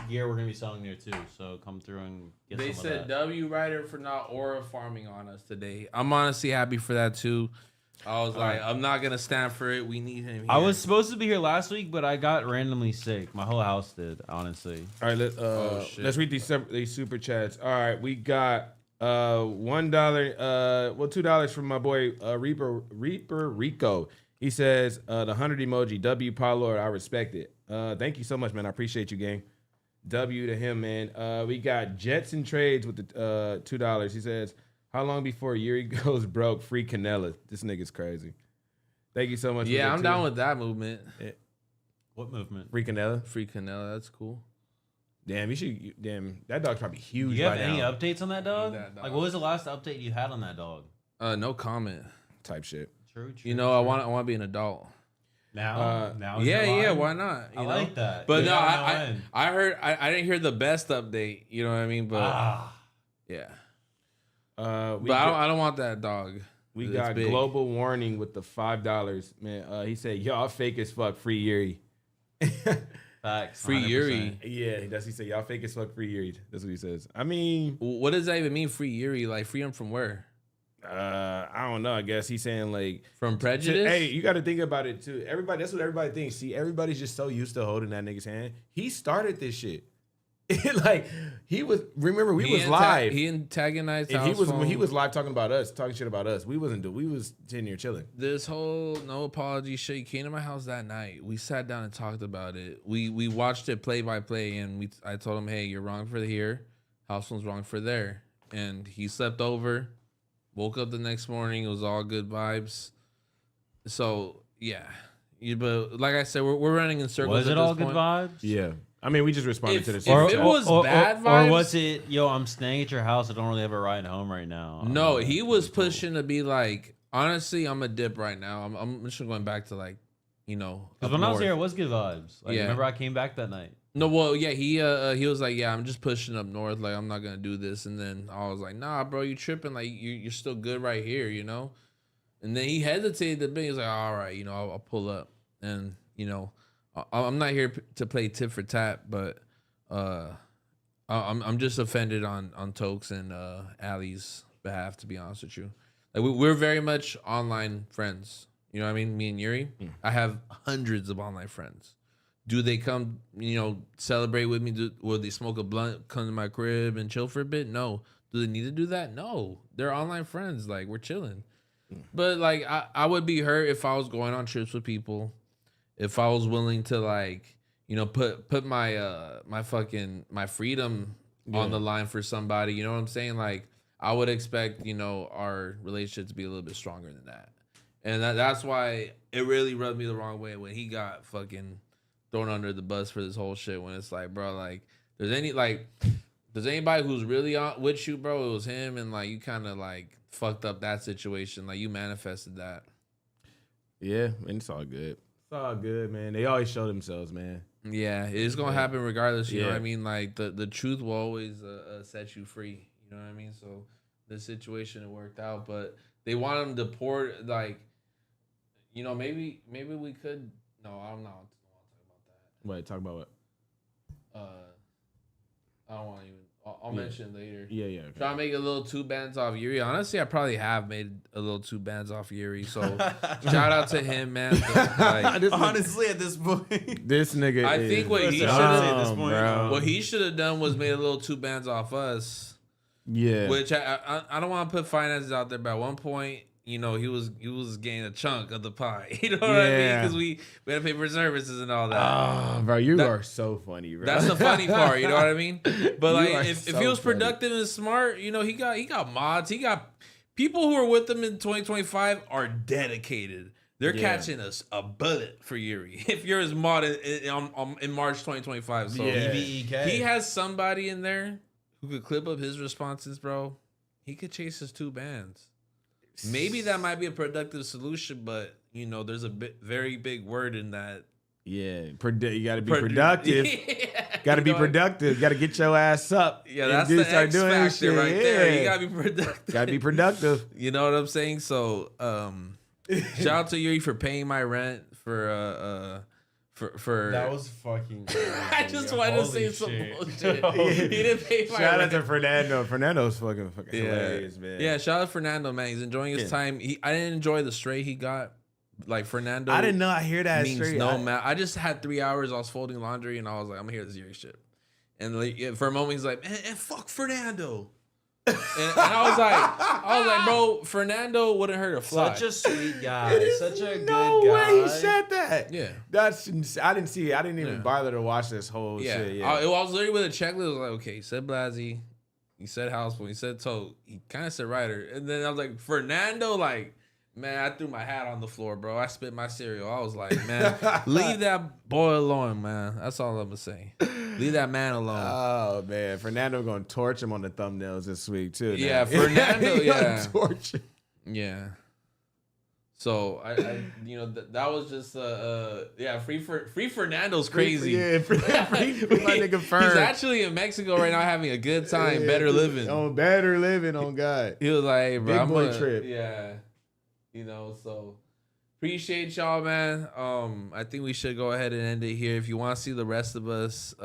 gear we're gonna be selling there too. So come through and get They some said of that. W Ryder for not aura farming on us today. I'm honestly happy for that too. I was like, I'm not gonna stand for it. We need him here. I was supposed to be here last week, but I got randomly sick. My whole house did, honestly. All right, shit. let's read these super chats. All right, we got $1, $2 from my boy Reaper Rico. He says the 100 emoji. W Potlord, I respect it. Thank you so much, man. I appreciate you, gang. W to him, man. We got Jets and Trades with the $2. He says, how long before Yuri goes broke? Free Canella. This nigga's crazy. Thank you so much. Yeah, for I'm down with that movement. What movement? Free Canella. Free Canela, that's cool. Damn, that dog's probably huge. Do you have by any now. updates on that dog? That dog. Like, what was the last update you had on that dog? No comment. Type shit. True. You know, I want to be an adult. Now is Yeah, your yeah, line? why not? I You like know? that. But You no, gotta know when. I heard I didn't hear the best update. You know what I mean? But yeah, We but I don't want that dog. We It's got big. global warning with the $5, man. He said, "Y'all fake as fuck, free Yuri." Facts. Free 100%. Yuri. Yeah, that's he said. Y'all fake as fuck, free Yuri. That's what he says. I mean, What does that even mean? Free Yuri? Like freedom from where? I don't know. I guess he's saying like From prejudice? Hey, you got to think about it too. Everybody, that's what everybody thinks. See, everybody's just so used to holding that nigga's hand. He started this shit. Like he was. Remember, we was live. He antagonized. If he was when Housephone. he was live talking about us, talking shit about us. We wasn't. We was sitting here chilling. This whole no apology shit. He came to my house that night. We sat down and talked about it. We watched it play by play, and I told him, hey, you're wrong for here. Housephone's wrong for there. And he slept over. Woke up the next morning. It was all good vibes. So yeah, but like I said, we're running in circles. Was at it all this good point. vibes? Yeah, I mean, we just responded to the If situation. it was bad vibes, or was it, yo, I'm staying at your house. I don't really have a ride home right now. No, he was pushing to be like, honestly, I'm a dip right now. I'm just going back to like, you know, Because up when I was north. here, it was good vibes. Like, Yeah. remember I came back that night. No, well, yeah, he was like, yeah, I'm just pushing up north. Like, I'm not gonna do this. And then I was like, nah, bro, you tripping? Like, you're still good right here, you know. And then he hesitated a bit. He's like, all right, you know, I'll pull up. And you know, I'm not here to play tit for tat, but I'm just offended on Tokes and Allie's behalf, to be honest with you. Like, we're very much online friends. You know what I mean? Me and Yuri, I have hundreds of online friends. Do they come, you know, celebrate with me? Will they smoke a blunt, come to my crib and chill for a bit? No. Do they need to do that? No. They're online friends. Like, we're chilling. But like, I would be hurt if I was going on trips with people. If I was willing to, like, you know, put my my freedom on the line for somebody. You know what I'm saying? Like, I would expect, you know, our relationship to be a little bit stronger than that. And that's why it really rubbed me the wrong way when he got fucking thrown under the bus for this whole shit. When it's like, bro, like, there's anybody who's really on with you, bro, it was him. And like, you kind of like fucked up that situation. Like, you manifested that. Yeah, and it's all good. It's all good, man. They always show themselves, man. Yeah, it's gonna happen regardless. You know Yeah. what I mean? Like, the truth will always set you free. You know what I mean? So this situation, it worked out, but they want him to pour, like, you know, maybe we could. No, I don't know. I don't want to talk about that. Wait, talk about what? I don't want to even. I'll mention it later. Yeah, yeah. Okay. Try to make a little 2 bands off Yuri. Honestly, I probably have made a little 2 bands off Yuri. So shout out to him, man. Like, Honestly, at this point, This nigga. I is think what he Listen, should honestly, at have, this point, bro. what he should have done was made a little 2 bands off us. Yeah. Which I don't want to put finances out there, but at one point, you know, he was getting a chunk of the pie. You know what I mean? Yeah. Because we had to pay for services and all that. Oh, bro, you That- are so funny, bro. That's the funny part, you know what I mean? But like, are if so he was funny. productive and smart, you know, he got mods. He got people who are with him in 2025 are dedicated. They're Yeah. catching a bullet for Yuri. If you're his mod in March 2025, so Yeah. EVEK. he has somebody in there who could clip up his responses, bro. He could chase his 2 bands. Maybe that might be a productive solution, but you know, there's a very big word in that. Yeah, you got to be productive. Yeah. Got to You be know, productive. Got to get your ass up. Yeah, and that's do- the start X doing this factor shit. right there. Yeah. You gotta be productive. Got to be productive. You know what I'm saying? So, shout out to Yuri for paying my rent for. that was fucking crazy. I just wanted to say Holy some shit. bullshit. He didn't pay my Shout out rent. to Fernando. Fernando's fucking Yeah. hilarious, man. Yeah, shout out Fernando, man. He's enjoying his Yeah. time. I didn't enjoy the stray he got. Like, Fernando. I didn't know. I hear that means straight. no man. I just had 3 hours. I was folding laundry, and I was like, I'm gonna hear this Yuri shit. And like, yeah, for a moment, he's like, and fuck Fernando. and I was like, bro, Fernando wouldn't hurt a fly. Such a sweet guy. Such a good no guy. way he said that. Yeah. I didn't see it. I didn't even Yeah. bother to watch this whole Yeah. shit. Yeah. I was literally with a checklist. I was like, okay, he said Blazzy, he said Housephone, he said Tote, he kind of said Ryder, and then I was like, Fernando, like, man, I threw my hat on the floor, bro. I spit my cereal. I was like, man, leave that boy alone, man. That's all I'm gonna say. Leave that man alone. Oh man, Fernando gonna torch him on the thumbnails this week too. now. Yeah, Fernando, He gonna yeah. torch him. Yeah. So I you know, that was just yeah, free Fernando's crazy. Yeah, free my nigga Fern. He's actually in Mexico right now having a good time, better living. On better living, on God. He was like, hey, bro, Big I'm boy gonna, trip. Yeah. You know, so appreciate y'all, man. I think we should go ahead and end it here. If you want to see the rest of us,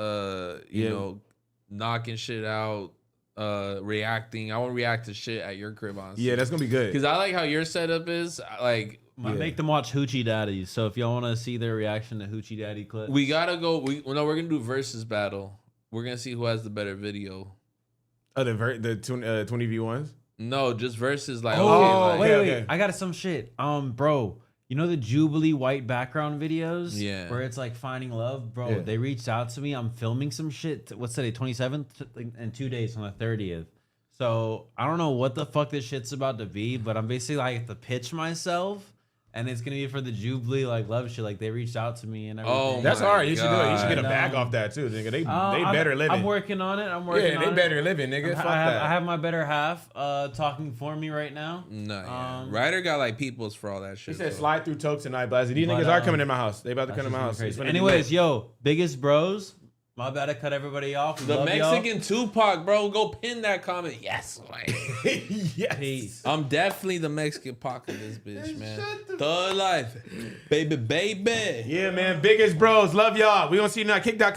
you know, knocking shit out, reacting. I want to react to shit at your crib, honestly. Yeah, that's gonna be good. Because I like how your setup is. Like, I make them watch Hoochie Daddies. So if y'all want to see their reaction to Hoochie Daddy clips, we gotta go. We're gonna do versus battle. We're gonna see who has the better video. Oh, the 20v1s? No, just versus like. Oh, okay, like, wait, okay. I got some shit. Bro, you know the Jubilee white background videos? Yeah. Where it's like finding love, bro. Yeah. They reached out to me. I'm filming some shit. What's today? 27th in 2 days on the 30th. So I don't know what the fuck this shit's about to be, but I'm basically like have to pitch myself. And it's gonna be for the Jubilee like love shit. Like they reached out to me and everything. Oh, That's my hard. You should do it. You should get a God. bag off that too, nigga. They better living. I'm working on it. I'm working Yeah, on they it. better living, nigga. Fuck that. I have my better half talking for me right now. No, yeah. Ryder got like peoples for all that shit. He said so. slide through Toke tonight, Blazzy. These But, niggas are coming in my house. They about to come to my house. Crazy. It's gonna be Anyways, lit. yo, biggest bros. My bad, I cut everybody off. The Love Mexican Tupac, bro. Go pin that comment. Yes, like. Yes. y'all. Peace. I'm definitely the Mexican Pac of this bitch, man. Thug life. Baby, baby. Yeah, man. Biggest bros. Love y'all. We gonna see you now. Kick.com.